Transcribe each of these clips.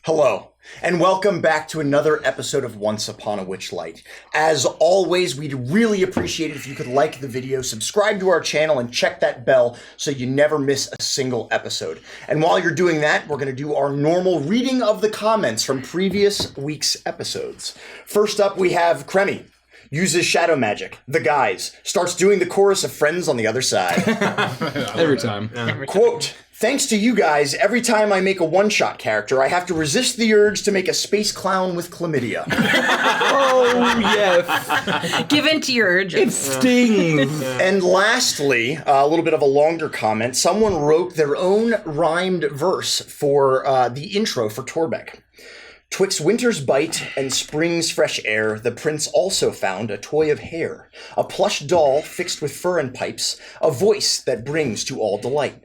Hello, and welcome back to another episode of Once Upon a Witchlight. As always, we'd really appreciate it if you could like the video, subscribe to our channel, and check that bell so you never miss a single episode. And while you're doing that, we're going to do our normal reading of the comments from previous week's episodes. First up, we have Kremi. Uses shadow magic. The guys. Starts doing the chorus of Friends on the Other Side. Every time. Quote, thanks to you guys, every time I make a one-shot character, I have to resist the urge to make a space clown with chlamydia. Oh, yes. Give in to your urges. It stings. And lastly, a little bit of a longer comment. Someone wrote their own rhymed verse for the intro for Torbeck. Twixt winter's bite and spring's fresh air, the prince also found a toy of hair, a plush doll fixed with fur and pipes, a voice that brings to all delight.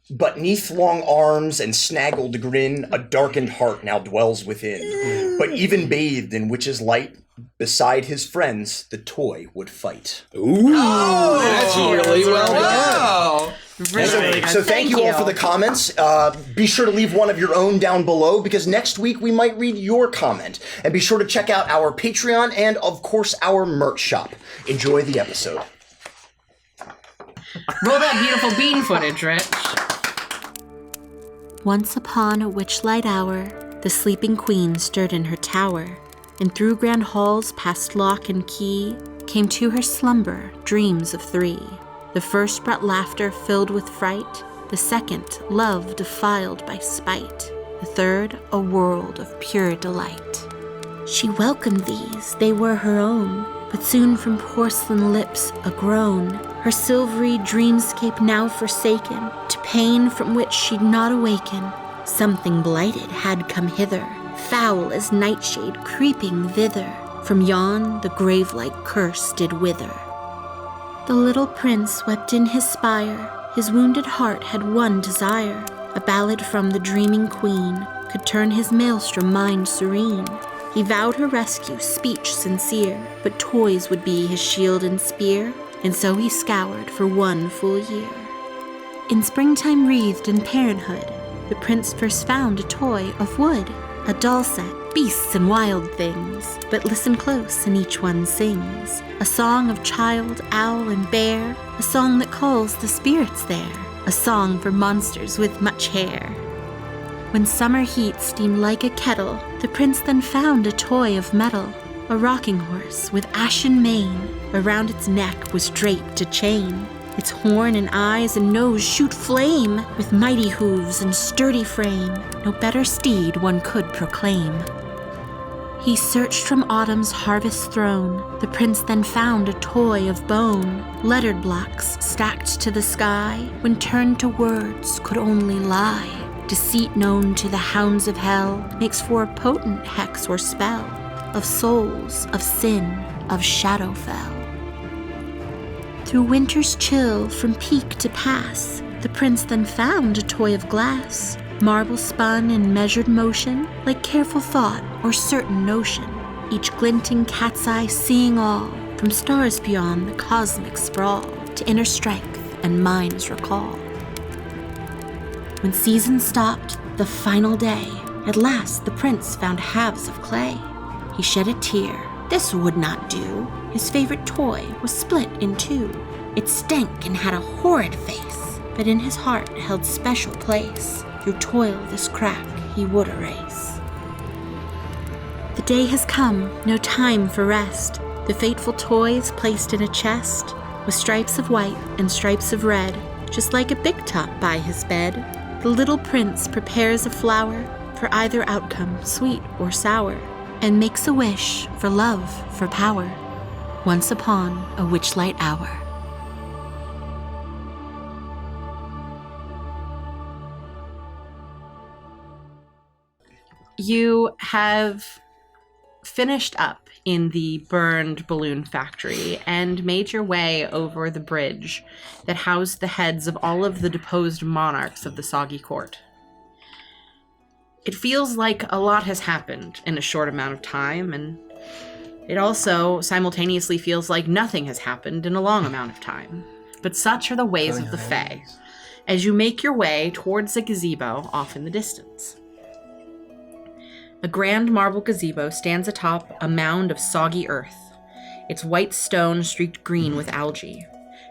But 'neath long arms and snaggled grin, a darkened heart now dwells within. But even bathed in witch's light, beside his friends, the toy would fight. Ooh, that's really well done. So thank you all for the comments. Be sure to leave one of your own down below, because next week we might read your comment. And be sure to check out our Patreon and, of course, our merch shop. Enjoy the episode. Roll that beautiful bean footage, Rich. Once upon a witchlight hour, the sleeping queen stirred in her tower, and through grand halls past lock and key came to her slumber dreams of three. The first brought laughter filled with fright, the second love defiled by spite, the third a world of pure delight. She welcomed these, they were her own, but soon from porcelain lips a groan, her silvery dreamscape now forsaken, to pain from which she'd not awaken. Something blighted had come hither, foul as nightshade creeping thither, from yon the grave-like curse did wither. The little prince wept in his spire, his wounded heart had one desire, a ballad from the dreaming queen could turn his maelstrom mind serene. He vowed her rescue, speech sincere, but toys would be his shield and spear, and so he scoured for one full year. In springtime wreathed in parenthood, the prince first found a toy of wood, a doll set, beasts and wild things, but listen close and each one sings, a song of child, owl and bear, a song that calls the spirits there, a song for monsters with much hair. When summer heat steamed like a kettle, the prince then found a toy of metal, a rocking horse with ashen mane, around its neck was draped a chain. Its horn and eyes and nose shoot flame, with mighty hooves and sturdy frame, no better steed one could proclaim. He searched from autumn's harvest throne, the prince then found a toy of bone, lettered blocks stacked to the sky, when turned to words could only lie. Deceit known to the hounds of hell makes for a potent hex or spell, of souls, of sin, of Shadowfell. Through winter's chill from peak to pass, the prince then found a toy of glass, marble spun in measured motion, like careful thought or certain notion, each glinting cat's eye seeing all, from stars beyond the cosmic sprawl, to inner strength and mind's recall. When season stopped, the final day, at last the prince found halves of clay. He shed a tear, this would not do, his favorite toy was split in two. It stank and had a horrid face, but in his heart held special place. Through toil this crack he would erase. The day has come, no time for rest. The fateful toys placed in a chest, with stripes of white and stripes of red, just like a big top by his bed. The little prince prepares a flower for either outcome, sweet or sour, and makes a wish for love, for power. Once upon a witchlight hour. You have finished up in the burned balloon factory and made your way over the bridge that housed the heads of all of the deposed monarchs of the Soggy Court. It feels like a lot has happened in a short amount of time, and it also simultaneously feels like nothing has happened in a long amount of time. But such are the ways of the Fae, as you make your way towards a gazebo off in the distance. A grand marble gazebo stands atop a mound of soggy earth, its white stone streaked green with algae.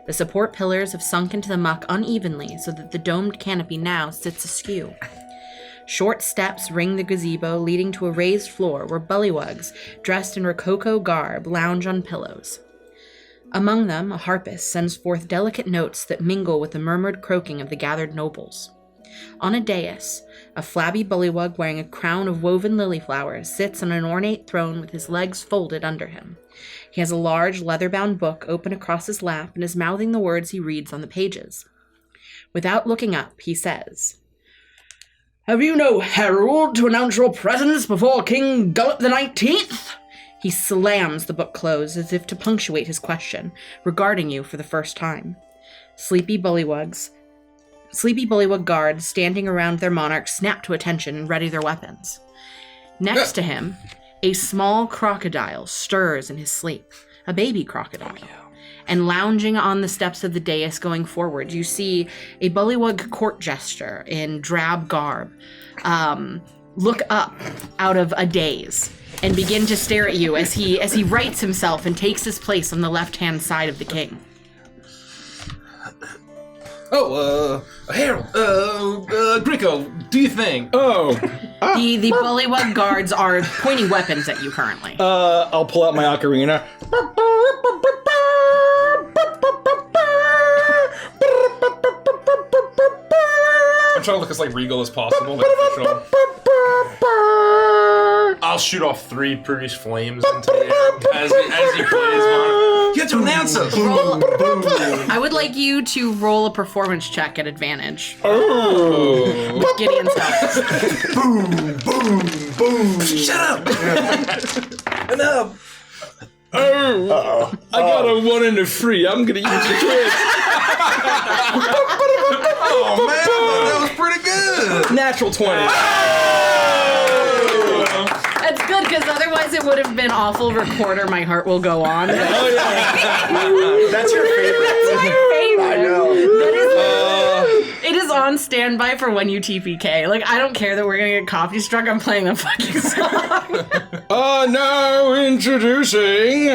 The support pillars have sunk into the muck unevenly so that the domed canopy now sits askew. Short steps ring the gazebo, leading to a raised floor where bullywugs, dressed in rococo garb, lounge on pillows. Among them, a harpist sends forth delicate notes that mingle with the murmured croaking of the gathered nobles. On a dais, a flabby bullywug wearing a crown of woven lily flowers sits on an ornate throne with his legs folded under him. He has a large leather-bound book open across his lap and is mouthing the words he reads on the pages. Without looking up, he says, "Have you no herald to announce your presence before King Gullet the 19th? He slams the book closed as if to punctuate his question, regarding you for the first time. Sleepy bullywug guards standing around their monarch snap to attention and ready their weapons. Next to him, a small crocodile stirs in his sleep, a baby crocodile. And lounging on the steps of the dais going forward, you see a bullywug court jester in drab garb look up out of a daze and begin to stare at you as he rights himself and takes his place on the left-hand side of the king. Harold, Grico, do you think? The bullywug guards are pointing weapons at you currently. I'll pull out my ocarina. I'm trying to look as like regal as possible, like official. I'll shoot off 3 previous flames into the air as he plays one. You have to announce us! I would like you to roll a performance check at advantage. Oh! With Gideon's help. Boom! Shut up! Enough! Oh! I got a 1 and a 3. I'm gonna use the twist. Oh man, that was pretty good! Natural 20. That's good, because otherwise it would have been awful recorder, my heart will go on. Oh, yeah. That's your favorite. That's my favorite. I know. It is on standby for when you TPK. Like, I don't care that we're gonna get coffee struck, I'm playing the fucking song. Now introducing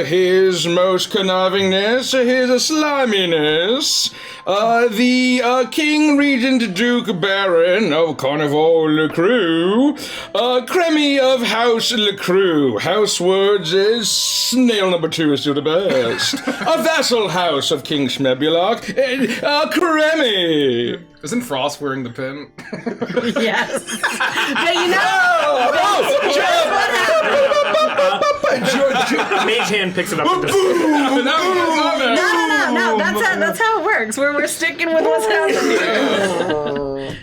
his most connivingness, his sliminess, the King Regent Duke Baron of Carnival LeCroux, Cremy of House LeCroux. House words is snail number 2 is still the best. A vassal house of King Schmebulok, Cremy. Isn't Frost wearing the pin? Yes. But you know, Mage hand picks it up. No, that's how it works. We're sticking with what's happening.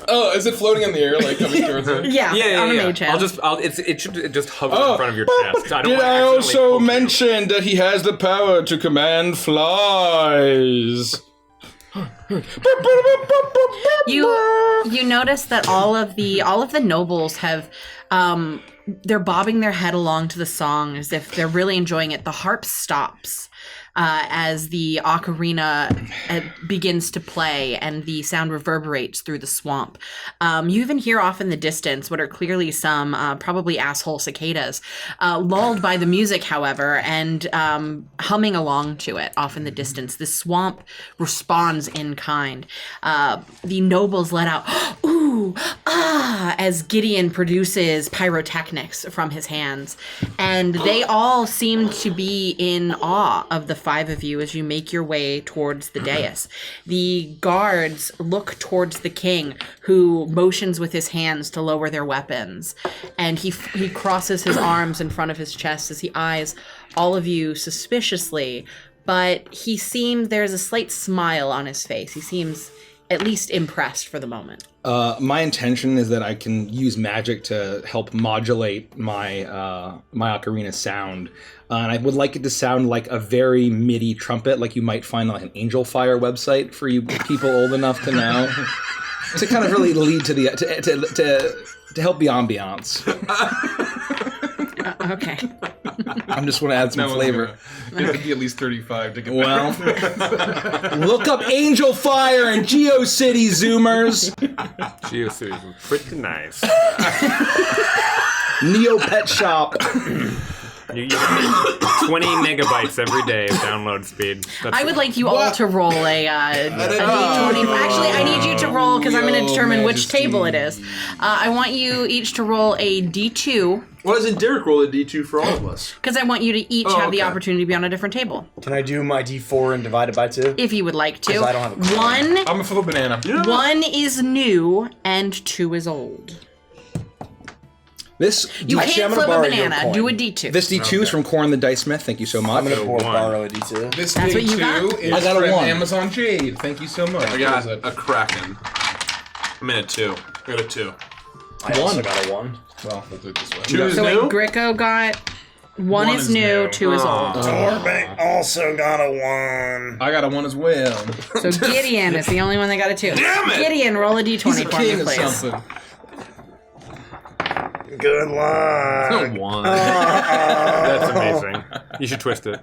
Oh, is it floating in the air, like coming towards it? Yeah, on a mage hand. It should just hover in front of your chest. Did I also mention that he has the power to command flies? You notice that all of the nobles have they're bobbing their head along to the song as if they're really enjoying it. The harp stops as the ocarina begins to play and the sound reverberates through the swamp. You even hear off in the distance what are clearly some probably asshole cicadas, lulled by the music, however, and humming along to it off in the distance. The swamp responds in kind. The nobles let out, ooh, ah, as Gideon produces pyrotechnics from his hands. And they all seem to be in awe of the 5 of you as you make your way towards the dais. The guards look towards the king, who motions with his hands to lower their weapons. And he crosses his arms in front of his chest as he eyes all of you suspiciously. But there's a slight smile on his face. He seems at least impressed for the moment. My intention is that I can use magic to help modulate my ocarina sound. And I would like it to sound like a very MIDI trumpet, like you might find on like an Angel Fire website for you people old enough to know. To kind of really lead to to help the ambiance. Okay. I'm just want to add some flavor. It could be at least 35 to get Well, look up Angel Fire and GeoCity, Zoomers. GeoCities is pretty nice. Neo Pet Shop. You get 20 megabytes every day of download speed. I would like you all to roll a D20. Actually, I need you to roll because I'm going to determine which table it is. I want you each to roll a D2 Why doesn't Derek roll a D2 for all of us? because I want you to each have the opportunity to be on a different table. Can I do my D4 and divide it by 2? If you would like to. 'Cause I don't have a clue. I'm a full banana. One is new and 2 is old. This You Actually, can't I'm gonna flip a borrow your banana. coin. Do a D2. this D2 is from Corn the Dice Smith. Thank you so much. I'm going to one. borrow a D2. This That's what you got? D2 is I got a from 1. Amazon Jade. Thank you so much. I got a Kraken. I'm in a 2. I got a 2. I also got a 1. Well, we'll do it this way. 2 is So new? wait, Gricko got... One is new, 2 is old. Torbeck also got a 1. I got a 1 as well. So Gideon is the only one that got a 2. Damn it! Gideon, roll a D20 He's a for me, king of please. something. Good luck. No one. That's amazing. You should twist it.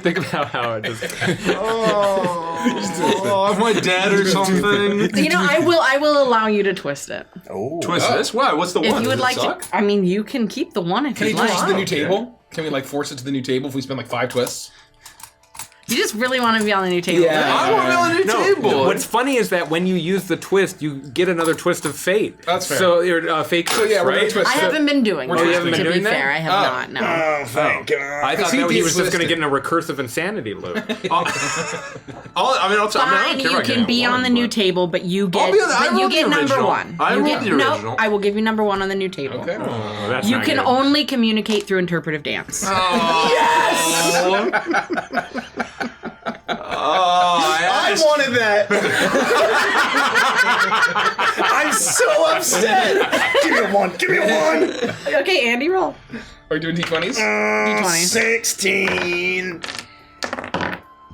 Think about how it just. Oh, I'm my dad or something. You know, I will allow you to twist it. Oh. Twist this? Why? What's the If one? you would Does like it suck? to. I mean, you can keep the one if Can you'd you twist like. to the new table? Can we like force it to the new table if we spend like 5 twists? You just really want to be on the new table. Yeah. I want to be on a new table. What's funny is that when you use the twist, you get another twist of fate. That's fair. So you're fake. So yeah, we're right? gonna twist I it. haven't been doing you that, haven't been to be doing that? fair. I have not, no. Oh, thank God. I thought he that he was just de-twisted. going to get in a recursive insanity loop. I'll Fine, you can be on the new table, but you get be on the- I but you rolled the get number original. 1. I You rolled get- the no, original. I will give you number 1 on the new table. Okay. Oh, that's You not can good. only communicate through interpretive dance. I wanted that. I'm so upset. Give me a 1. Give me a 1. Okay, Andy, roll. Are we doing D20s? D20. 16.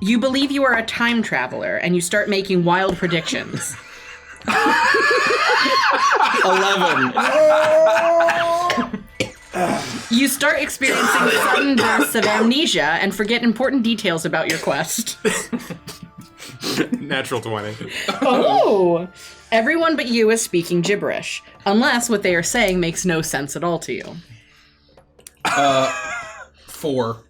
You believe you are a time traveler, and you start making wild predictions. 11. You start experiencing sudden bursts of amnesia and forget important details about your quest. Natural 20. Oh! Everyone but you is speaking gibberish, unless what they are saying makes no sense at all to you. 4.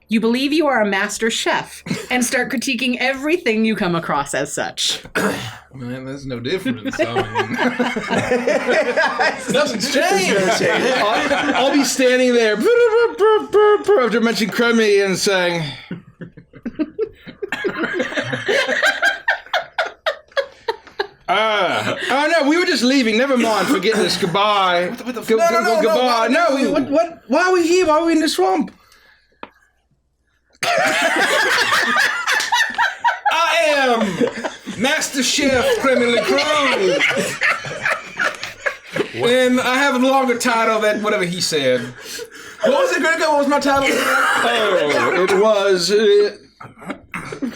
You believe you are a master chef and start critiquing everything you come across as such. Man, there's no difference. I mean, nothing's changed. I'll be standing there after mentioning Crummy and saying, oh no, we were just leaving. Never mind. Forget this. Goodbye. No, Goodbye. No, what? Why are we here? Why are we in the swamp? I am Master Chef Creme LaCroix. And I have a longer title than whatever he said. What was it, Gregor? What was my title? Oh, it was...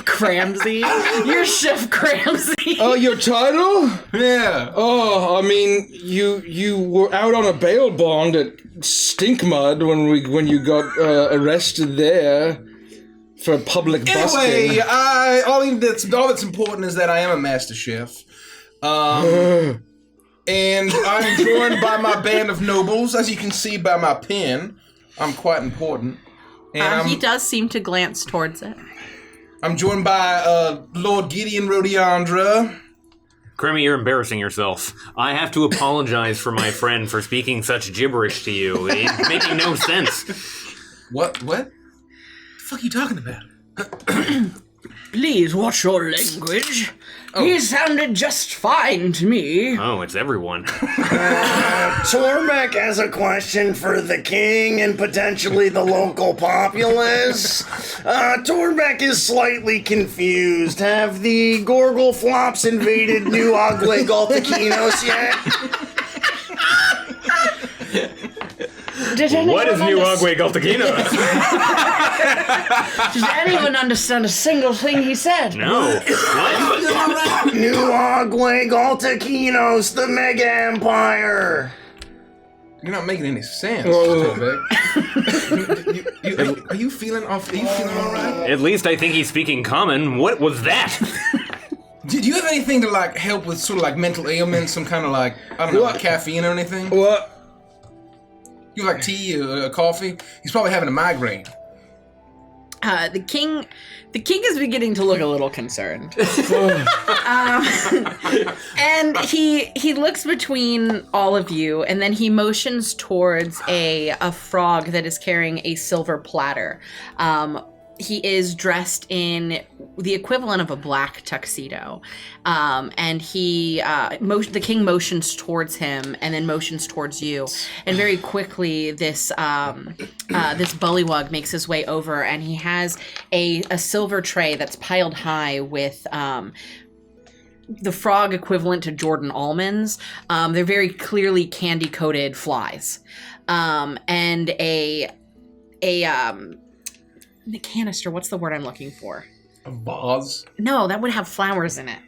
Cramsy? You're Chef Cramsy. Oh, your title? Yeah. Oh, I mean, you were out on a bail bond at Stink Mud when you got arrested there for public busting. Anyway, all that's important is that I am a master chef. And I'm joined by my band of nobles. As you can see by my pen, I'm quite important. And He does seem to glance towards it. I'm joined by Lord Gideon Rodiandra. Crummy, you're embarrassing yourself. I have to apologize for my friend for speaking such gibberish to you. It's making no sense. What? The fuck are you talking about? Please watch your language. He sounded just fine to me. Oh, it's everyone. Torbeck has a question for the king and potentially the local populace. Torbeck is slightly confused. Have the Gorgle Flops invaded New Agwe Galtaquinos yet? What is New Agwe Galtaquinos? Does anyone understand a single thing he said? No. What? New Agwe Galtaquinos, the Mega Empire. You're not making any sense, Torbeck. Are you feeling all right? At least I think he's speaking common. What was that? Do you have anything to like help with sort of like mental ailments, some kind of like, I don't know, like caffeine or anything? What? You like tea or coffee? He's probably having a migraine. The king is beginning to look a little concerned. And he looks between all of you, and then he motions towards a frog that is carrying a silver platter. He is dressed in the equivalent of a black tuxedo, and the king motions towards him, and then motions towards you, and very quickly this bullywug makes his way over, and he has a silver tray that's piled high with the frog equivalent to Jordan almonds. They're very clearly candy coated flies, and the canister, what's the word I'm looking for? A vase? No, that would have flowers in it.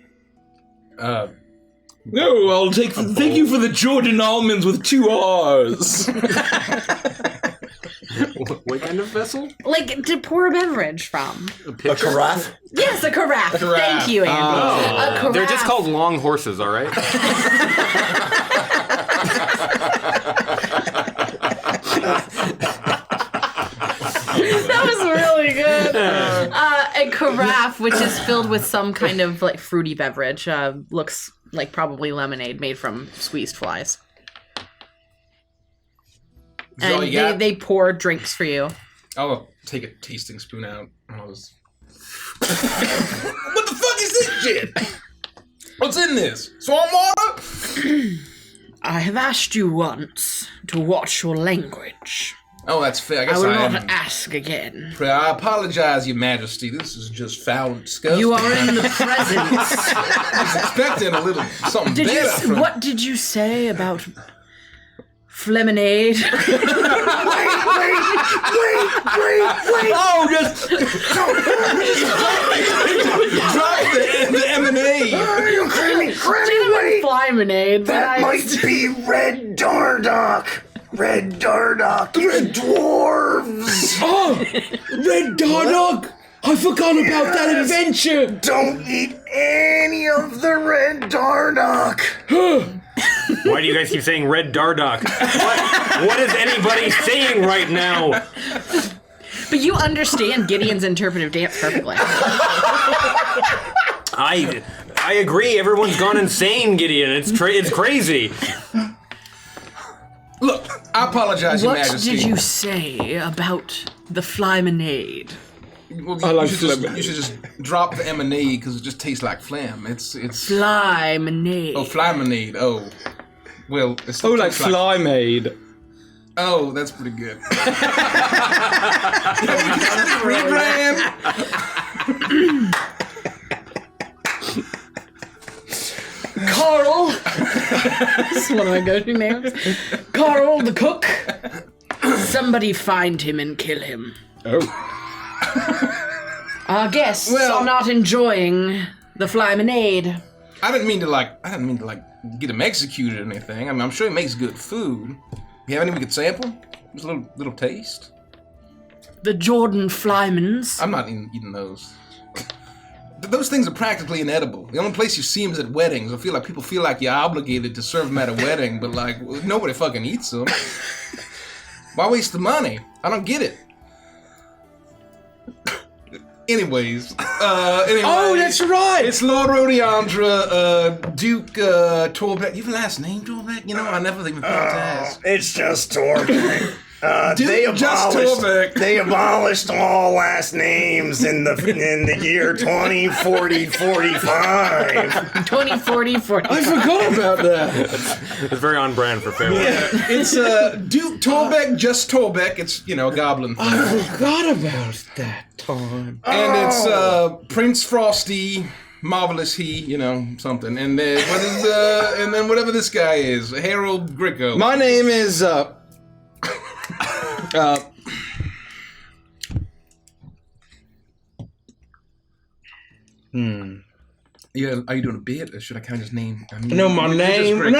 No, I'll take. Thank you for the Jordan almonds with 2 R's. What kind of vessel? Like to pour a beverage from. A carafe? Yes, a carafe. Thank you, Andy. A carafe. They're just called long horses, all right? That was really good. A carafe, which is filled with some kind of like fruity beverage, looks like probably lemonade made from squeezed flies. And they pour drinks for you. I'll take a tasting spoon out. What the fuck is this shit? What's in this? Swan water? I have asked you once to watch your language. Oh, that's fair. I guess I will I not am. ask again. I apologize, Your Majesty. This is just foul and disgusting. You are in the presence. I was expecting a little something better. What did you say about Flemonade? Wait! Oh, just Drop the M&A. Granny, wait! Flymonade. That might be Red Dardock. Red Dardock, the dwarves! oh, Red Dardock. I forgot about that adventure. Don't eat any of the Red Dardock! Why do you guys keep saying Red Dardock? What is anybody saying right now? But you understand Gideon's interpretive dance perfectly. I agree. Everyone's gone insane, Gideon. It's crazy. Look, I apologize, Your What Majesty. did you say about the Flymonade? Well, I like you should just drop the M&A because it just tastes like phlegm. It's Flymonade. Oh, Flymonade. Oh, well, it's Oh, like Flymaid. Oh, that's pretty good. Rebrand. Carl. This is one of my go-to names. Carl the cook. Somebody find him and kill him. Oh. Our guests are not enjoying the Flymonade. I didn't mean to get him executed or anything. I mean, I'm sure he makes good food. You have anything we could sample? Just a little taste. The Jordan Flymans. I'm not eating those. Those things are practically inedible. The only place you see them is at weddings. I feel like people feel like you're obligated to serve them at a wedding, but like nobody fucking eats them. Why waste the money? I don't get it. Anyways. Oh, that's right. It's Lord Rodiandra, Duke Torbeck. You have a last name, Torbeck? You know, I never even thought to ask. It's just Torbeck. Torbeck. They abolished all last names in the year 2040-45. 2040. I forgot about that. It's very on brand for Feywild. Yeah, it's Duke Torbeck, just Torbeck. It's, a goblin thing. I forgot about that time. And it's Prince Frosty, Marvelous He, something. And then and then whatever this guy is, Harold Gricko. My name is Yeah, are you doing a bit, or should I kind of just name? No, my name. No.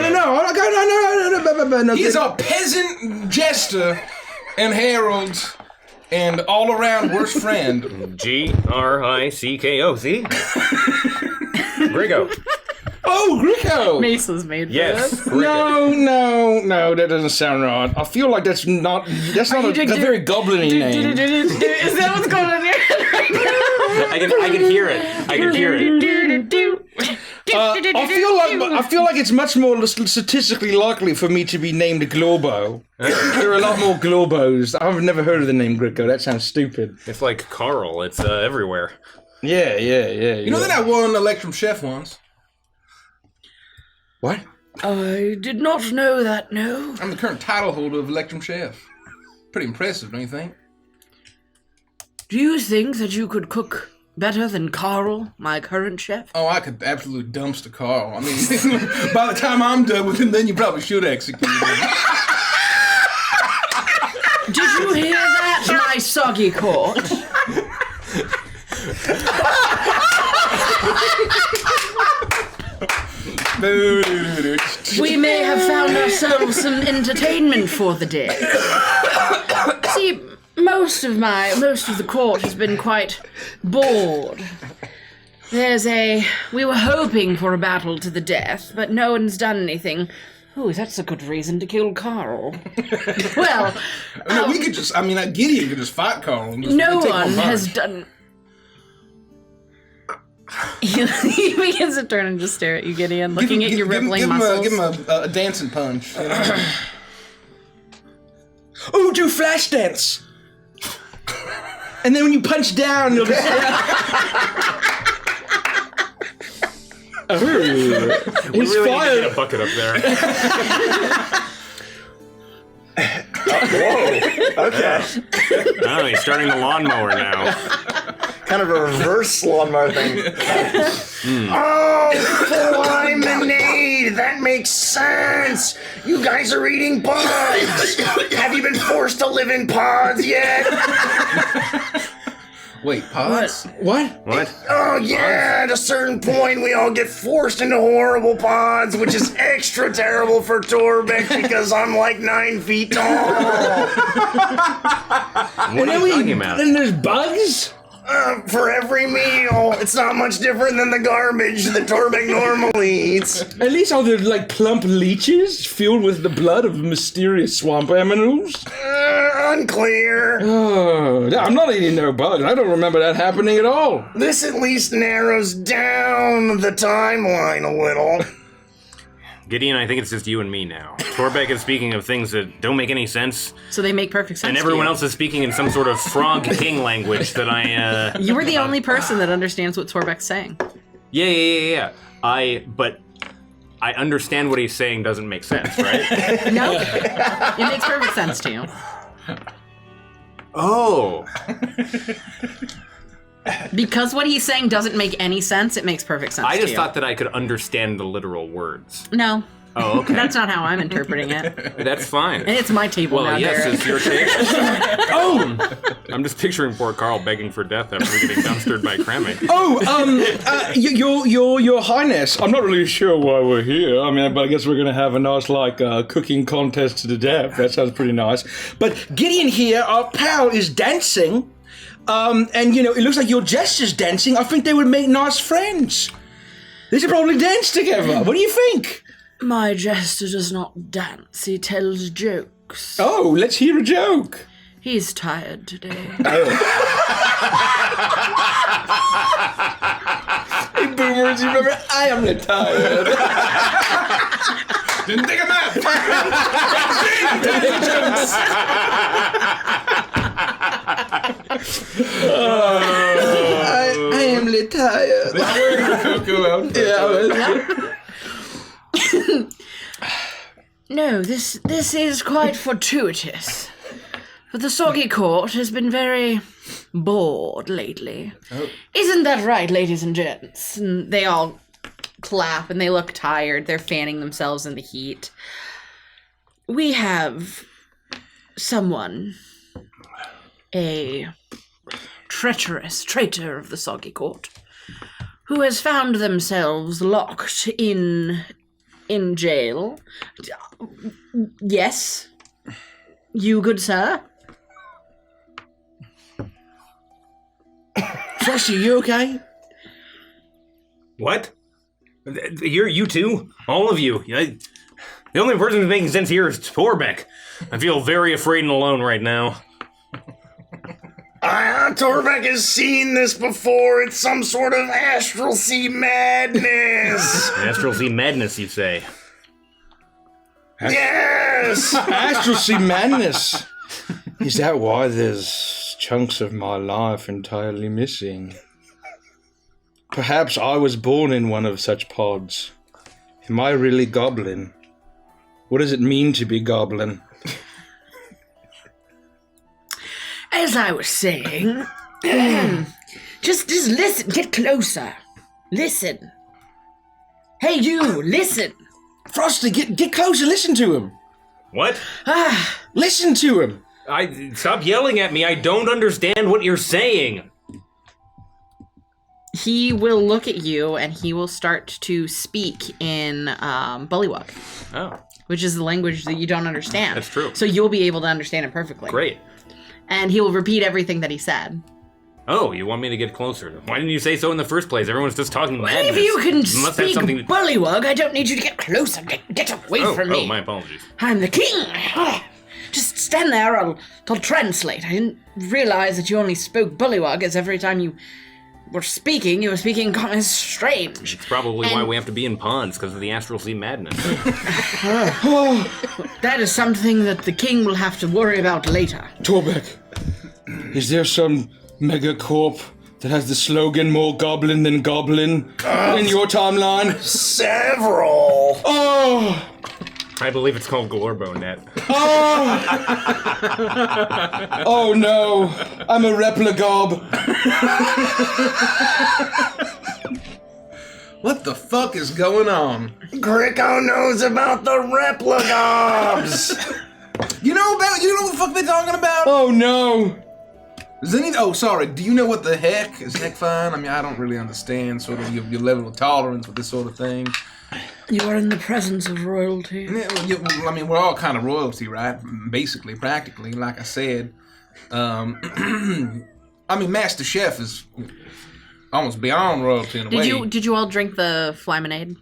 He is a peasant jester and herald and all-around worst friend. Gricko. See? Grigo. Oh, Grico! Mace made for Yes. this. No, that doesn't sound right. I feel like that's not a very goblin-y name. Is that what's going on here right now? I can hear it. I feel like it's much more statistically likely for me to be named Globo. There are a lot more Globos. I've never heard of the name Grico. That sounds stupid. It's like Carl. It's everywhere. Yeah. You know that I won Electrum Chef once? What? I did not know that, no. I'm the current title holder of Electrum Chef. Pretty impressive, don't you think? Do you think that you could cook better than Carl, my current chef? Oh, I could absolutely dumpster Carl. I mean, by the time I'm done with him, then you probably should execute him. Did you hear that, my soggy court? We may have found ourselves some entertainment for the day. See, most of the court has been quite bored. We were hoping for a battle to the death, but no one's done anything. Ooh, that's a good reason to kill Carl. Well, we could just, Gideon could just fight Carl. And just no take one him has first. done... He begins to turn and just stare at you, Gideon, looking at your rippling muscles. Give him a dancing punch. You know? Oh, do flash dance! And then when you punch down, you'll just... We really need to get a bucket up there. Whoa. Okay. Oh, he's starting the lawnmower now. Kind of a reverse lawnmower thing. Oh, lemonade! That makes sense! You guys are eating pods! Have you been forced to live in pods yet? Wait, pods? What? Oh yeah, at a certain point we all get forced into horrible pods, which is extra terrible for Torbeck because I'm like 9 feet tall. What are you talking about? And there's bugs? For every meal, it's not much different than the garbage that Torbeck normally eats. At least are there like plump leeches filled with the blood of mysterious swamp animals? Unclear. Oh, I'm not eating no bugs. I don't remember that happening at all. This at least narrows down the timeline a little. Gideon, I think it's just you and me now. Torbeck is speaking of things that don't make any sense, So they make perfect sense and to everyone you. else is speaking in some sort of frog king language that I, You were the only person that understands what Torbeck's saying. Yeah. But I understand what he's saying doesn't make sense, right? No, it makes perfect sense to you. Oh. Because what he's saying doesn't make any sense, it makes perfect sense I to just you. thought that I could understand the literal words. No. Oh, okay. That's not how I'm interpreting it. That's fine. And it's my table now, Well, yes, Derek. it's your take. Oh! I'm just picturing poor Carl begging for death after getting dumpstered by Kremik. Your Highness, I'm not really sure why we're here. But I guess we're gonna have a nice, cooking contest to the death. That sounds pretty nice. But Gideon here, our pal, is dancing. And, it looks like your jester's dancing. I think they would make nice friends. They should probably dance together. What do you think? My jester does not dance, he tells jokes. Oh, let's hear a joke. He's tired today. Hey, boomers, you remember? I am tired. Didn't think of that! I am tired. No, this is quite fortuitous. For the Soggy Court has been very bored lately. Oh. Isn't that right, ladies and gents? And they all clap and they look tired. They're fanning themselves in the heat. We have someone, a treacherous traitor of the Soggy Court, who has found themselves locked in in jail. Yes. You, good sir? Frosty, you okay? What? You two? All of you? The only person who's making sense here is Torbeck. I feel very afraid and alone right now. Torbeck has seen this before. It's some sort of astral sea madness. Astral sea madness, you say? Yes! Astral sea madness. Is that why there's chunks of my life entirely missing? Perhaps I was born in one of such pods. Am I really goblin? What does it mean to be goblin? As I was saying, just listen, get closer. Listen. Hey, you, listen. Frosty, get closer, listen to him. What? Listen to him. Stop yelling at me. I don't understand what you're saying. He will look at you and he will start to speak in Bullywug, Oh, which is the language that you don't understand. That's true. So you'll be able to understand it perfectly. great. And he will repeat everything that he said. Oh, you want me to get closer? Why didn't you say so in the first place? Everyone's just talking madness. If you can You must have speak something. Bullywug, I don't need you to get closer. Get away from me. Oh, my apologies. I'm the king. Just stand there, I'll translate. I didn't realize that you only spoke Bullywug, as every time you were speaking kind of strange. It's probably why we have to be in ponds, because of the astral sea madness. That is something that the king will have to worry about later. Torbeck, is there some megacorp that has the slogan more goblin than goblin in your timeline? Several. Oh! I believe it's called Glorbonet. Oh no, I'm a repligob. What the fuck is going on? Gricko knows about the replicobs. You know what the fuck they're talking about? Oh no. Sorry, do you know what the heck is heck fine? I mean, I don't really understand sort of your level of tolerance with this sort of thing. You are in the presence of royalty. Yeah, I mean, we're all kind of royalty, right? Basically, practically, like I said. I mean, Master Chef is almost beyond royalty in a way. Did you all drink the flaminade?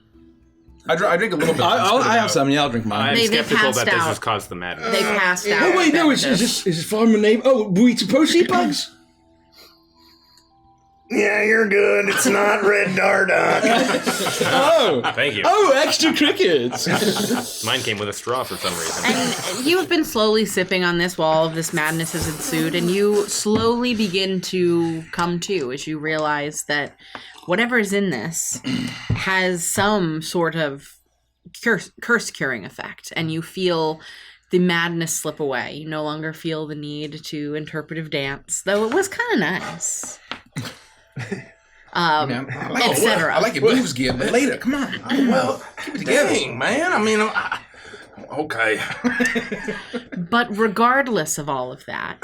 I drink a little bit. I have some. Yeah, I'll drink mine. I'm They skeptical passed that this out. has caused the madness. They passed out. Oh wait, no, is this farmer name? Oh, we supposed to eat bugs? Yeah, you're good. It's not red Dardock. Oh, Thank you. oh, extra crickets. Mine came with a straw for some reason. And you have been slowly sipping on this while all of this madness has ensued, and you slowly begin to come to as you realize that whatever is in this has some sort of curse curing effect, and you feel the madness slip away. You no longer feel the need to interpretive dance, though it was kind of nice. Etc. I like your moves, Gib, but later, come on. Well, Keep it together. dang, man. I mean, okay. But regardless of all of that,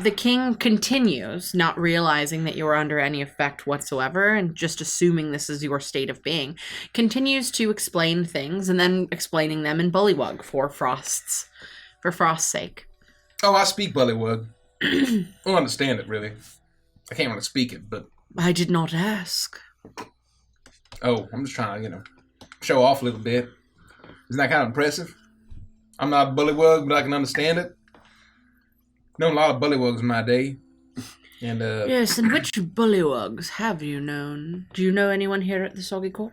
the king continues, not realizing that you are under any effect whatsoever, and just assuming this is your state of being, continues to explain things, and then explaining them in Bullywug for Frost's sake. Oh, I speak Bullywug. I don't understand it, really. I can't really speak it, but... I did not ask. Oh, I'm just trying to, show off a little bit. Isn't that kind of impressive? I'm not a Bullywug, but I can understand it. Known a lot of Bullywugs in my day. And, Yes, and which Bullywugs have you known? Do you know anyone here at the Soggy Court?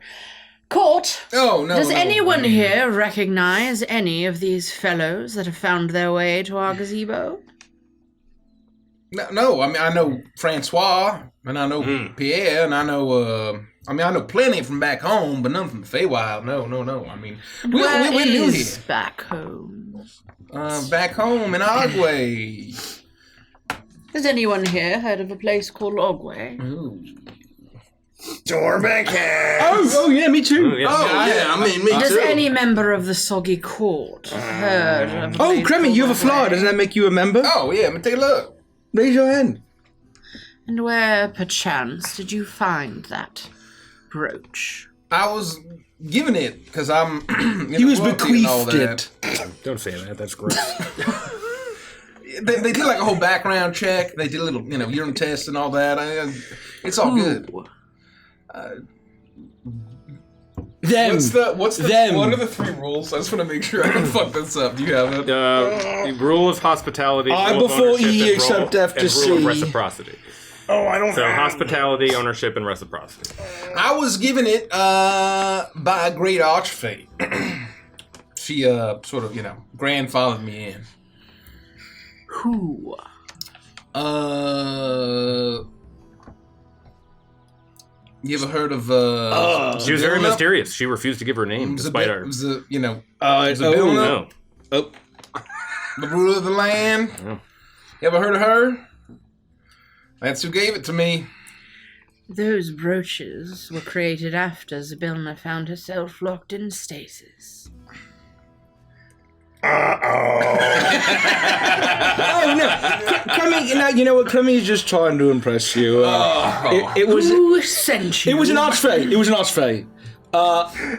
Court? Oh, no, Does no. anyone here recognize any of these fellows that have found their way to our gazebo? No, I mean, I know Francois, and I know Pierre, and I know, I know plenty from back home, but none from the Feywild. No. I mean, we're new here. Is back home? Back home in Ogway. Has anyone here heard of a place called Ogway? Ooh. Torbeck has. Oh, yeah, me too. Oh, yeah. Yeah, I mean, me Does too. any member of the Soggy Court have heard of a Oh, place Cremmy, called you have a fly. Ogway? Doesn't that make you a member? Oh, yeah, let me take a look. Raise your hand. And where, perchance, did you find that brooch? I was given it because I'm. He was royalty and all bequeathed that. it. Don't say that. That's gross. They did like a whole background check. They did a little, urine test and all that. It's all good. Them. What are the 3 rules? I just want to make sure I don't fuck this up. Do you have it? The rule of hospitality. I rule of before ownership, E and except rule- F to and rule of C. reciprocity. Oh, I don't So hospitality, ownership, and reciprocity. I was given it by a great archfey. She sort of, grandfathered me in. Who? You ever heard of She was very Vilna? mysterious. She refused to give her name, despite our. Vilna, No. Oh, the ruler of the land. Yeah. You ever heard of her? That's who gave it to me. Those brooches were created after Zybilna found herself locked in stasis. oh no, Crummy. You know what? Crummy's just trying to impress you. It was. Who sent you? It was an archfey. It was an archfey.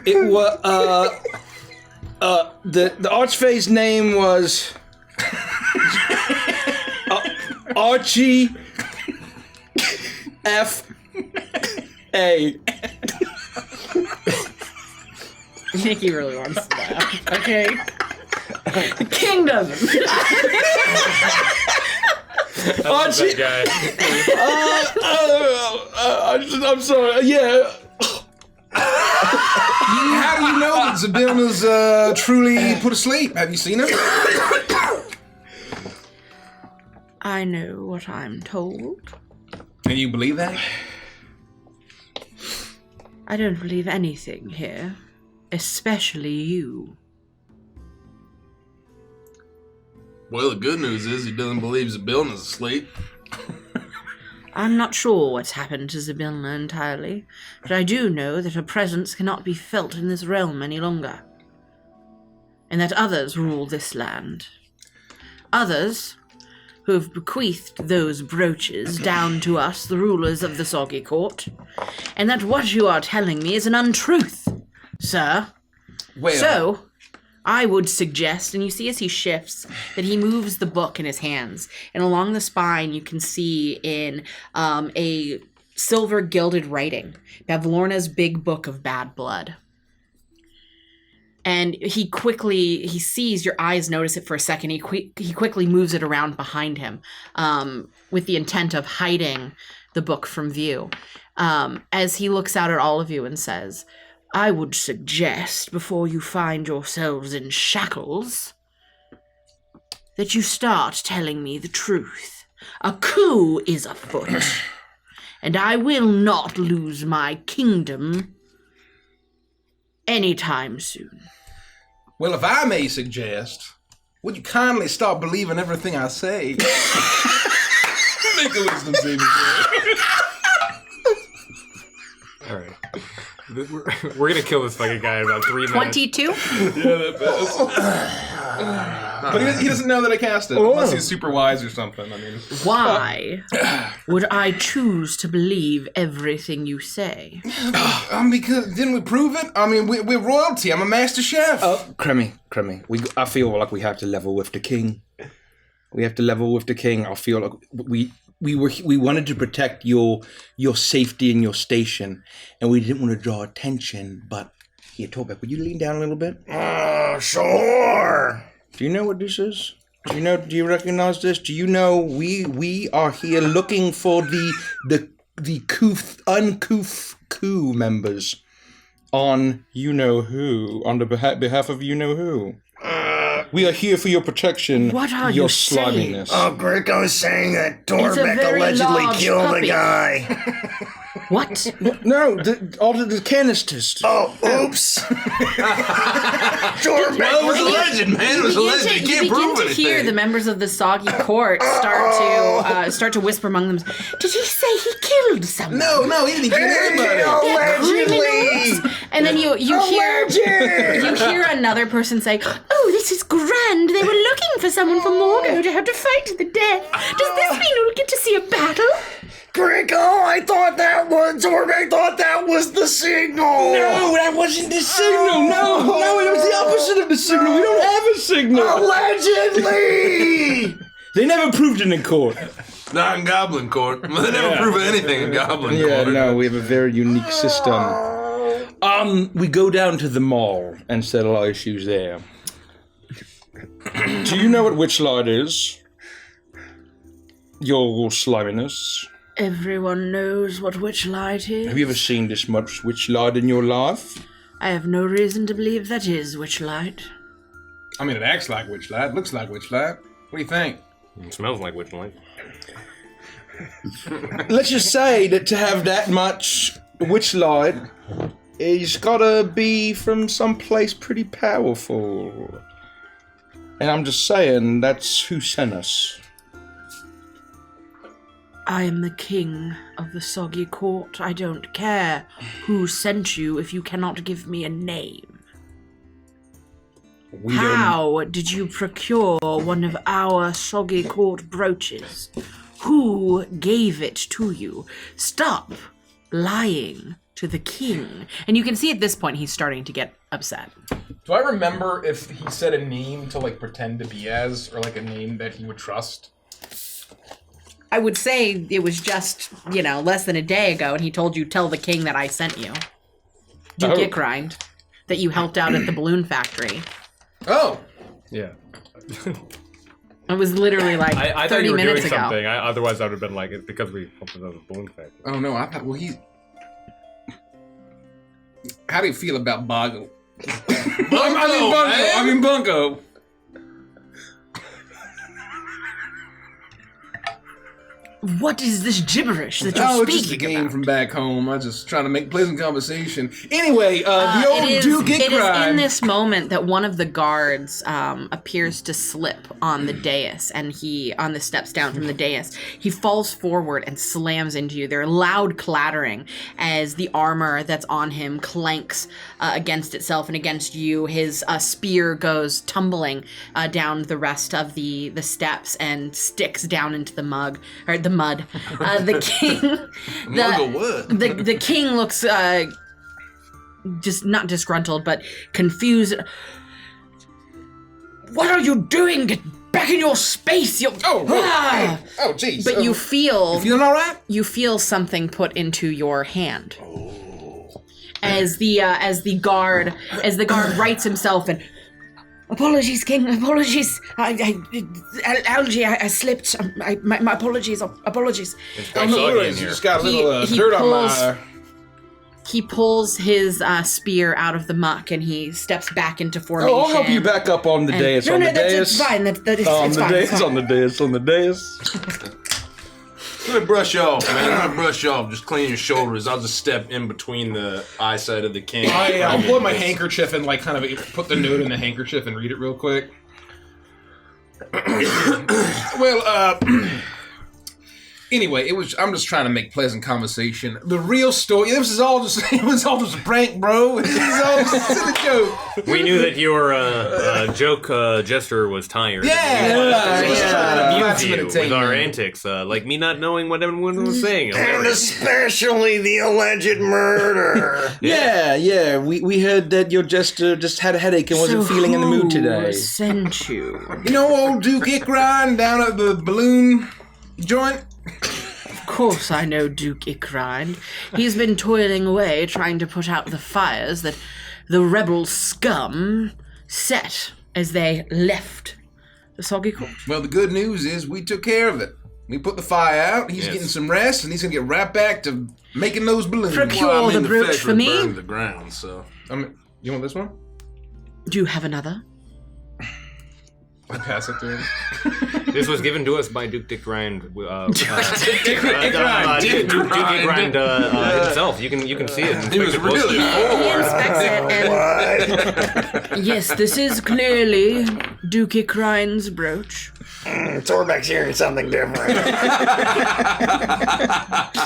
It was the archfey's name was Archie F.A. Nikki really wants to laugh. Okay. The king doesn't. Archie. That guy. I'm sorry. Yeah. How do you know that Zybilna's truly put asleep? Have you seen her? I know what I'm told. And you believe that? I don't believe anything here, especially you. Well, the good news is he doesn't believe Zybilna's asleep. I'm not sure what's happened to Zybilna entirely, but I do know that her presence cannot be felt in this realm any longer, and that others rule this land. Others who have bequeathed those brooches down to us, the rulers of the Soggy Court, and that what you are telling me is an untruth, sir. Well, So, I would suggest, and you see as he shifts, that he moves the book in his hands. And along the spine, you can see in a silver gilded writing, Bavlorna's Big Book of Bad Blood. And he sees your eyes notice it for a second. He quickly moves it around behind him with the intent of hiding the book from view. As he looks out at all of you and says, I would suggest, before you find yourselves in shackles, that you start telling me the truth. A coup is afoot, and I will not lose my kingdom anytime soon. well, if I may suggest, would you kindly stop believing everything I say? Make a wisdom saving throw. All right. We're gonna kill this fucking guy in about 3 minutes. 22? But he doesn't know that I cast it, unless he's super wise or something. I mean, Why would I choose to believe everything you say? because didn't we prove it? I mean, we're royalty. I'm a master chef. Crummy. I feel like we have to level with the king. I feel like we wanted to protect your safety and your station, and we didn't want to draw attention. But here, Torbeck, would you lean down a little bit? Sure. Do you know what this is? Do you recognize this? Do you know we are here looking for the uncouth coup members on you-know-who, on the behalf of you-know-who. We are here for your protection. What are your you saying? sliminess. Oh, Greco's saying that It's a Torbeck very allegedly large killed puppy. a guy. What? No, all the canisters. Oh, oops. Torbeck was a legend, man. It was a legend. You can't prove begin to hear anything. the members of the Soggy Court start to whisper among them. Did he say he killed someone? No, he didn't kill anybody. allegedly. And then you hear another person say, "Oh, this is grand. They were looking for someone from Morgo to have to fight to the death. Does this mean we'll get to see a battle?" Crick, I thought that was, Torbeck thought that was the signal. No, that wasn't the signal. No, it was the opposite of the signal. We don't have a signal. Allegedly. They never proved it in court. Not in Goblin Court. Well, they never prove anything in Goblin Court. Yeah, no, we have a very unique system. We go down to the mall and settle our issues there. Do you know what Witchlight is? Your sliminess. Everyone knows what Witchlight is. Have you ever seen this much Witchlight in your life? I have no reason to believe that is Witchlight. I mean, it acts like Witchlight, looks like Witchlight. What do you think? It smells like Witchlight. Let's just say that to have that much Witchlight, it's gotta be from someplace pretty powerful. And I'm just saying, that's who sent us. I am the king of the Soggy Court. I don't care who sent you if you cannot give me a name. How did you procure one of our Soggy Court brooches? Who gave it to you? Stop lying to the king. And you can see at this point he's starting to get upset. Do I remember if he said a name to like pretend to be as, or like a name that he would trust? I would say it was just, less than a day ago, and he told you, tell the king that I sent you. Duke Ickrind, that you helped out at the balloon factory. Oh! Yeah. It was literally like I 30 thought you were minutes doing ago. something. Otherwise, I would have been like, it's because we opened the balloon factory. Oh no, I thought, how do you feel about Boggle? I mean Bunko. What is this gibberish that you're It's just a speaking game about? from back home. I'm just trying to make pleasant conversation. Anyway, the old Duke It is Ickrind. in this moment that one of the guards appears to slip on the dais, and on the steps down from the dais, he falls forward and slams into you. There's loud clattering as the armor that's on him clanks against itself and against you. His spear goes tumbling down the rest of the steps and sticks down into the mud. The king, the king looks just not disgruntled, but confused. What are you doing? Get back in your space! Oh, jeez. But you feel feeling all right? You feel something put into your hand. As the guard rights himself and. Apologies, King. Apologies. Algae, I slipped. My apologies. Apologies. It's quite soggy in here. Just got a little dirt on my... He pulls his spear out of the muck and he steps back into formation. I'll help you back up on the dais. No, that's fine. It's fine. On the dais. I'm gonna brush off, man. I'm gonna brush off. Just clean your shoulders. I'll just step in between the eyesight of the king. I'll pull out my handkerchief and like kind of put the note in the handkerchief and read it real quick. Well, anyway, I'm just trying to make pleasant conversation. The real story. It was all just a prank, bro. It was all just a silly joke. We knew that your joke jester was tired. Yeah. Amuse you with our antics, like me not knowing what everyone was saying. And especially the alleged murder. Yeah. We heard that your jester just had a headache and wasn't feeling in the mood today. Who sent you? You know old Duke Ickrind down at the balloon joint? Of course I know Duke Ickrind. He's been toiling away trying to put out the fires that the rebel scum set as they left the Soggy Court. Well, the good news is we took care of it. We put the fire out. He's getting some rest, and he's gonna get right back to making those balloons. Procure the brooch for me. The ground, so you want this one? Do you have another? I pass it to him. This was given to us by Duke Ickrind. Duke Ickrind himself. You can see it. He was really He inspects it and yes, this is clearly Duke Ickrind's brooch. Torbeck's hearing something different.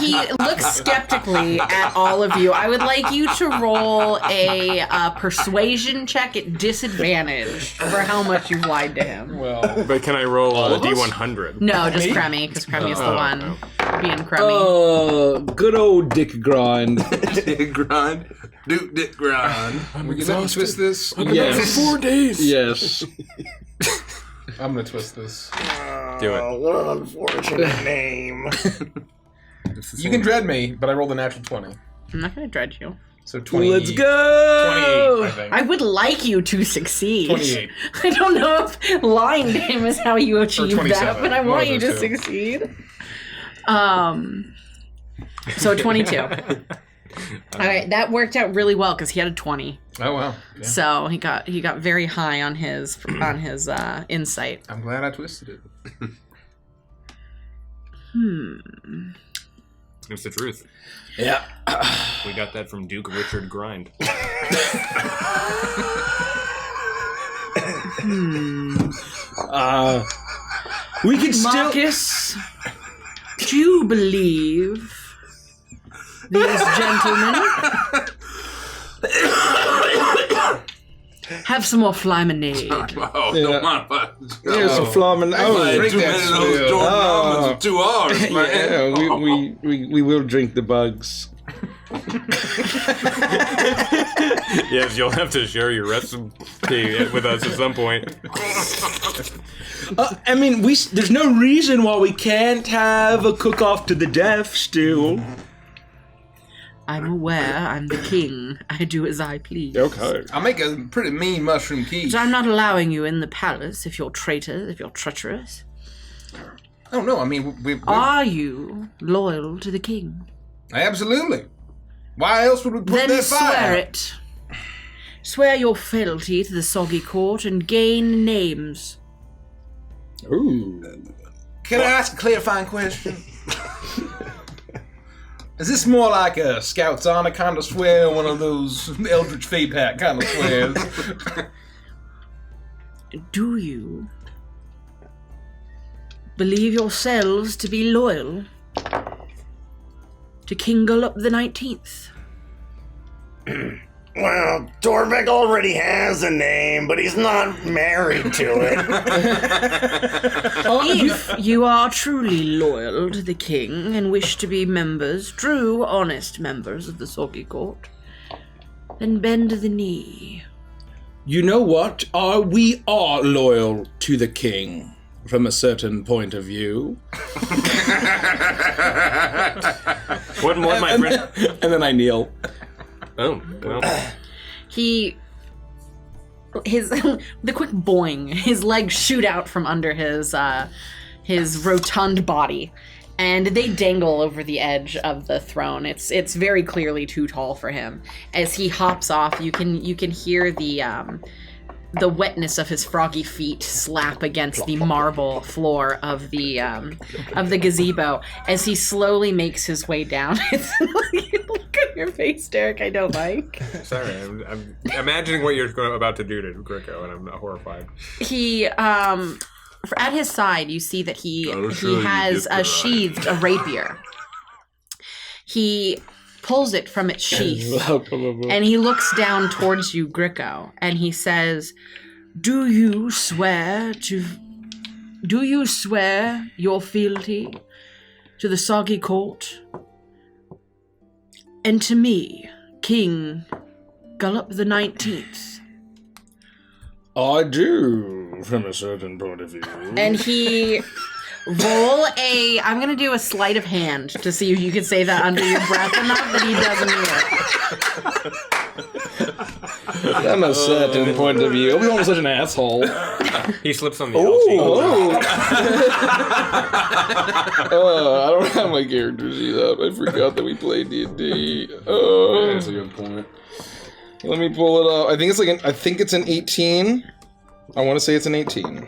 He looks skeptically at all of you. I would like you to roll a persuasion check at disadvantage for how much you've lied to him. Well, But can I roll a D100? No, just Cremmy, because Cremmy is the one. being crummy. Oh, good old Dick Grind. Dick grind. Duke Dick grind. We can let me twist this? Yes. For 4 days. Yes. I'm gonna twist this. Do it. Oh, what an unfortunate name. You can dread me, but I rolled a natural 20. I'm not going to dread you. So 20. Let's go. 28, I think. I would like you to succeed. 28. I don't know if lying to him is how you achieve that, 27. but I One want of you to those two. succeed. So 22. All right, that worked out really well because he had a 20. Oh, wow. Yeah. So he got very high on his insight. I'm glad I twisted it. It's the truth. Yeah. We got that from Duke Richard Grind. We could still. Marcus, do you believe these gentlemen have some more flymonade? Oh, Yeah. don't mind if I... There's some flamin'. Oh, Drink that still. Oh. 2 hours, man. Yeah, we will drink the bugs. Yes, you'll have to share your recipe with us at some point. I mean, there's no reason why we can't have a cook-off to the death still. I'm aware I'm the king. I do as I please. Okay. I make a pretty mean mushroom quiche. So I'm not allowing you in the palace if you're traitors, if you're treacherous. Oh, no, I mean, we Are you loyal to the king? absolutely. Why else would we put Then that fire? swear it. Swear your fealty to the soggy court and gain names. Ooh. Can I ask a clarifying question? Is this more like a Scout's Honor kind of swear, or one of those Eldritch Fey Pack kind of swears? Do you believe yourselves to be loyal to King Gullup the 19th? Well, Torbeck already has a name, but he's not married to it. If you are truly loyal to the king and wish to be members, true, honest members of the Soggy Court, then bend the knee. You know what? We are loyal to the king from a certain point of view. What, my friend? And then I kneel. Oh, well. The quick boing, his legs shoot out from under his rotund body, and they dangle over the edge of the throne. It's very clearly too tall for him. As he hops off, you can hear the wetness of his froggy feet slap against the marble floor of the gazebo as he slowly makes his way down. Look at your face, Derek. I don't like. Sorry, I'm imagining what you're about to do to Greco, and I'm horrified. He at his side, you see that he has sheathed a rapier. He pulls it from its sheath, and he looks down towards you, Greco, and he says, Do you swear your fealty to the Soggy Court and to me, King Gullup the 19th? I do, from a certain point of view. And he I'm gonna do a sleight of hand to see if you can say that under your breath enough that he doesn't hear it. From a certain point of view. Everyone's such an asshole. He slips on the LG. I don't have my character sheet up. I forgot that we played D&D. That's a good point. Let me pull it up. I think it's an 18. I want to say it's an 18.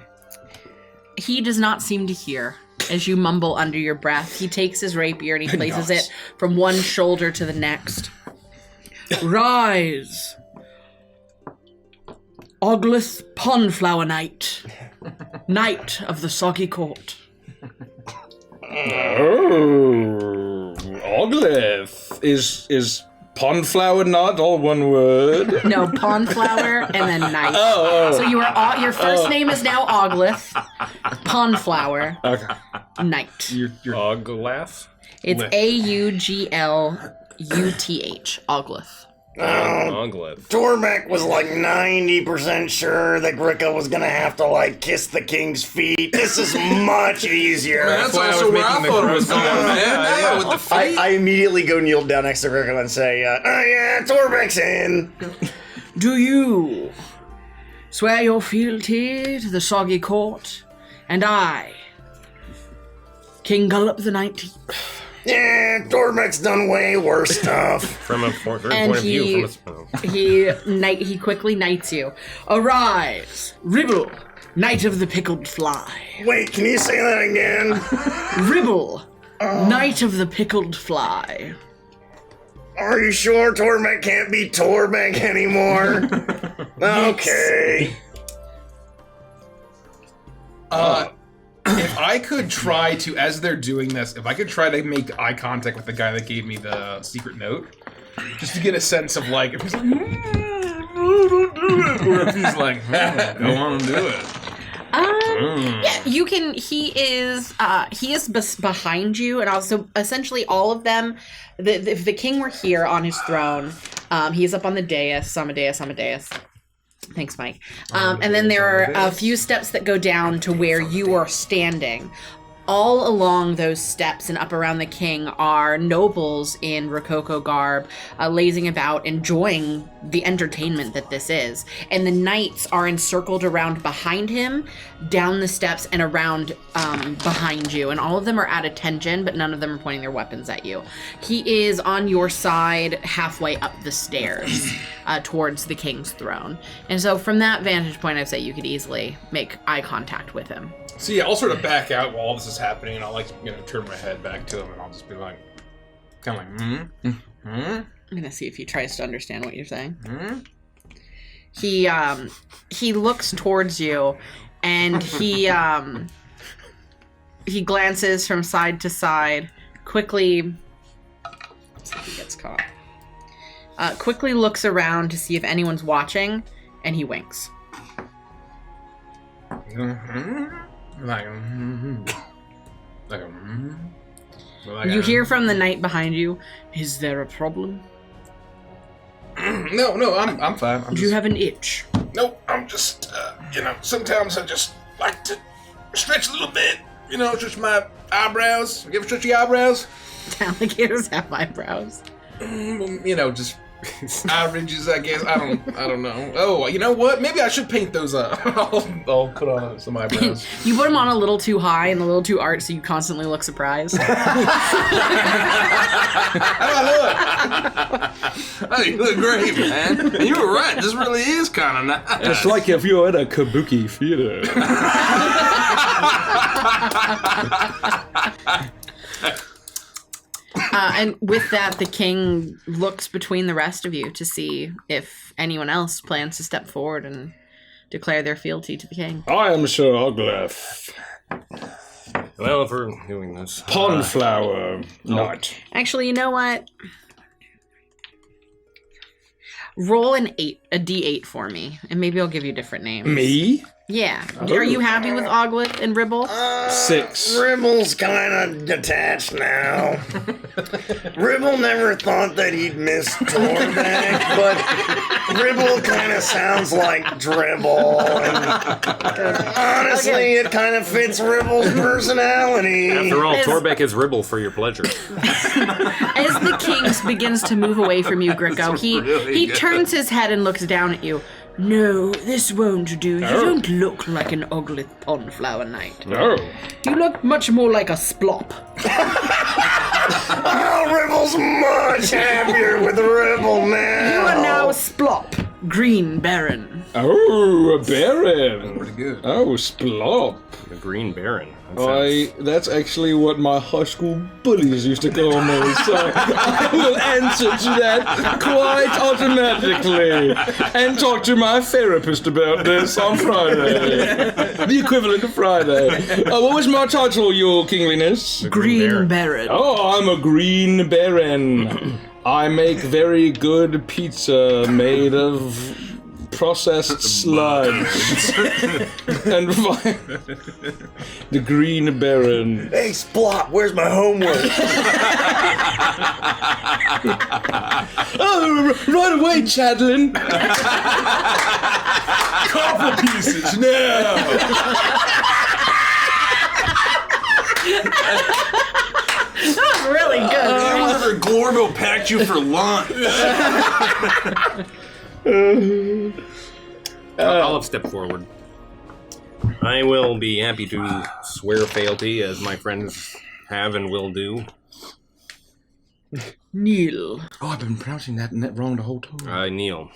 He does not seem to hear as you mumble under your breath. He takes his rapier and he places it from one shoulder to the next. Rise, Oglith Pondflower Knight, Knight of the Soggy Court. Oh, Oglith is Pondflower not all one word? No, Pondflower and then Knight. Oh. So your first name is now Oglith Pondflower Okay. Knight. Oglath? It's Augluth. Ogluth. Oglet. Torbeck was like 90% sure that Gricka was gonna have to like kiss the king's feet. This is much easier. That's why I also was where I making the thought it was gross going, sound. man. Yeah. With the feet. I immediately go kneel down next to Gricka and say, oh yeah, Torbeck's in. Do you swear your fealty to the Soggy Court and I, King Gullop the 19th? Yeah, Torbeck's done way worse stuff. From a point And of view, he quickly knights you. Arise, Ribble, Knight of the Pickled Fly. Wait, can you say that again? Ribble, Knight of the Pickled Fly. Are you sure Torbeck can't be Torbeck anymore? Okay. If I could try to, as they're doing this, if I could try to make eye contact with the guy that gave me the secret note, just to get a sense of like, if he's like, don't do it, or if he's like, go on and do it. Yeah, you can. He is behind you, and also essentially all of them. If the king were here on his throne, he's up on the dais. Amadeus. Thanks, Mike. And then there are a few steps that go down to where you are standing. All along those steps and up around the king are nobles in Rococo garb, lazing about, enjoying the entertainment that this is. And the knights are encircled around behind him, down the steps, and around behind you. And all of them are at attention, but none of them are pointing their weapons at you. He is on your side, halfway up the stairs, towards the king's throne. And so from that vantage point, I'd say you could easily make eye contact with him. So yeah, I'll sort of back out while all this is happening, and I'll like turn my head back to him, and I'll just be like, kind of like, I'm gonna see if he tries to understand what you're saying. He looks towards you, and he glances from side to side, quickly. Let's see if he gets caught. Quickly looks around to see if anyone's watching, and he winks. You hear from the knight behind you, is there a problem? No, I'm fine. Do you have an itch? No, I'm just, sometimes I just like to stretch a little bit, stretch my eyebrows. You ever stretch your eyebrows? Alligators have eyebrows. Just eye ridges, I guess. I don't know. Oh, you know what? Maybe I should paint those up. I'll put on some eyebrows. You put them on a little too high and a little too arch, so you constantly look surprised. How do I look? Oh, you look great, man. And you were right. This really is kind of nice. It's like if you were at a kabuki theater. And with that, the king looks between the rest of you to see if anyone else plans to step forward and declare their fealty to the king. I am Sir Oglyph, Well, if we're doing this, Pondflower Knight. Actually, you know what? Roll a d8 for me, and maybe I'll give you different names. Me? Yeah. Are you happy with Oglyph and Ribble? 6. Ribble's kind of detached now. Ribble never thought that he'd miss Torbeck, but Ribble kind of sounds like Dribble. And honestly, it kind of fits Ribble's personality. after all, Torbeck is Ribble for your pleasure. As the king begins to move away from you, Gricko, he turns his head and looks down at you. No, this won't do. You don't look like an Oglyph Pondflower Knight. No. You look much more like a splop. Oh, Ribble's much happier with Ribble now. You are now Splop, Green Baron. Oh, a baron. Pretty good. Oh, Splop. The Green Baron. That That's actually what my high school bullies used to call me, so I will answer to that quite automatically and talk to my therapist about this on Friday. The equivalent of Friday. What was my title, your kingliness? Green Baron. Oh, I'm a green baron. I make very good pizza made of processed sludge. And the Green Baron. Hey, Splot, where's my homework? Oh, right away, Chadlin. Couple pieces now. That was really good. Whatever Glorbo packed you for lunch. I'll step forward. I will be happy to swear fealty, as my friends have and will do. Neil, Oh, I've been pronouncing that wrong the whole time. I kneel.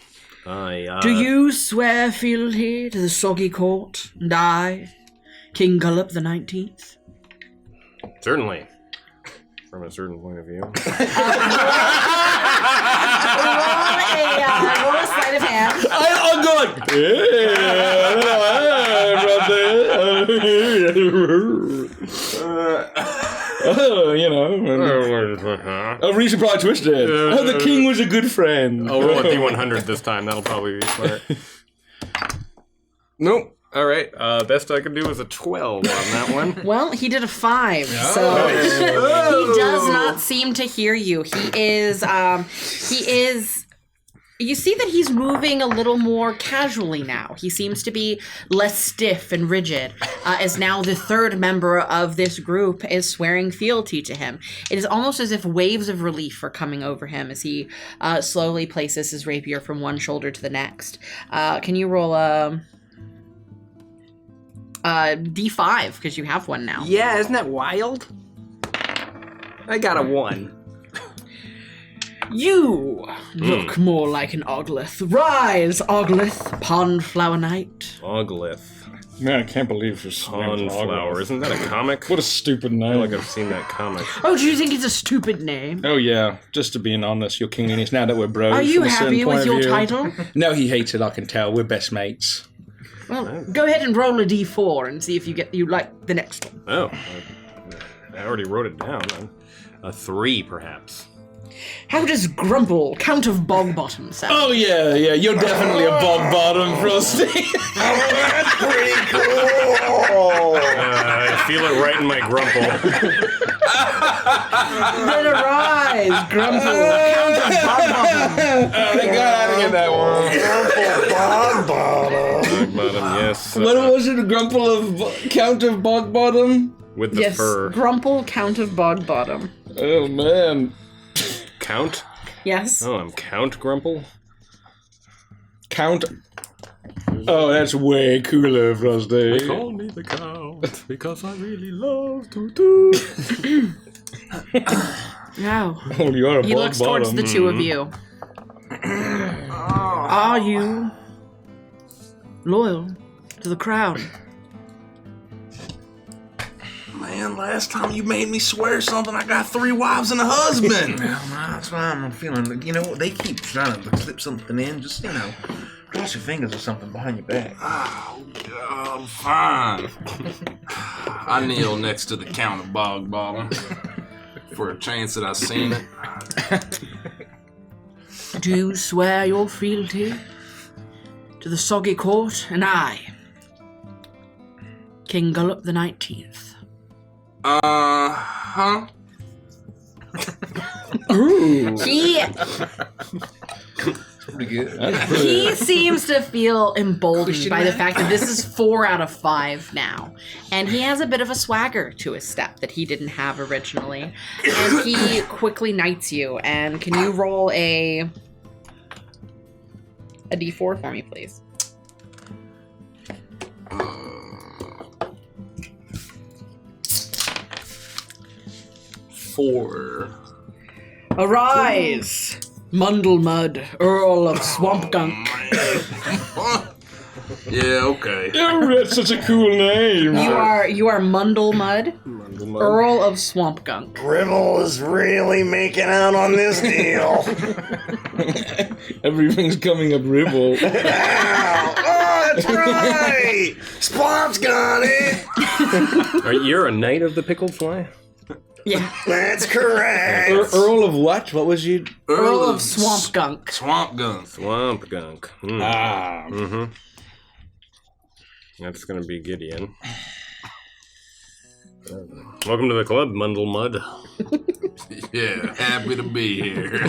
do you swear fealty to the Soggy Court and I, King Gullop the 19th? Certainly. From a certain point of view. Roll a sleight of hand. I'm good. A reason probably twisted. Oh, the king was a good friend. I'll roll a D100 this time. That'll probably be smart. Nope. All right. Best I can do is a 12 on that one. Well, he did a 5, so he does not seem to hear you. He is. You see that he's moving a little more casually now. He seems to be less stiff and rigid, as now the third member of this group is swearing fealty to him. It is almost as if waves of relief are coming over him as he slowly places his rapier from one shoulder to the next. Can you roll a D5, because you have one now. Yeah, isn't that wild? I got a 1. You look more like an Oglith. Rise, Oglith, Pondflower Knight. Oglith. Man, I can't believe she's Pondflower. Isn't that a comic? What a stupid I name. feel like I've seen that comic. Oh, do you think it's a stupid name? Oh yeah, just to being honest, your kingliness. Now that we're bros, Are you from a certain happy point with of your view. title? No, he hates it. I can tell. We're best mates. Well, go ahead and roll a D4 and see if you like the next one. Oh. I already wrote it down. A 3, perhaps. How does Grumble, Count of Bogbottom, sound? Oh yeah, you're definitely a bog bottom, Frosty. That's pretty cool. I feel it right in my grumple. Then arise, Grumble, Count of Bogbottom. Thank God I didn't get that one. Bog bottom, yes. What was it? A grumple of Count of Bog Bottom? With the Yes, fur. Grumple, Count of Bogbottom. Oh man, Count? Yes. Oh, I'm Count Grumple? Count. Oh, that's way cooler, Frosty. Call me the Count, because I really love to do. No. Oh, you are a He bog looks bottom. towards the two of you. Are you loyal to the crown? Man, last time you made me swear something, I got 3 wives and a husband. Well, that's why I'm feeling, they keep trying to slip something in. Just, cross your fingers or something behind your back. Oh, God, fine. I kneel next to the Count of Bog Bottom for a chance that I seen it. Do you swear your fealty to the Soggy Court and I, King Gullop the 19th? Huh? He Pretty good. he seems to feel emboldened by the fact that this is 4 out of 5 now. And he has a bit of a swagger to his step that he didn't have originally. And he quickly knights you. And can you roll a D4 for me, please? Four. Arise, Mundlemud, Earl of Swampgunk. Yeah, okay. Oh, that's such a cool name. You are Mundlemud, Earl of Swampgunk. Gribble is really making out on this deal. Everything's coming up ribble. Ow. Oh, that's right. Splot's got it. You're a knight of the pickled fly? Yeah. That's correct. Earl of what? What was you? Earl of Swamp Gunk. Swamp Gunk. Swamp Gunk. Mm. Ah. Mm-hmm. That's gonna be Gideon. Welcome to the club, Mundle Mud. Yeah, happy to be here.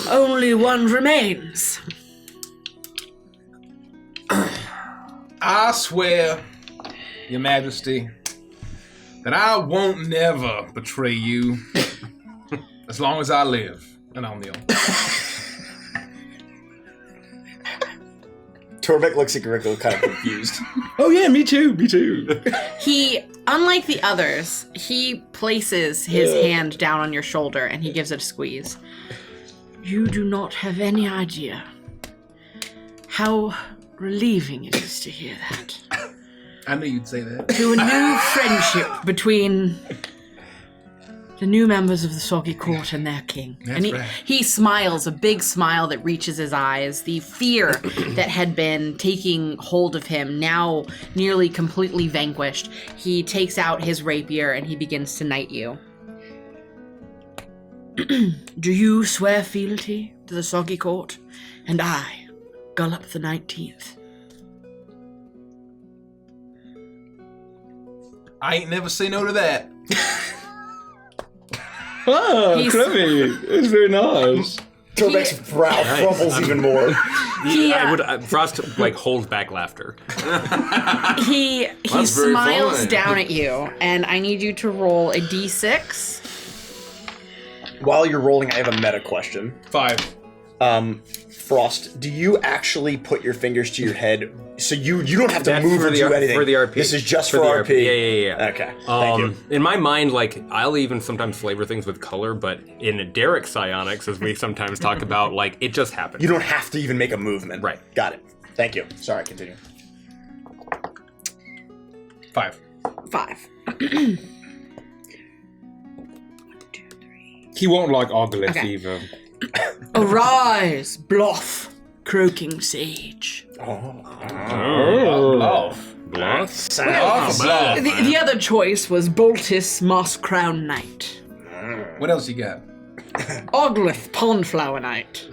Only one remains. I swear, Your Majesty, that I won't never betray you as long as I live. And I'll kneel. Torbeck looks at Grickle kind of confused. Oh yeah, me too. Me too. He, unlike the others, he places his hand down on your shoulder and he gives it a squeeze. You do not have any idea how relieving it is to hear that. I knew you'd say that. To a new friendship between the new members of the Soggy Court and their king. That's and right. he smiles, a big smile that reaches his eyes. The fear that had been taking hold of him, now nearly completely vanquished. He takes out his rapier and he begins to knight you. Do you swear fealty to the Soggy Court? And I, Gullop the 19th. I ain't never say no to that. Ah, He's- clever. It's very nice. Torbeck's brow crumbles even more. Frost holds back laughter. He That's very smiles funny. down at you, and I need you to roll a d6. While you're rolling, I have a meta question. 5. Frost, do you actually put your fingers to your head so you don't have to That's move for or the do R- anything? for the RP. This is just For for, the RP. RP. Yeah. Okay. Thank you. In my mind, I'll even sometimes flavor things with color, but in Derek psionics, as we sometimes talk about, it just happens. You don't have to even make a movement. Right. Got it. Thank you. Sorry, continue. 5. 5. He won't like Oglyph Okay. either. Arise, Bloff, croaking sage. Off. Bluff? The other choice was Boltis, Moss Crown Knight. What else you got? Oglith, Pondflower Knight.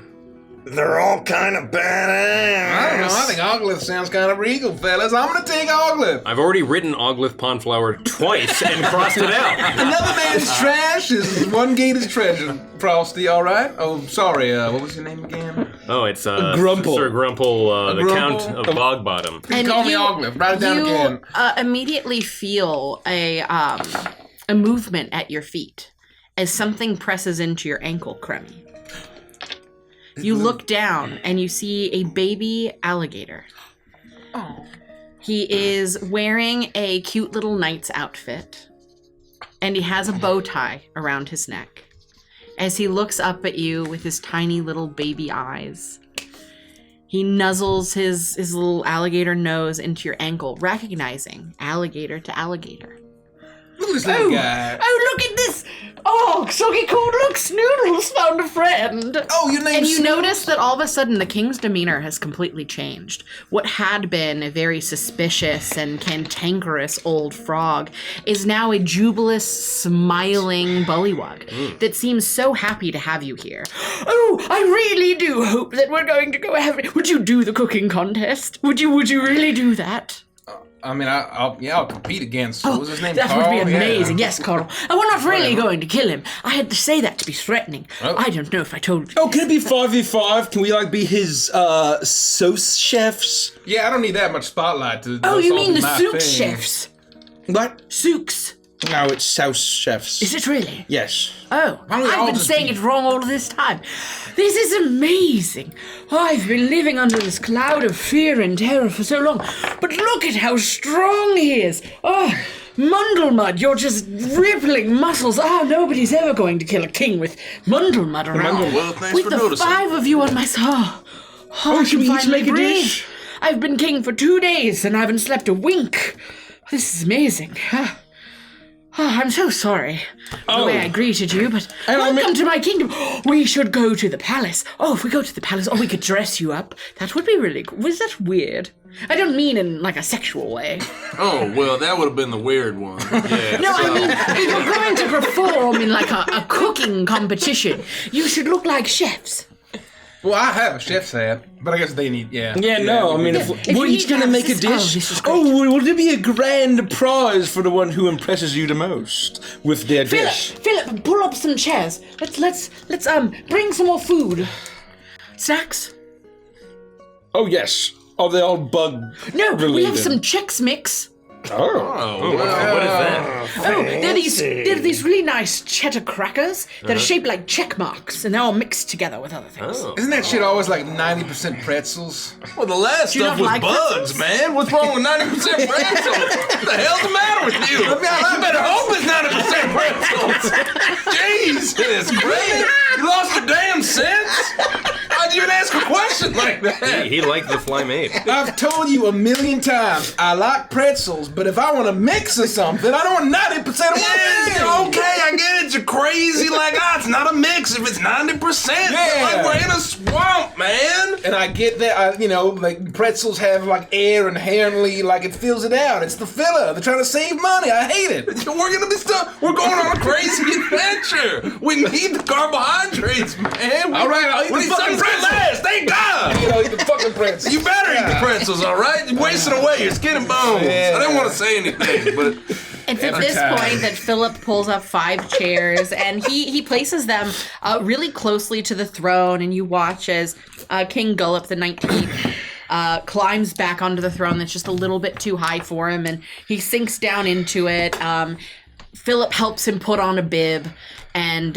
They're all kind of badass. I don't know. I think Oglyph sounds kind of regal, fellas. I'm gonna take Oglyph. I've already written Oglith Pondflower twice and crossed it out. Another man's trash is one gator's treasure. Frosty, all right? Oh, sorry. What was your name again? Oh, it's Grumple. Sir Grumple, the Grumple? Count of Bogbottom. Call me Oglyph. Write it down you again. immediately feel a movement at your feet as something presses into your ankle, Crummy. You look down and you see a baby alligator. Oh. He is wearing a cute little knight's outfit, and he has a bow tie around his neck. As he looks up at you with his tiny little baby eyes, he nuzzles his little alligator nose into your ankle, recognizing alligator to alligator. Look at this little guy. Oh, look at this! Oh, Soggy Cold, look, Snoodles found a friend! Oh, your name's And you Snoodles? notice that all of a sudden the king's demeanor has completely changed. What had been a very suspicious and cantankerous old frog is now a jubilous, smiling bullywug that seems so happy to have you here. Oh, I really do hope that we're going to go ahead. Would you do the cooking contest? Would you really do that? I mean, I'll compete against. What was his name? That Carl? would be amazing. Yeah. Yes, Carl. And we're not really going to kill him. I had to say that to be threatening. Oh. I don't know if I told you. Oh, can it be 5v5? Can we be his sauce chefs? Yeah, I don't need that much spotlight to. Oh, you mean the my Souk thing. chefs? What? Souks. No, it's sauce chefs. Is it really? Yes. Oh, Why don't we all I've been just saying be- it wrong all this time. This is amazing. I've been living under this cloud of fear and terror for so long. But look at how strong he is. Oh, Mundlemud, you're just rippling muscles. Oh, nobody's ever going to kill a king with Mundlemud around. Well, thanks with for the noticing. 5 of you on my side. Oh, I should can we each finally make a breathe. dish? I've been king for 2 days and I haven't slept a wink. This is amazing. Oh, I'm so sorry the way I greeted you, but welcome to my kingdom. We should go to the palace. Oh, if we go to the palace, we could dress you up. That would be really cool. Was that weird? I don't mean in like a sexual way. Oh, well, that would have been the weird one. Yeah. No, I mean, if you're going to perform in like a cooking competition, you should look like chefs. Well, I have a chef's hat, but I guess they need, Yeah, no, I mean, if you we're need each to going to have make a this- dish. this is great. Will there be a grand prize for the one who impresses you the most with their dish? Philip, pull up some chairs. Let's bring some more food. Snacks? Oh, yes. Are they all bug No, related? we have some Chex Mix. Oh. What is that? Oh, they're these really nice cheddar crackers that are shaped like check marks, and they're all mixed together with other things. Oh. Isn't that shit always like 90% pretzels? Well, the last Do you stuff not was like bugs, pretzels? man. What's wrong with 90% pretzels? What the hell's the matter with you? You better hope it's 90% pretzels. Jesus, great. You lost your damn sense? How'd you even ask a question like that? He liked the Flymaid. I've told you a million times, I like pretzels, but if I want to mix or something, I don't want 90% of one thing. Yeah, okay, I get it. You're crazy. Like, it's not a mix if it's 90%. Yeah. Like, we're in a swamp, man. And I get that, like pretzels have like air inherently, like it fills it out. It's the filler. They're trying to save money. I hate it. We're going on a crazy adventure. We need the carbohydrates, man. All right, I'll eat We the need fucking something for last. Thank God. Eat the fucking pretzels. You better eat the pretzels, all right? You're wasting away your skin and bones. Yeah. I didn't want to say anything, but It's at Every this time. point that Philip pulls up 5 chairs and he places them really closely to the throne, and you watch as King Gullop the 19th climbs back onto the throne that's just a little bit too high for him, and he sinks down into it. Philip helps him put on a bib, and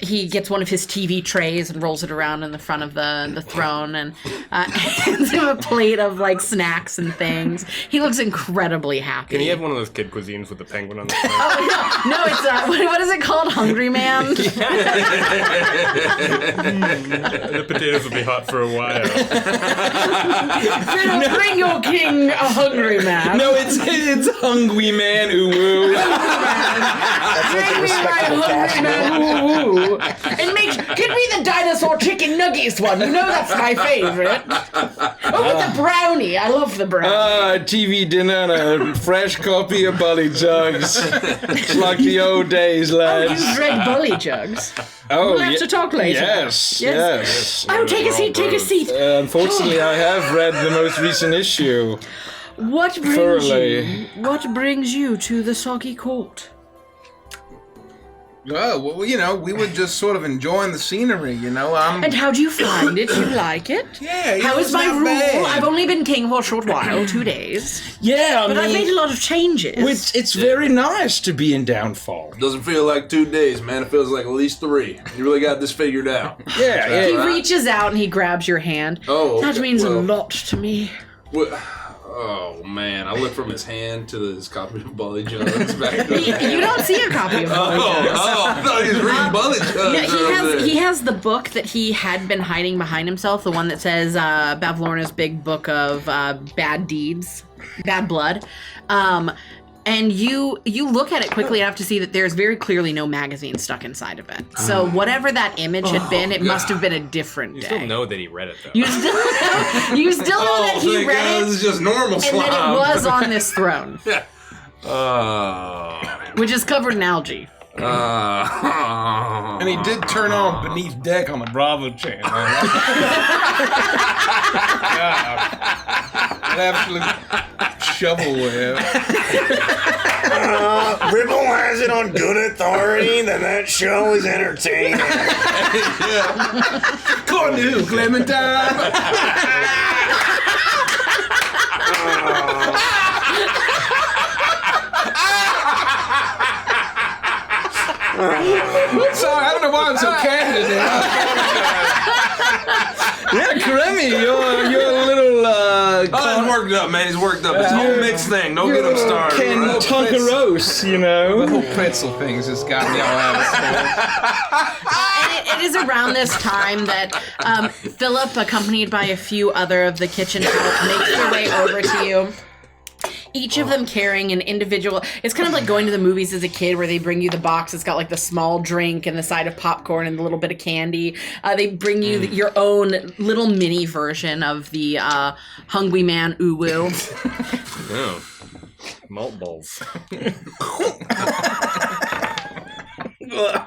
he gets one of his TV trays and rolls it around in the front of the throne, and hands him a plate of like snacks and things. He looks incredibly happy. Can he have one of those kid cuisines with the penguin on the front? Oh, no, it's what is it called? Hungry Man? The potatoes will be hot for a while. Bring your king a Hungry Man. No, it's Hungry Man, ooh woo. That's like a Bring me my respectable Hungry cash Man. grab. Ooh, ooh. And give me the dinosaur chicken nuggets one. You know that's my favorite. Oh, with the brownie. I love the brownie. TV dinner and a fresh copy of Bully Jugs. It's like the old days, lads. You've read Bully Jugs. Oh, We'll have to talk later. Yes. Oh, take a seat, take a seat. Unfortunately, I have read the most recent issue. What brings you to the Soggy Court? Oh, well, we were just sort of enjoying the scenery, And how do you find it? You like it? Yeah, How is it's my not rule? bad. I've only been king for a short while, 2 days. Yeah, But I've made a lot of changes. it's very nice to be in Downfall. doesn't feel like 2 days, man. It feels like at least 3. You really got this figured out. Yeah, He reaches out and he grabs your hand. Oh, That okay, means a well. lot to me. Oh man, I look from his hand to his copy of Bully Jugs back there. You don't see a copy of Bully Jugs. I thought he was reading Bully Jugs. No, he has the book that he had been hiding behind himself, the one that says Bavlorna's big book of bad deeds, bad blood. And you look at it quickly enough to see that there's very clearly no magazine stuck inside of it. So whatever that image had been, it must have been a different You day. still know that he read it, though. You still know that he thank read God, it, this is just normal and that it was on this throne, which is covered in algae. And he did turn on Beneath Deck on the Bravo channel. That absolute shovelware. Ribble has it on good authority that that show is entertaining. Cornu, Clementine. Sorry, I don't know why I'm so candid now. Yeah, Kremmy, you're a little he's worked up, man. He's worked up. It's a whole mixed thing. Don't get him started. Ken right? Tunkeros, The whole pretzel thing's just got me all out of And it is around this time that Philip, accompanied by a few other of the kitchen help, makes their way over to you. Each of them carrying an individual. It's kind of like going to the movies as a kid where they bring you the box. It's got like the small drink and the side of popcorn and a little bit of candy. They bring you your own little mini version of the Hungry Man Uwu. Oh. Malt balls.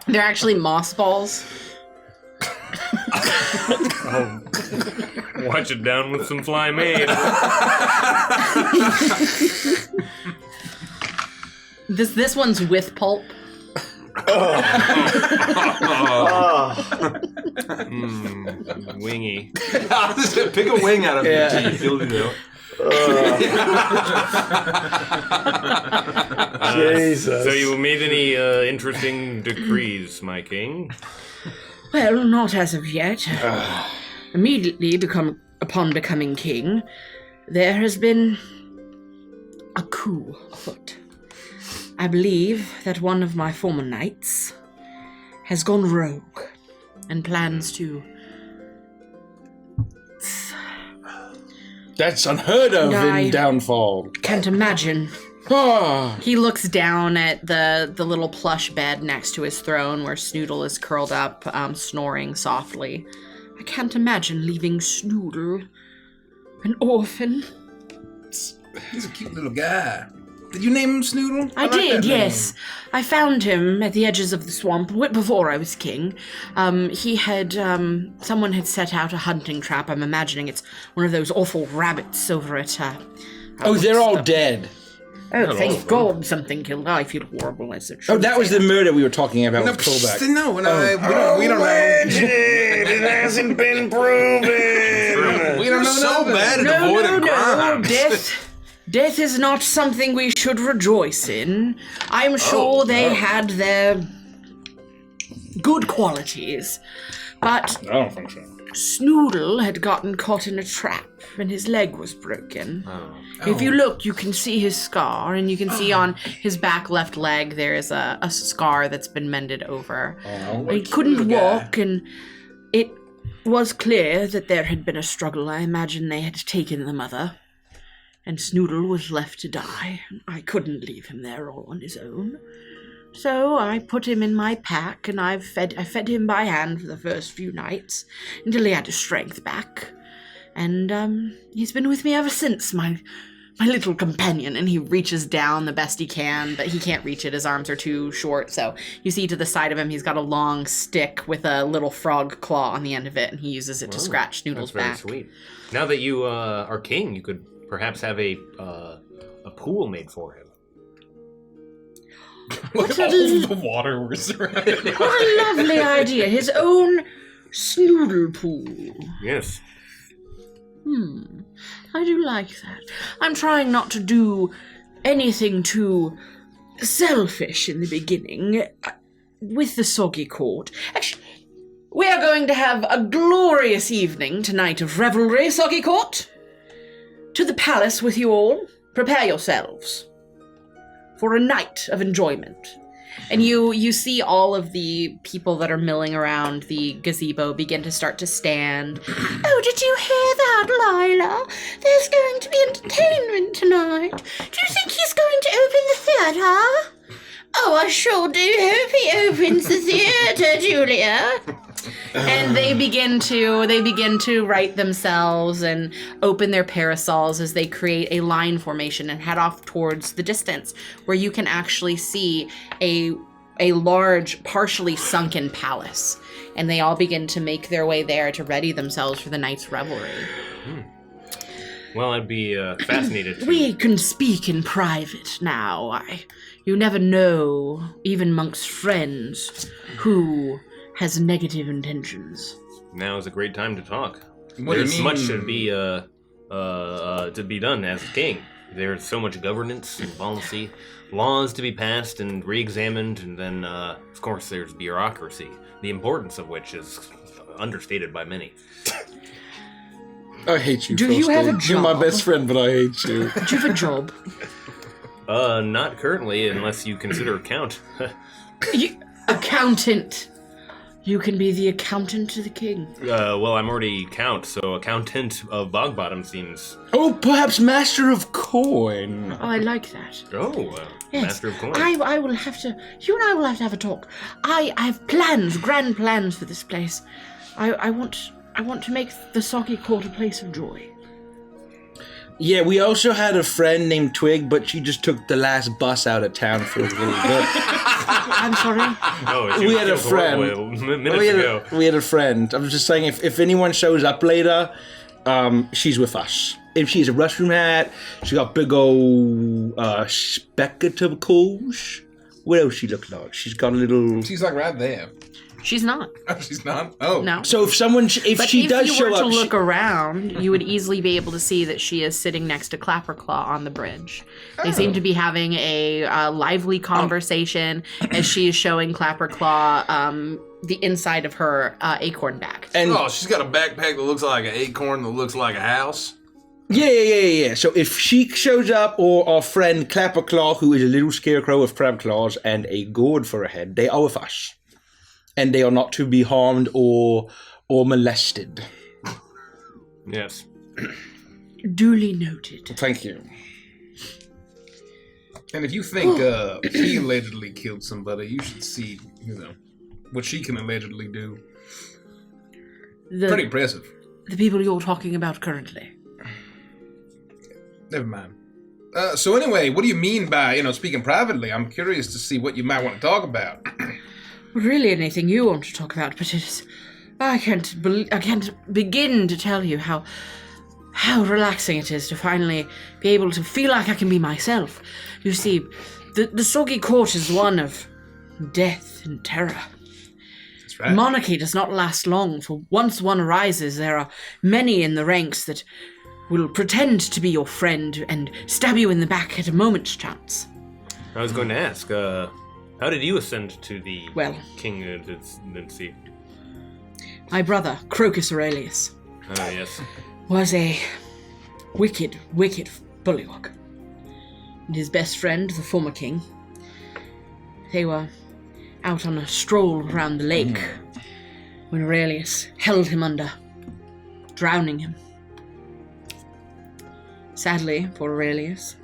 They're actually moss balls. Oh. Watch it down with some fly made. This one's with pulp. Wingy. Pick a wing out of your teeth. You'll do it. Jesus. So you made any interesting decrees, my king? Well, not as of yet. Immediately upon becoming king, there has been a coup afoot. I believe that one of my former knights has gone rogue and plans to... That's unheard of in Downfall. Can't imagine. He looks down at the little plush bed next to his throne where Snoodle is curled up, snoring softly. I can't imagine leaving Snoodle an orphan. He's a cute little guy. Did you name him Snoodle? I did, yes. I found him at the edges of the swamp before I was king. He had, someone had set out a hunting trap. I'm imagining it's one of those awful rabbits over at, They're all dead. Oh, thank God something killed. I feel horrible as it should. Oh, that was the murder we were talking about with Pullback. We don't know. It hasn't been proven. We don't know so bad at avoiding crimes. Death is not something we should rejoice in. I'm sure they had their good qualities, but I don't think so. Snoodle had gotten caught in a trap and his leg was broken. If you look, you can see his scar, and you can see on his back left leg there is a scar that's been mended over. He couldn't walk, and it was clear that there had been a struggle. I imagine they had taken the mother, and Snoodle was left to die. I couldn't leave him there all on his own. So I put him in my pack, and I fed him by hand for the first few nights, until he had his strength back. And he's been with me ever since, my little companion. And he reaches down the best he can, but he can't reach it. His arms are too short. So you see to the side of him, he's got a long stick with a little frog claw on the end of it, and he uses it to scratch Snoodle's back. That's very sweet. Now that you are king, you could perhaps have a pool made for him. What a The water was surrounded. What a lovely idea. His own Snoodle pool. Yes. I do like that. I'm trying not to do anything too selfish in the beginning with the soggy court. Actually, we are going to have a glorious evening tonight of revelry, soggy court. To the palace with you all. Prepare yourselves for a night of enjoyment. And you see all of the people that are milling around the gazebo begin to start to stand. Oh, did you hear that, Lila? There's going to be entertainment tonight. Do you think he's going to open the theatre? Oh, I sure do hope he opens the theatre, Julia. And they begin to right themselves and open their parasols as they create a line formation and head off towards the distance, where you can actually see a large, partially sunken palace. And they all begin to make their way there to ready themselves for the night's revelry. Well, I'd be fascinated to... We can speak in private now. You never know, even amongst friends, who has negative intentions. Now is a great time to talk. What do you There's mean? much to be done as king. There's so much governance and policy, laws to be passed and re-examined, and then, of course, there's bureaucracy, the importance of which is understated by many. I hate you. Do you have a You're my job? best friend, but I hate you. Do you have a job? Not currently, unless you consider account. Accountant. You can be the accountant to the king. Well, I'm already count, so accountant of Bogbottom seems... Oh, perhaps master of coin. Oh, I like that. Yes. Master of coin. I will have to... You and I will have to have a talk. I have plans, grand plans for this place. I want to make the Soggy Court a place of joy. Yeah, we also had a friend named Twig, but she just took the last bus out of town for a little bit. I'm sorry? Oh, We had a friend. Minutes ago. We had a friend. I was just saying, if anyone shows up later, she's with us. If she's a restroom hat, she got big old spectacles. What else she look like? She's got a little... She's like right there. She's not. Oh, she's not? Oh. No. So if she does show up... If you were to look around, you would easily be able to see that she is sitting next to Clapperclaw on the bridge. They seem to be having a lively conversation as she is showing Clapperclaw the inside of her acorn bag. And she's got a backpack that looks like an acorn that looks like a house. Yeah. So if she shows up, or our friend Clapperclaw, who is a little scarecrow with crab claws and a gourd for a head, they are with us. And they are not to be harmed or molested. Yes. Duly noted. Thank you. And if you think he allegedly killed somebody, you should see, what she can allegedly do. Pretty impressive. The people you're talking about currently. Never mind. So anyway, what do you mean by, speaking privately? I'm curious to see what you might want to talk about. Really anything you want to talk about, but I can't begin to tell you how relaxing it is to finally be able to feel like I can be myself. You see, the Soggy Court is one of death and terror. That's right. Monarchy does not last long, for once one arises, there are many in the ranks that will pretend to be your friend and stab you in the back at a moment's chance. I was going to ask, how did you ascend to the king of the sea? My brother, Crocus Aurelius, Yes. was a wicked bullywug. And his best friend, the former king, they were out on a stroll around the lake when Aurelius held him under, drowning him. Sadly for Aurelius,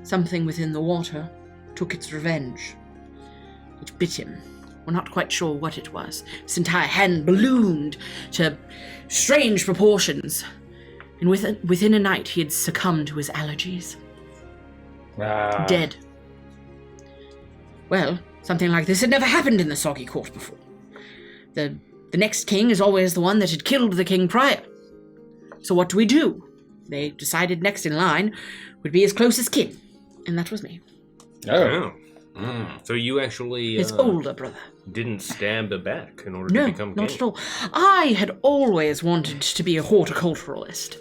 something within the water took its revenge. It bit him. We're not quite sure what it was. His entire hand ballooned to strange proportions. And within a night, he had succumbed to his allergies. Dead. Well, something like this had never happened in the Soggy Court before. The next king is always the one that had killed the king prior. So what do? They decided next in line would be his closest kin. And that was me. Oh. So you actually... His older brother. Didn't stab back in order to become king? No, not at all. I had always wanted to be a horticulturalist.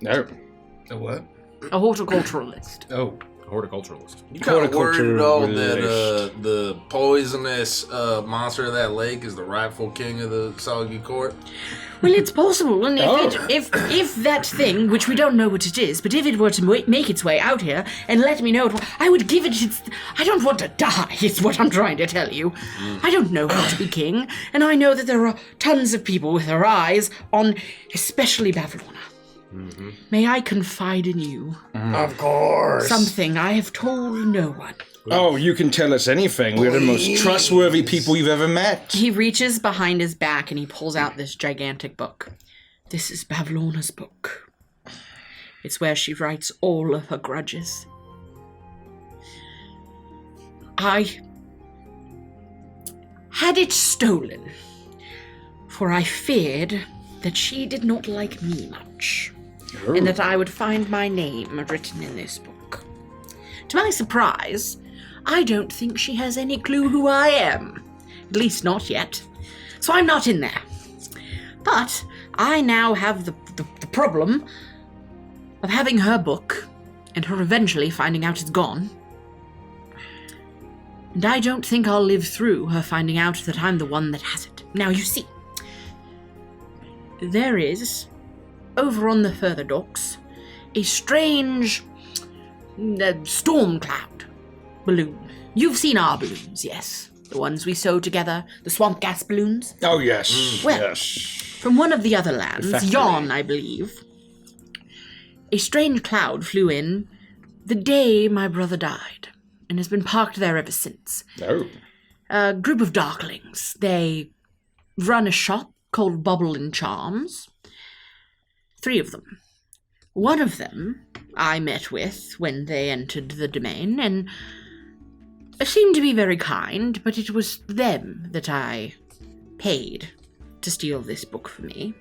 No. A what? A horticulturalist. Oh. Horticulturalist. You kind of worried at all that the poisonous monster of that lake is the rightful king of the Soggy Court? Well, it's possible, and if that thing, which we don't know what it is, but if it were to make its way out here and let me know it, I would give it its... I don't want to die, is what I'm trying to tell you. I don't know how to be king, and I know that there are tons of people with their eyes on, especially Bavlorna. Mm-hmm. May I confide in you? Of course. Something I have told no one. Oh, you can tell us anything. We're the most trustworthy people you've ever met. He reaches behind his back and he pulls out this gigantic book. This is Bavlorna's book. It's where she writes all of her grudges. I had it stolen, for I feared that she did not like me much, and that I would find my name written in this book. To my surprise, I don't think she has any clue who I am. At least not yet. So I'm not in there. But I now have the problem of having her book and her eventually finding out it's gone. And I don't think I'll live through her finding out that I'm the one that has it. Now, you see, there is, over on the further docks, a strange storm cloud balloon. You've seen our balloons, yes. The ones we sewed together, the swamp gas balloons. Oh, yes. Well, yes. From one of the other lands, factory. Yon, I believe, a strange cloud flew in the day my brother died, and has been parked there ever since. Oh. A group of darklings. They run a shop called Bubble and Charms. 3 of them. One of them I met with when they entered the domain, and seemed to be very kind, but it was them that I paid to steal this book for me.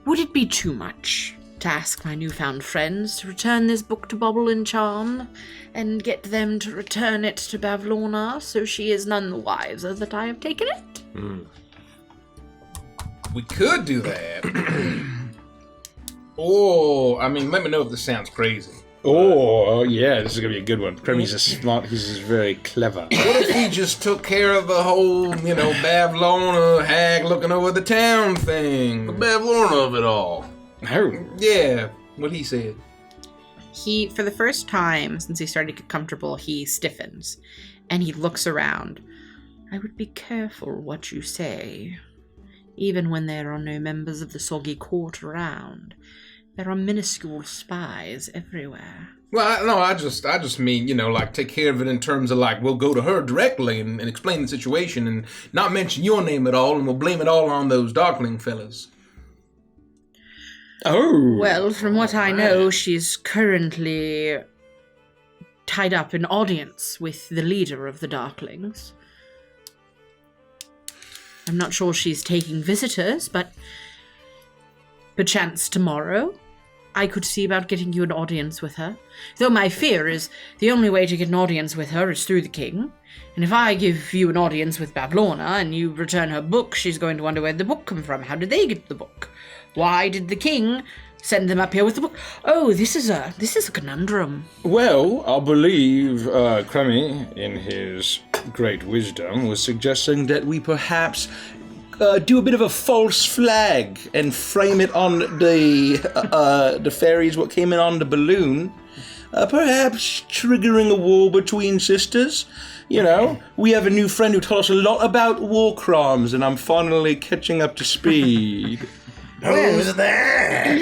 Would it be too much to ask my newfound friends to return this book to Bubble and Charm, and get them to return it to Bavlorna, so she is none the wiser that I have taken it? We could do that. Or, I mean, let me know if this sounds crazy. Oh, yeah, this is going to be a good one. Kremi's he's very clever. What if we just took care of the whole, Bavlorna hag looking over the town thing? The Bavlorna of it all. Oh. Yeah, what he said. He, for the first time since he started to get comfortable, he stiffens, and he looks around. I would be careful what you say. Even when there are no members of the Soggy Court around, there are minuscule spies everywhere. Well, I just mean, take care of it in terms of, we'll go to her directly and explain the situation and not mention your name at all, and we'll blame it all on those Darkling fellas. Oh. Well, from what I know, she's currently tied up in audience with the leader of the Darklings. I'm not sure she's taking visitors, but perchance tomorrow I could see about getting you an audience with her. Though my fear is the only way to get an audience with her is through the king. And if I give you an audience with Bavlorna and you return her book, she's going to wonder where the book come from. How did they get the book? Why did the king send them up here with the book? Oh, this is a conundrum. Well, I believe Kremi, in his great wisdom, was suggesting that we perhaps do a bit of a false flag and frame it on the fairies what came in on the balloon, perhaps triggering a war between sisters. We have a new friend who taught us a lot about war crimes, and I'm finally catching up to speed. Who's that?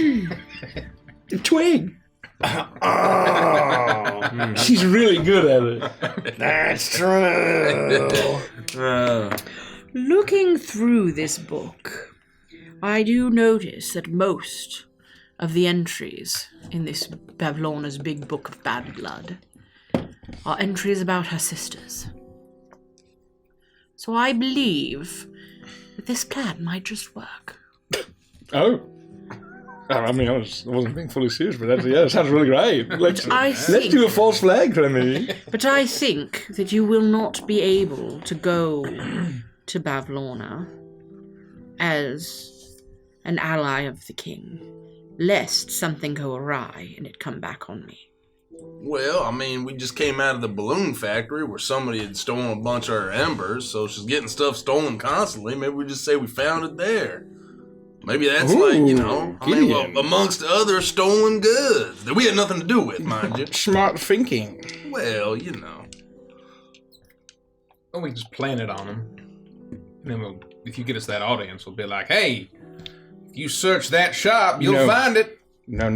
Twig. Oh, She's really good at it. that's true. Looking through this book, I do notice that most of the entries in this Bavlorna's Big Book of Bad Blood are entries about her sisters. So I believe that this plan might just work. Oh. I mean, I wasn't being fully serious, but that sounds really great. Let's do a false flag, Kremi. But I think that you will not be able to go to Bavlorna as an ally of the king, lest something go awry and it come back on me. Well, I mean, we just came out of the balloon factory where somebody had stolen a bunch of her embers, so she's getting stuff stolen constantly. Maybe we just say we found it there. Maybe that's amongst other stolen goods that we had nothing to do with, mind you. Smart thinking. Well, Or we can just plan it on them. And then if you get us that audience, we'll be like, hey, if you search that shop, you'll find it. No.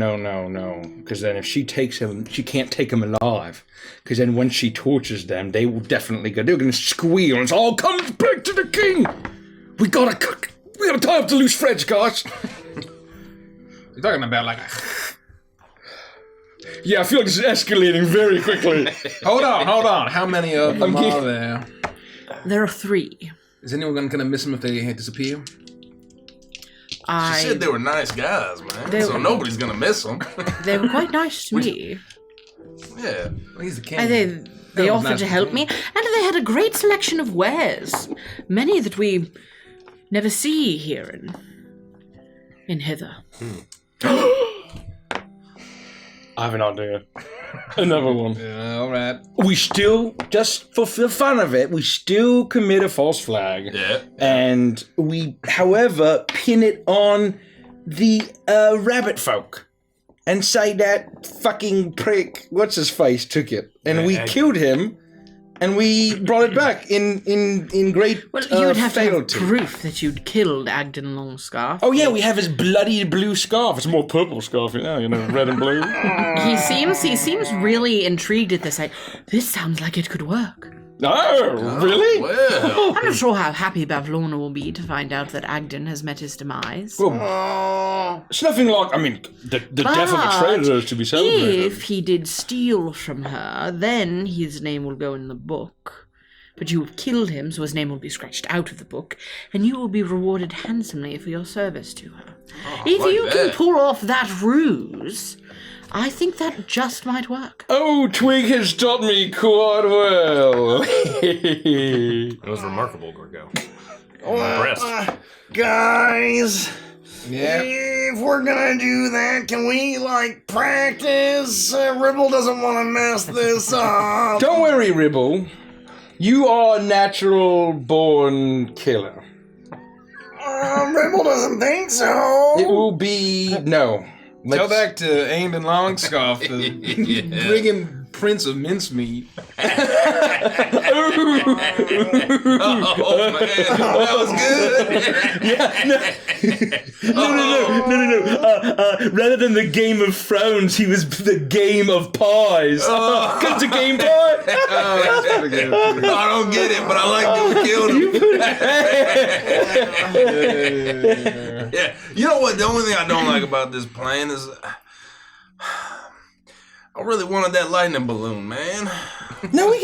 Because then if she takes him, she can't take him alive. Because then when she tortures them, they will definitely they're going to squeal, and it all comes back to the king. We gotta tie up the loose threads, guys. You're talking about Yeah, I feel like this is escalating very quickly. Hold on. How many of them are there? There are 3. Is anyone going to miss them if they disappear? she said they were nice guys, man, so nobody's going to miss them. They were quite nice to me. Yeah. Well, he's the king. And they offered to help me, and they had a great selection of wares, many that we never see here in Hither. I have an idea. Another one. Yeah, all right. We still, just for the fun of it, we still commit a false flag. Yeah. And we, however, pin it on the rabbit folk. And say that fucking prick, what's his face, took it. And we killed him. and we brought it back in great Well, you would have to have fealty. proof that you'd killed Agden Longscarf. Oh yeah, we have his bloody blue scarf. It's more purple scarf, red and blue. He seems really intrigued at this. This sounds like it could work. Oh, really? Well, I'm not sure how happy Bavlorna will be to find out that Agden has met his demise. Well, it's nothing like. I mean, the death of a traitor is to be celebrated. If he did steal from her, then his name will go in the book. But you have killed him, so his name will be scratched out of the book, and you will be rewarded handsomely for your service to her. If like you can that. pull off that ruse, I think that just might work. Oh, Twig has taught me quite well. It was remarkable, Gorgo. I'm impressed. Guys, Yeah. if we're gonna do that, can we, practice? Ribble doesn't want to mess this up. Don't worry, Ribble. You are a natural-born killer. Ribble doesn't think so. It will be no. Tell Let's- that to Aiden Longscarf, the brigand prince of mincemeat. oh man, that was good. No. Rather than the Game of Thrones, he was the Game of Pies. Come to Game Pie. Oh, that's pretty good. I don't get it, but I like that we killed him. Yeah, you know what? The only thing I don't like about this plan is I really wanted that lightning balloon, man. No, which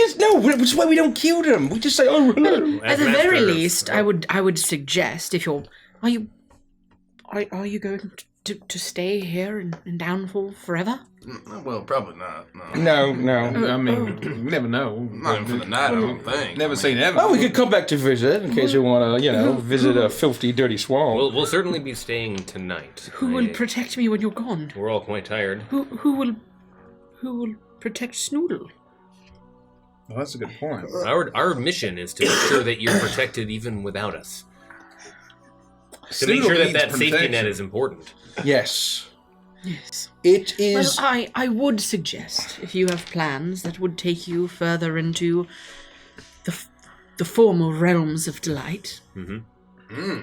is why we don't kill them. We just say, oh, hello. At the very least, I would suggest if are you going to stay here in Downfall forever? Well, probably not. No. No. I mean, you never know. Not for the night, I don't think. Never say never. Oh, we could come back to visit in case you want to, visit a filthy, dirty swamp. We'll certainly be staying tonight. Who will protect me when you're gone? We're all quite tired. Who will protect Snoodle? Well, that's a good point. Our mission is to ensure that you're protected even without us. To make Snoodle sure that needs safety net protection. is important. Yes. Yes. It Well, is. I would suggest, if you have plans that would take you further into the formal realms of delight,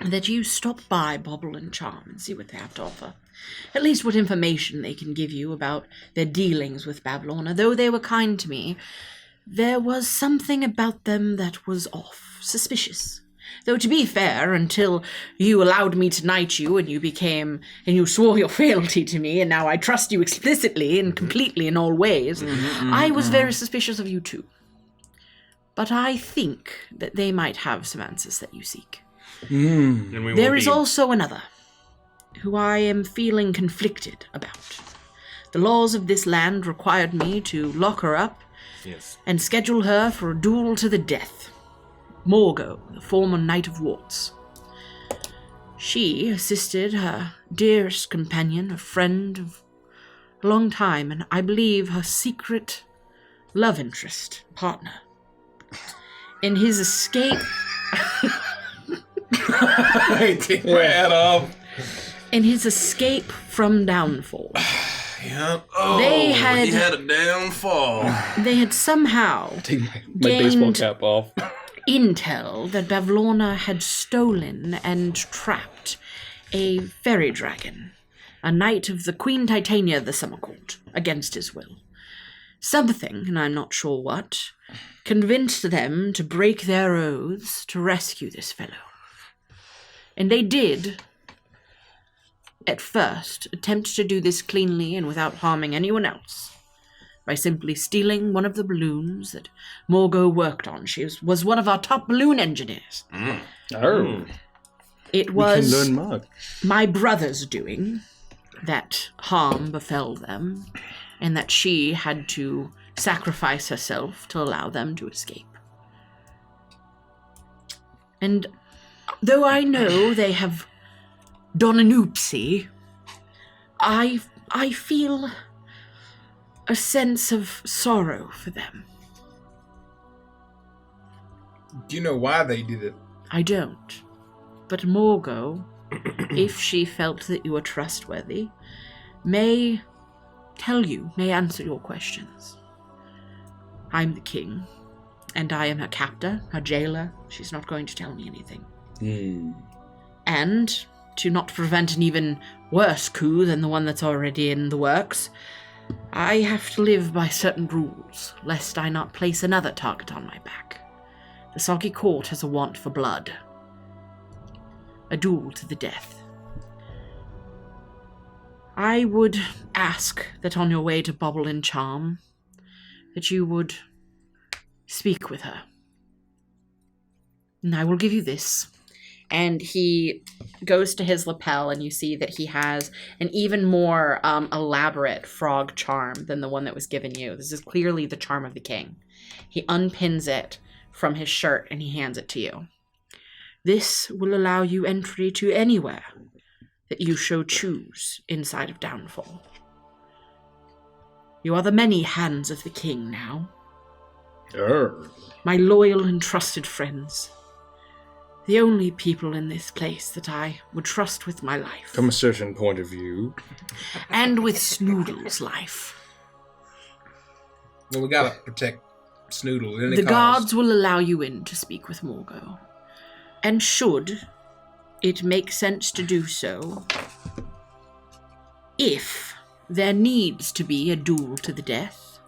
that you stop by Bobble and Charm and see what they have to offer. At least what information they can give you about their dealings with Bavlorna. Though they were kind to me, there was something about them that was off, suspicious. Though to be fair, until you allowed me to knight you and you swore your fealty to me, and now I trust you explicitly and completely in all ways, I was very suspicious of you too. But I think that they might have some answers that you seek. And we There won't is be- also another, who I am feeling conflicted about. The laws of this land required me to lock her up Yes. and schedule her for a duel to the death. Morgo, the former Knight of Warts. She assisted her dearest companion, a friend of a long time, and I believe her secret love interest, partner. In his escape... Take my hat off. In his escape from Downfall, Yeah. Oh, They had- he had a downfall. they had somehow Take my baseball gained- cap off. intel that Bavlorna had stolen and trapped a fairy dragon, a knight of the Queen Titania the Summer Court, against his will. Something, and I'm not sure what, convinced them to break their oaths to rescue this fellow. And they did, at first, attempt to do this cleanly and without harming anyone else, by simply stealing one of the balloons that Morgo worked on. She was one of our top balloon engineers. Oh, It we can was learn more. my brother's doing that harm befell them, and that she had to sacrifice herself to allow them to escape. And though I know they have done an oopsie, I feel a sense of sorrow for them. Do you know why they did it? I don't. But Morgo, if she felt that you were trustworthy, may tell you, may answer your questions. I'm the king, and I am her captor, her jailer. She's not going to tell me anything. And to not prevent an even worse coup than the one that's already in the works, I have to live by certain rules, lest I not place another target on my back. The Soggy Court has a want for blood. A duel to the death. I would ask that on your way to Bobble and Charm, that you would speak with her. And I will give you this. And he goes to his lapel, and you see that he has an even more elaborate frog charm than the one that was given you. This is clearly the charm of the king. He unpins it from his shirt, and he hands it to you. This will allow you entry to anywhere that you shall choose inside of Downfall. You are the many hands of the king now. My loyal and trusted friends. The only people in this place that I would trust with my life. From a certain point of view. And with Snoodle's life. Well, we gotta protect Snoodle at any The cost. guards will allow you in to speak with Morgo. And should it make sense to do so, if there needs to be a duel to the death,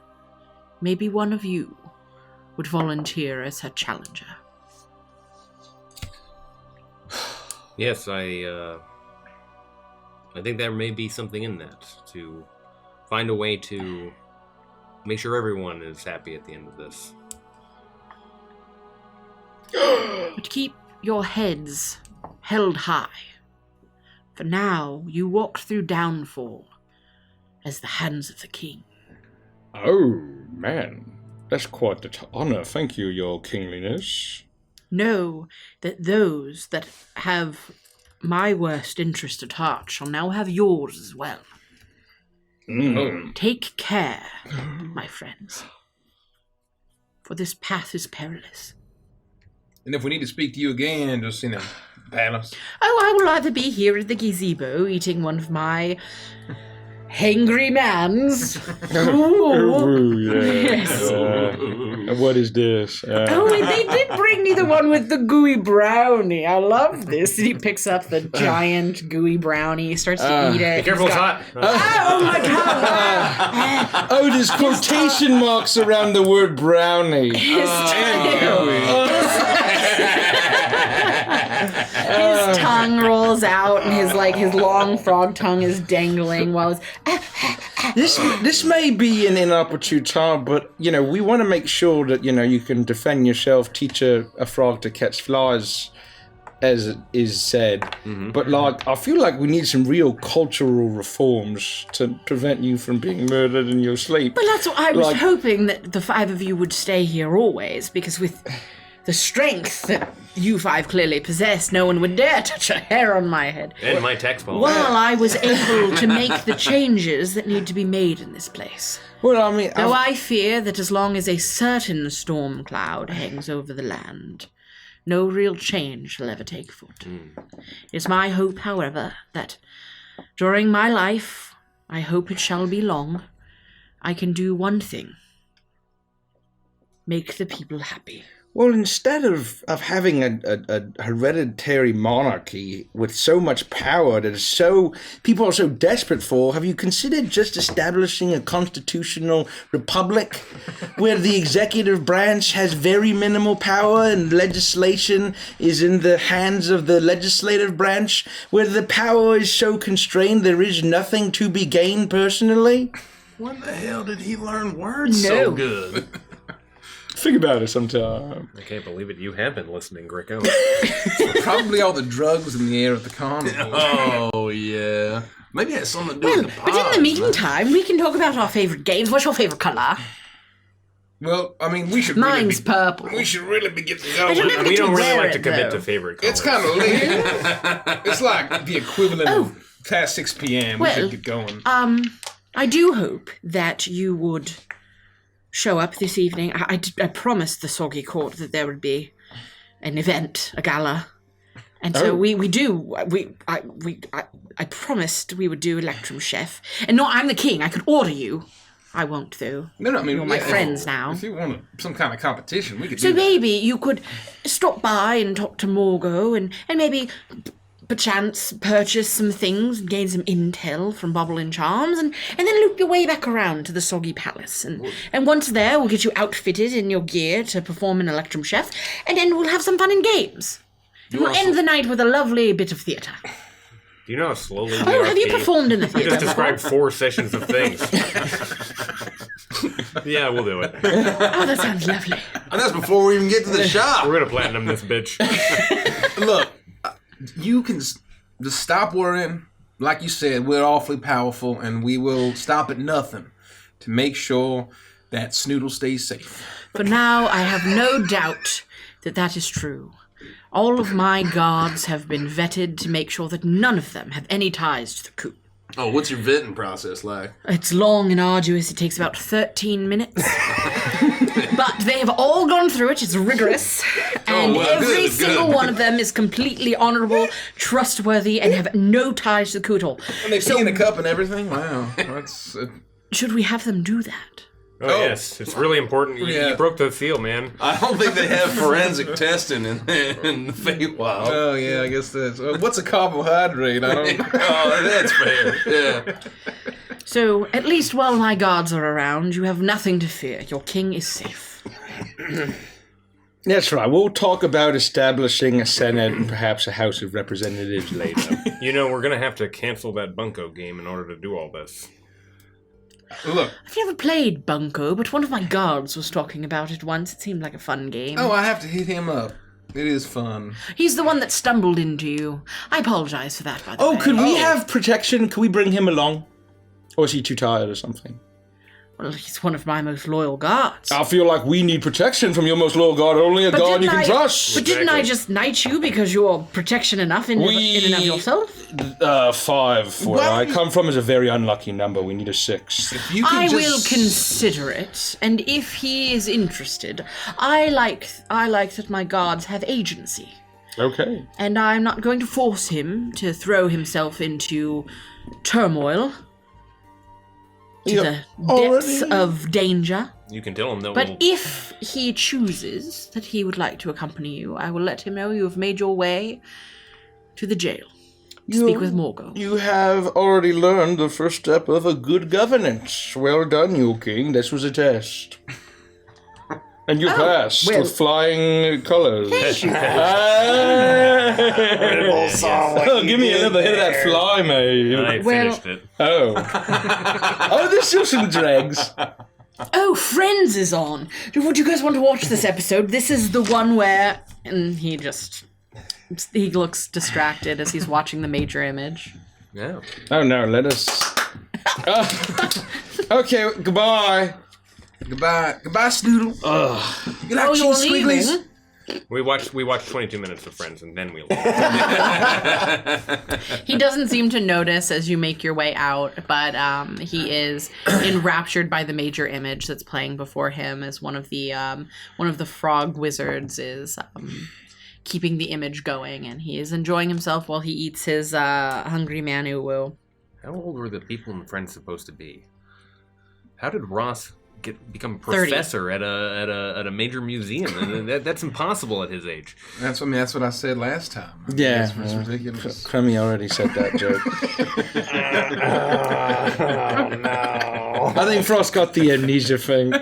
maybe one of you would volunteer as her challenger. Yes, I think there may be something in that, to find a way to make sure everyone is happy at the end of this. But keep your heads held high. For now, you walk through Downfall as the hands of the king. Oh, man. That's quite the honor. Thank you, your kingliness. Know that those that have my worst interest at heart shall now have yours as well. Take care, my friends, for this path is perilous. And if we need to speak to you again, just, ban us. Oh, I will either be here at the gazebo eating one of my hangry mans. Ooh, yeah. Yes. What is this? Oh, and they did bring me the one with the gooey brownie. I love this. And he picks up the giant gooey brownie, starts to eat it. Be careful, it's hot. Oh my god! Oh, there's quotation marks around the word brownie. His tongue rolls out, and his long frog tongue is dangling while it's. This may be an inopportune time, but we want to make sure that you can defend yourself, teach a frog to catch flies, as it is said. Mm-hmm. But I feel like we need some real cultural reforms to prevent you from being murdered in your sleep. But that's what I was hoping, that the five of you would stay here always, because with the strength that you five clearly possess, no one would dare touch a hair on my head. And my tax policy. While I was able to make the changes that need to be made in this place. Well, I mean, though I fear that as long as a certain storm cloud hangs over the land, no real change shall ever take foot. It's my hope, however, that during my life, I hope it shall be long, I can do one thing. Make the people happy. Well, instead of having a hereditary monarchy with so much power that people are so desperate for, have you considered just establishing a constitutional republic where the executive branch has very minimal power and legislation is in the hands of the legislative branch, where the power is so constrained there is nothing to be gained personally? When the hell did he learn words so good? Think about it sometime. I can't believe it. You have been listening, Greco. Probably all the drugs in the air at the carnival. Oh, yeah. Maybe it has something to do with the But in the meantime, we can talk about our favorite games. What's your favorite color? Well, I mean, we should Mine's purple. We should really be getting I don't going. have We to don't really wear like it, to commit though. to favorite colors. It's kind of late. It's like the equivalent of past 6 p.m. We should get going. I do hope that you would show up this evening. I promised the Soggy Court that there would be an event, a gala, and so we do. I promised we would do Electrum Chef, and no, I'm the king. I could order you, I won't, though. No, I mean, You're my friends now. If you want some kind of competition, we could So do that. maybe you could stop by and talk to Morgo and maybe perchance purchase some things and gain some intel from Bobble and Charms and then loop your way back around to the Soggy Palace. And once there, we'll get you outfitted in your gear to perform in Electrum Chef, and then we'll have some fun and games. And we'll end the night with a lovely bit of theatre. Do you know how slowly? Oh, have you performed in the You theatre? just described 4 sessions of things. Yeah, we'll do it. Oh, that sounds lovely. And that's before we even get to the shop. We're gonna platinum this bitch. Look, you can just stop worrying. Like you said, we're awfully powerful, and we will stop at nothing to make sure that Snoodle stays safe. For now, I have no doubt that is true. All of my guards have been vetted to make sure that none of them have any ties to the coup. Oh, what's your vetting process like? It's long and arduous. It takes about 13 minutes. But they have all gone through it. It's rigorous. And well, every good. single one of them is completely honorable, trustworthy, and have no ties to the coup at all. And they pee in a cup and everything? Wow. That's... Should we have them do that? Oh, yes, it's really important. You broke the seal, man. I don't think they have forensic testing in the Feywild. Oh, yeah, I guess that's... what's a carbohydrate? I don't... Oh, that's fair. Yeah. So, at least while my guards are around, you have nothing to fear. Your king is safe. That's right. We'll talk about establishing a Senate and perhaps a House of Representatives later. You know, we're gonna have to cancel that bunco game in order to do all this. Look. I've never played Bunko, but one of my guards was talking about it once. It seemed like a fun game. Oh, I have to hit him up. It is fun. He's the one that stumbled into you. I apologize for that, by the way. Oh, could we have protection? Could we bring him along? Or is he too tired or something? Well, he's one of my most loyal guards. I feel like we need protection from your most loyal guard. Only a guard you can trust. But didn't I just knight you because you're protection enough in and of yourself? 5 for it. I come from as a very unlucky number. We need a 6. I will consider it, and if he is interested, I like that my guards have agency. Okay. And I'm not going to force him to throw himself into turmoil. To the depths of danger. You can tell him that. But if he chooses that he would like to accompany you, I will let him know you have made your way to the jail to speak with Morgo. You have already learned the first step of a good governance. Well done, you king. This was a test. And you passed with flying colors. Thank you. Give me a little bit of that fly, mate. I finished it. Oh. Oh, there's still some dregs. Oh, Friends is on. Would you guys want to watch this episode? This is the one where... And he looks distracted as he's watching the major image. Yeah. Oh, no, let us... Okay, goodbye. Goodbye, Snoodle. Good night, you're cheese squigglies. leaving? We watched 22 minutes of Friends, and then we leave. He doesn't seem to notice as you make your way out, but he is enraptured by the major image that's playing before him as one of the frog wizards is keeping the image going, and he is enjoying himself while he eats his hungry manu. How old were the people in Friends supposed to be? How did Ross become a 30. professor at a major museum? That's impossible at his age. That's what I said last time. Yeah. That's ridiculous. Crummy already said that joke. Oh, no. I think Frost got the amnesia thing. Do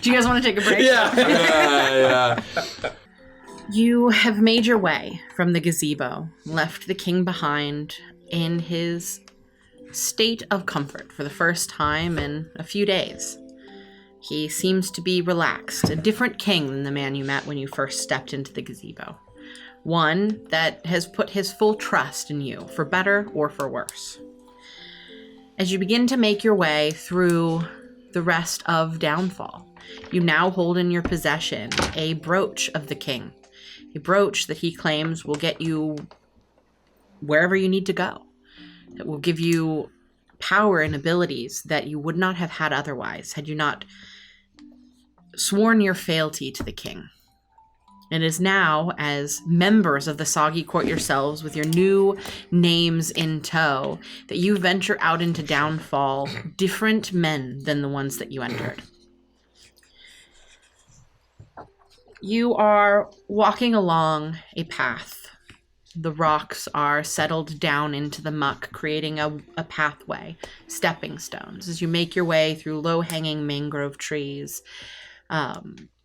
you guys want to take a break? Yeah. You have made your way from the gazebo, left the king behind in his state of comfort for the first time in a few days. He seems to be relaxed, a different king than the man you met when you first stepped into the gazebo. One that has put his full trust in you, for better or for worse. As you begin to make your way through the rest of Downfall, you now hold in your possession a brooch of the king. A brooch that he claims will get you wherever you need to go. It will give you power and abilities that you would not have had otherwise had you not sworn your fealty to the king. It is now, as members of the Soggy Court yourselves, with your new names in tow, that you venture out into Downfall, different men than the ones that you entered. You are walking along a path. The rocks are settled down into the muck, creating a pathway, stepping stones. As you make your way through low-hanging mangrove trees,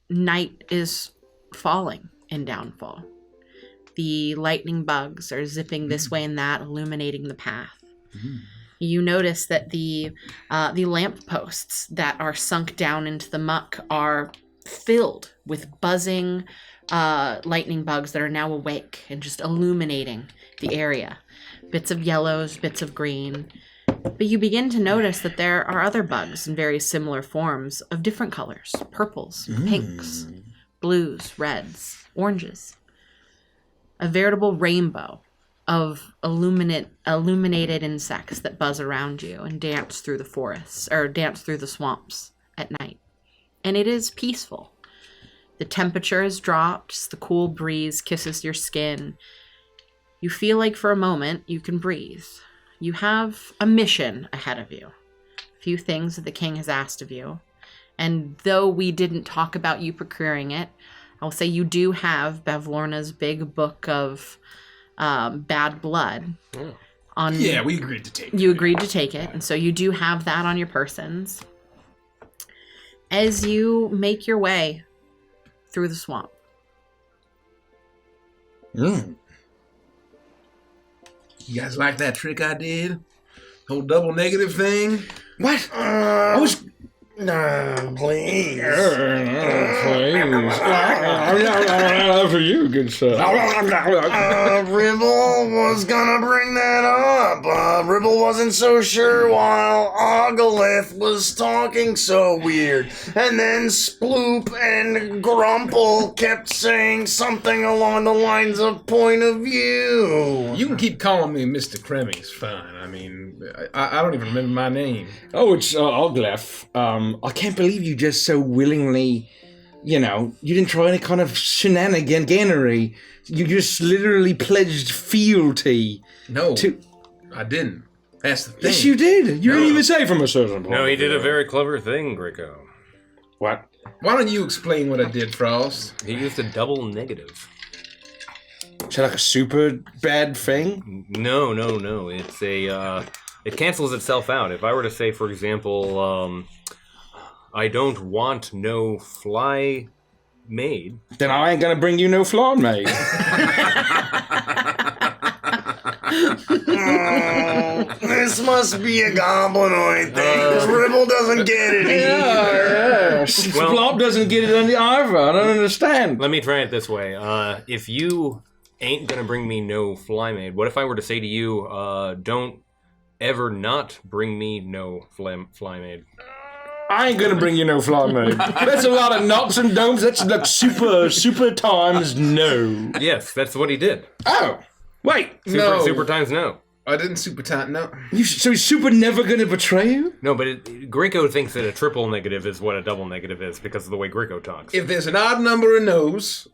night is falling in Downfall. The lightning bugs are zipping this way and that, illuminating the path. You notice that the lamp posts that are sunk down into the muck are filled with buzzing lightning bugs that are now awake and just illuminating the area. Bits of yellows, bits of green. But you begin to notice that there are other bugs in very similar forms of different colors. Purples, pinks, blues, reds, oranges. A veritable rainbow of illuminated insects that buzz around you and dance through the forests, or dance through the swamps at night. And it is peaceful. The temperature has dropped, the cool breeze kisses your skin. You feel like for a moment you can breathe. You have a mission ahead of you. A few things that the king has asked of you. And though we didn't talk about you procuring it, I'll say you do have Bavlorna's big book of bad blood. Yeah, we agreed to take it. You agreed to take it, and so you do have that on your persons. As you make your way through the swamp. You guys like that trick I did? Whole double negative thing? What? I was... No, please. For you, good sir. Ribble was gonna bring that up. Ribble wasn't so sure while Ogolith was talking so weird. And then Sploop and Grumple kept saying something along the lines of point of view. You can keep calling me Mr. Kremmy, it's fine. I mean, I don't even remember my name. Oh, it's Oglef. I can't believe you just so willingly, you didn't try any kind of shenaniganery. You just literally pledged fealty. No, I didn't. That's the thing. Yes, you did. You didn't even say from a certain point. No, he did a very clever thing, Greco. What? Why don't you explain what I did, Frost? He used a double negative. Is that like a super bad thing? No. It's it cancels itself out. If I were to say, for example, I don't want no fly maid. Then I ain't gonna bring you no fly maid. This must be a goblinoid thing, because Ribble doesn't get it either. Splop doesn't get it either. I don't understand. Let me try it this way. If you ain't gonna bring me no fly maid, what if I were to say to you, don't ever not bring me no fly maid? I ain't gonna bring you no fly maid. That's a lot of knots and domes. That's like super times no. Yes, that's what he did. Oh, wait. Super times no. I didn't super time, no. So he's super never gonna betray you? No, but Greco thinks that a triple negative is what a double negative is because of the way Greco talks. If there's an odd number of no's,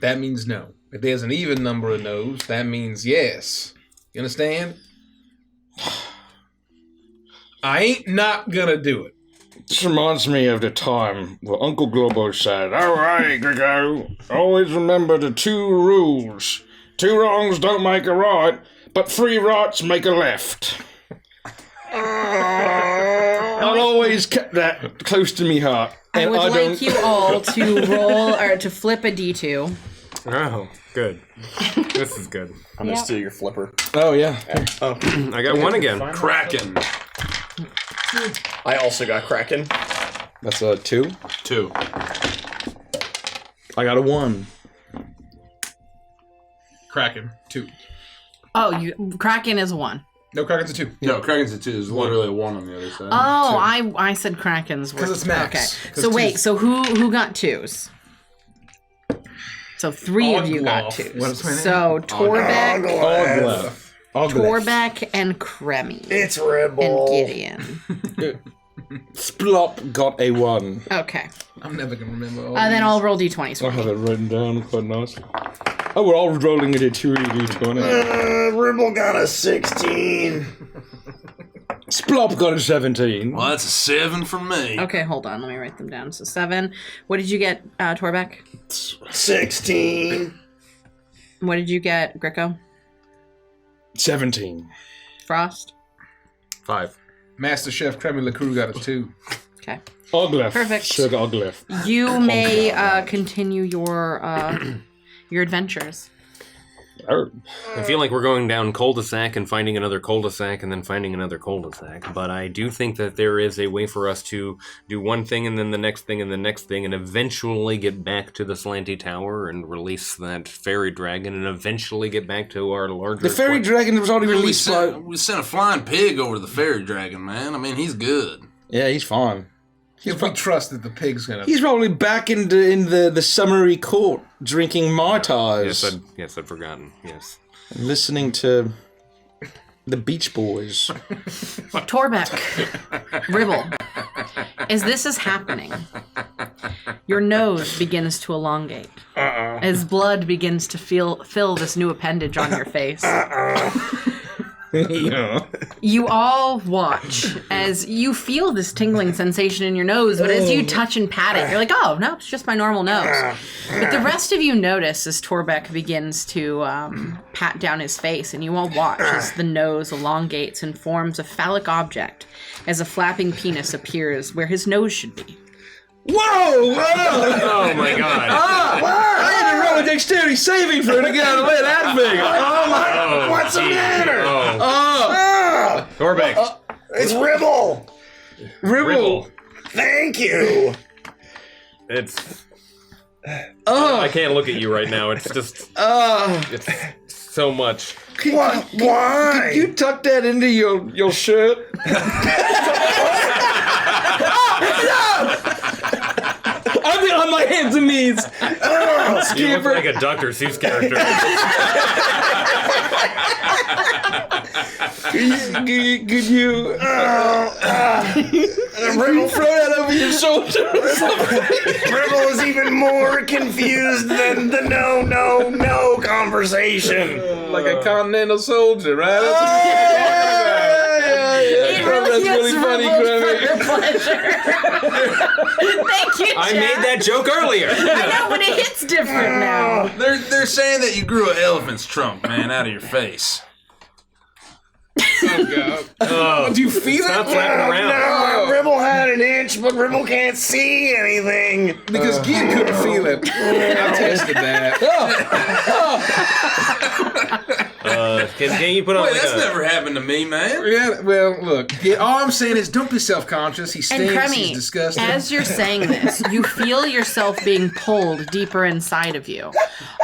that means no. If there's an even number of no's, that means yes. You understand? I ain't not gonna do it. This reminds me of the time where Uncle Globo said, "All right, Grego, always remember the 2 rules. 2 wrongs don't make a right, but 3 rights make a left." I'll always keep that close to me heart. I would like you all to roll, or to flip a D2. Oh, good. This is good. I'm gonna steal your flipper. Oh, yeah. I got 1 again. Kraken. I also got Kraken. That's a 2. 2. I got a 1. Kraken, 2. Oh, Kraken is 1. No, Kraken's a 2. No, Kraken's a 2. There's literally a 1 on the other side. Oh, I said Kraken's because it's max. Okay, so wait, so who got 2s? So 3 of you got Oglaf. 2s. What's my name? So Torbeck, Oglef. and Kremmy. It's Ribble. And Gideon. Splop got a 1. Okay. I'm never gonna remember all Then these. I'll roll d20s I for have me. it written down quite nicely. Oh, we're all rolling it at 2d20. Ribble got a 16. Splop got a 17. Well, that's a 7 for me. Okay, hold on. Let me write them down. So 7. What did you get, Torbeck? 16. What did you get, Greco? 17. Frost? 5. Master Chef Creme La Crew got a 2. Okay. Oglef. Perfect. Sugar Oglef. You may continue your adventures. I feel like we're going down cul-de-sac and finding another cul-de-sac and then finding another cul-de-sac, but I do think that there is a way for us to do one thing and then the next thing and the next thing and eventually get back to the Slanty Tower and release that fairy dragon and eventually get back to our larger... The fairy dragon was already We released by... sent a flying pig over the fairy dragon, man. I mean, he's good. Yeah, he's fine. If we trust that the pig's gonna... He's probably back in the summary court drinking Mai Tais Yes, I'd forgotten. Yes. and listening to the Beach Boys. Torbeck, Ribble, as this is happening, your nose begins to elongate. As blood begins to fill this new appendage on your face. Yeah. You all watch as you feel this tingling sensation in your nose, but as you touch and pat it, you're like, oh, no, it's just my normal nose. But the rest of you notice as Torbeck begins to pat down his face, and you all watch as the nose elongates and forms a phallic object as a flapping penis appears where his nose should be. Whoa! Oh my god. I had to roll a dexterity saving for it to get out of the way of that thing. Oh my! What's the matter? Torbeck. It's Ribble. Ribble. Thank you. It's... I can't look at you right now. It's just... it's so much. What? Why? Could you tuck that into your shirt? I'm on my hands and knees. You look like a Dr. Seuss character. Could you Ribble, throw that over your shoulder? Ribble is even more confused than the no conversation. like a continental soldier, right? It really That's really is funny, Ribble for Grammy. your pleasure. Thank you, I Jack. made that joke earlier. I know, but it hits different now. They're saying that you grew an elephant's trunk, man, out of your face. Oh, Do you feel stop it? flapping around. No, Ribble had an itch, but Ribble can't see anything. Because Gid couldn't feel it. I tested that. Can you put on Wait, like that's a... never happened to me, man. Yeah, well, look. Gid, all I'm saying is don't be self-conscious. He And stinks. He's Cremmy, disgusting. as you're saying this, you feel yourself being pulled deeper inside of you.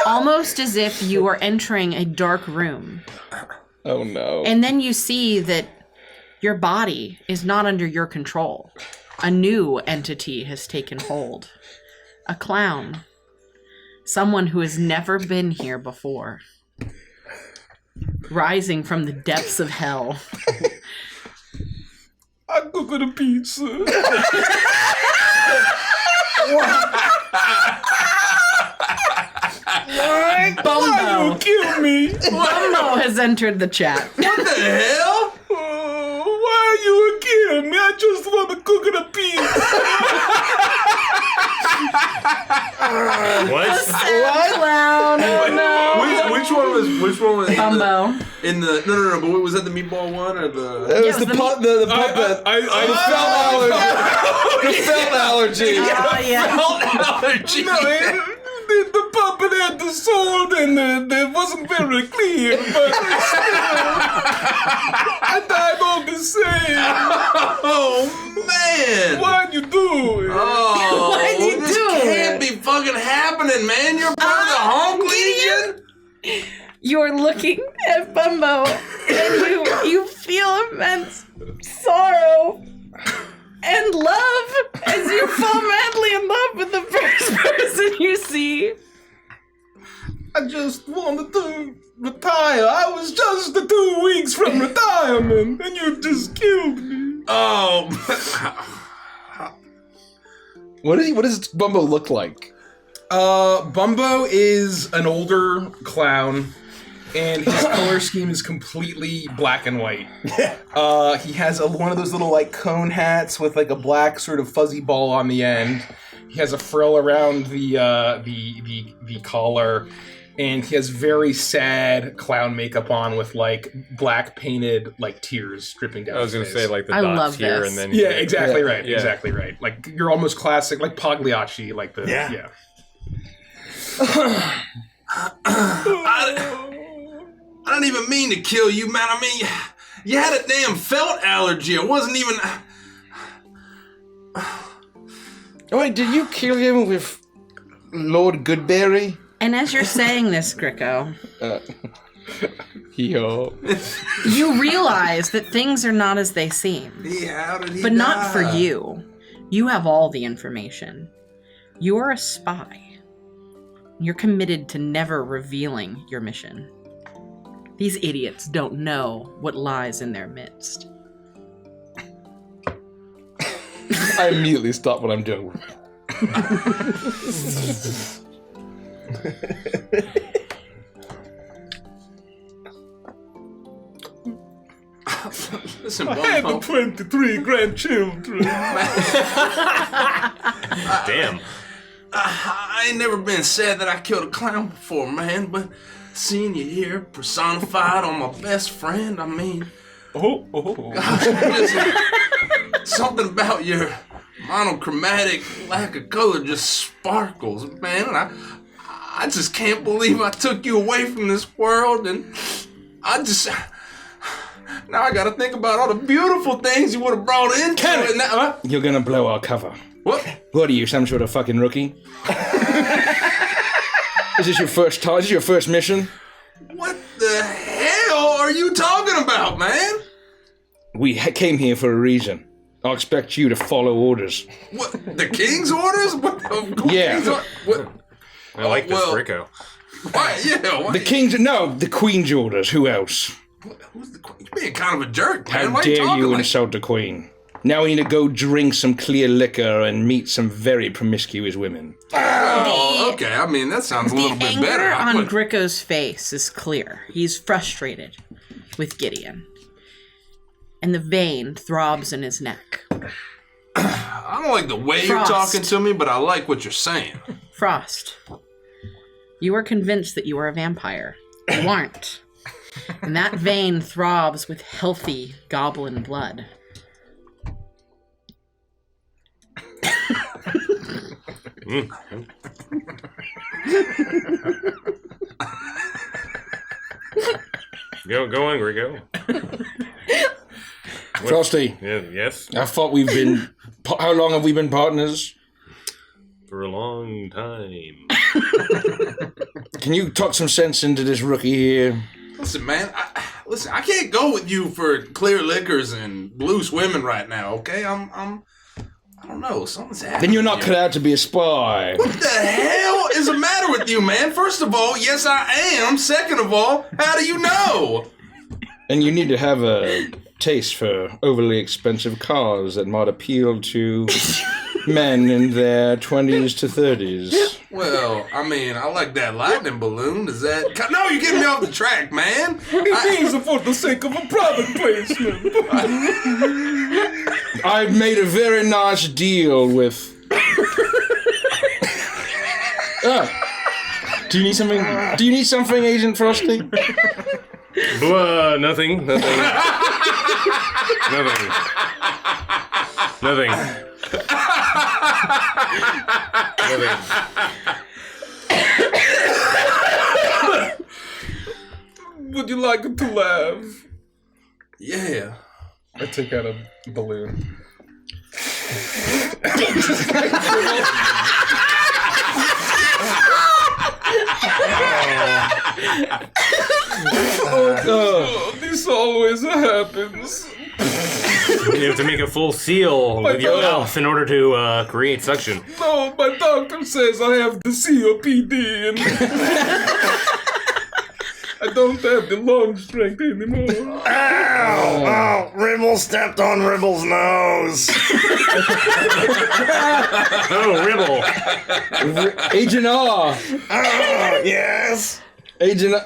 Almost as if you are entering a dark room. Oh no. And then you see that your body is not under your control. A new entity has taken hold. A clown. Someone who has never been here before. Rising from the depths of hell. I'm cooking a pizza. Bumbo. Kill me. Bumbo has entered the chat. What the hell? Why are you kill me? I just want to cook a pizza. What? Clown. Oh no. Which one was Bumbo. in the no, but was that the meatball one or the It was Yeah, the the puppet. The felt allergy. Oh, yeah. allergy? The puppet had the sword and it wasn't very clear, but I died all the same. Oh man! Why'd you do it? Oh, Why'd you this do can't it? be fucking happening, man! You're part of the Honk Legion. You're looking at Bumbo and you feel immense sorrow and love as you fall madly in love with the first person you see. I just wanted to retire. I was just 2 weeks from retirement, and you just killed me. Oh, What does Bumbo look like? Bumbo is an older clown, and his color scheme is completely black and white. He has one of those little like cone hats with like a black sort of fuzzy ball on the end. He has a frill around the collar, and he has very sad clown makeup on with like black painted like tears dripping down. I was his gonna face. say like the I dots love here, this. and then Yeah, exactly right. Yeah. Exactly right. Like you're almost classic, like Pagliacci, like the Yeah. I don't even mean to kill you, man. I mean, you had a damn felt allergy. I wasn't even. Oh, wait, did you kill him with Lord Goodberry? And as you're saying this, Gricko, Yo. you realize that things are not as they seem. Yeah, how did he But not for die? you. You have all the information. You're a spy. You're committed to never revealing your mission. These idiots don't know what lies in their midst. I immediately stop what I'm doing. Listen, Bumbo. 23 grandchildren. Damn. I ain't never been sad that I killed a clown before, man, but seeing you here personified on my best friend, I mean, something about your monochromatic lack of color just sparkles, man. And I just can't believe I took you away from this world, and now I gotta think about all the beautiful things you would have brought into it. Now, You're gonna blow our cover. what? What are you, some sort of fucking rookie? Is this your first time? Is this your first mission? What the hell are you talking about, man? We came here for a reason. I expect you to follow orders. What? The king's orders? What the Yeah. king's what? I like this well- Rico. Why? Yeah. Why? The king's... No, the queen's orders. Who else? Who's the queen? You're being kind of a jerk, man. How Why dare talking you like- insult the queen? Now we need to go drink some clear liquor and meet some very promiscuous women. Oh, okay. I mean, that sounds a little The bit better. anger I on would- Gricko's face is clear. He's frustrated with Gideon. And the vein throbs in his neck. I don't like the way Frost. you're talking to me, but I like what you're saying. Frost, you are convinced that you are a vampire. You aren't. And that vein throbs with healthy goblin blood. Go on, Rico. Frosty, Yeah, yes, I thought we've been... How long have we been partners? for a long time. Can you talk some sense into this rookie here? Listen, man. I can't go with you for clear liquors and blue swimming right now. Okay, I don't know. Something's happening. Then you're not here. cut out to be a spy. What the hell is the matter with you, man? First of all, yes, I am. Second of all, how do you know? And you need to have a taste for overly expensive cars that might appeal to men in their 20s to 30s. Well, I mean, I like that lightning balloon. Is that... No, you're getting me off the track, man. These are for the sake of a product placement. I've made a very nice deal with... Do you need something? Do you need something, Agent Frosty? Blah, nothing. Nothing. Would you like to laugh? Yeah. I take out a balloon. Oh, this always happens. You have to make a full seal with your God. mouth in order to create suction. No, my doctor says I have the COPD and I don't have the lung strength anymore. Ow! Oh, Ribble stepped on Ribble's nose. Oh, Ribble. Agent R. Yes. Agent R.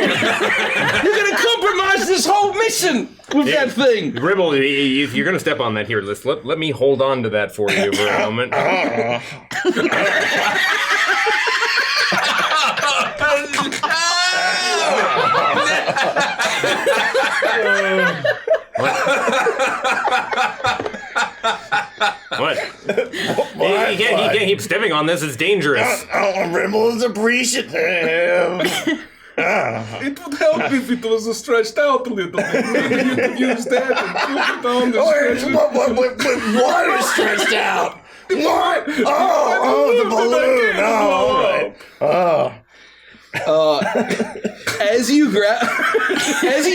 You're gonna compromise this whole mission with that thing. Ribble, if you're gonna step on that here, let me hold on to that for you for a moment. What? You can't keep stepping on this. It's dangerous. Ribble is appreciative. It would help if it was stretched out a little bit. You could use that and put it on the stretcher. What is stretched out? What? Oh, the balloon. Oh, all right. As he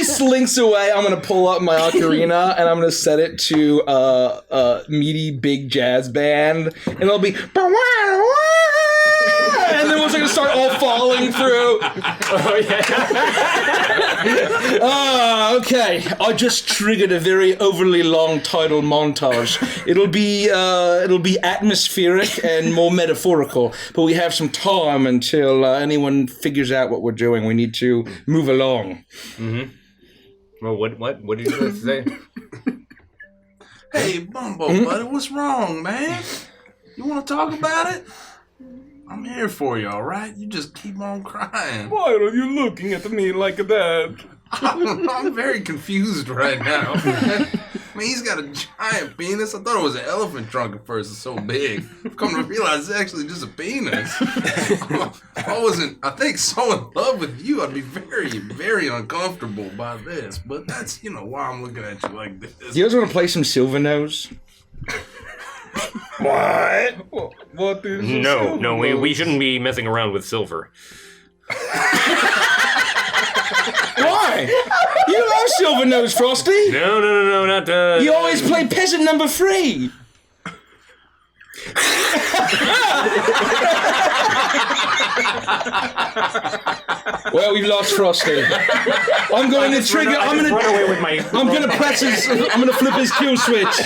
slinks away, I'm gonna pull up my ocarina and I'm gonna set it to meaty big jazz band, and it'll be. And then we're gonna start all falling through. Oh yeah. Okay. I just triggered a very overly long title montage. It'll be atmospheric and more metaphorical, but we have some time until anyone figures out what we're doing. We need to move along. Mm-hmm. Well, what did you guys say? Hey, Bumbo, buddy, what's wrong, man? You want to talk about it? I'm here for you, all right? You just keep on crying. Why are you looking at me like that? I'm very confused right now. I mean, he's got a giant penis. I thought it was an elephant trunk at first. It's so big. I've come to realize it's actually just a penis. If I wasn't, I think, so in love with you, I'd be very, very uncomfortable by this. But that's, why I'm looking at you like this. You guys want to play some Silver Nose? What? What is No, we shouldn't be messing around with silver. Why? You love Silver Nose, Frosty. No, not. You always play peasant number 3. Well, we've lost Frosty. I'm going to trigger. I'm going to run away with my. I'm going to press his. I'm going to flip his kill switch.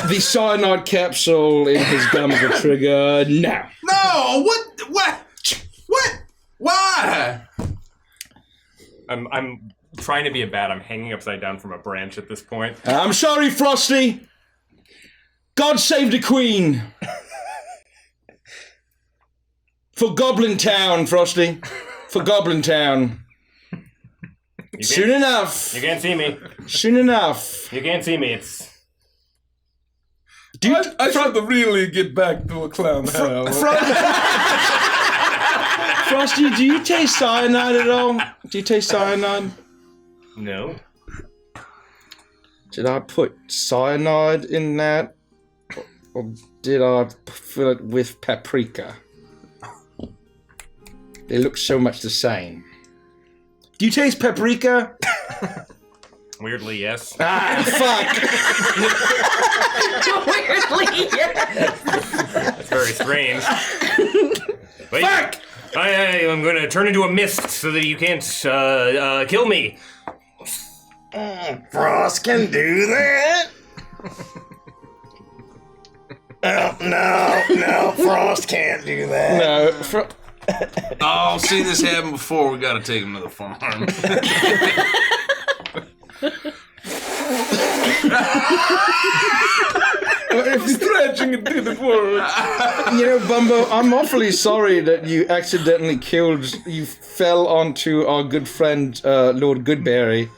The cyanide capsule in his gum is a trigger now. No, what? Why? I'm trying to be a bat. I'm hanging upside down from a branch at this point. I'm sorry, Frosty. God save the Queen. For Goblin Town, Frosty. For Goblin Town. Soon enough. You can't see me. Soon enough. You can't see me. It's. I should really get back to a clown hell. Frosty, do you taste cyanide at all? Do you taste cyanide? No. Did I put cyanide in that? Or did I fill it with paprika? They look so much the same. Do you taste paprika? Weirdly, yes. Fuck! Weirdly, yes. That's very strange. Wait. Fuck! I'm going to turn into a mist so that you can't kill me. Frost can do that? No, Frost can't do that. No, Oh, I've seen this happen before. We gotta take him to the farm. Stretching it didn't work. Bumbo, I'm awfully sorry that you accidentally you fell onto our good friend, Lord Goodberry.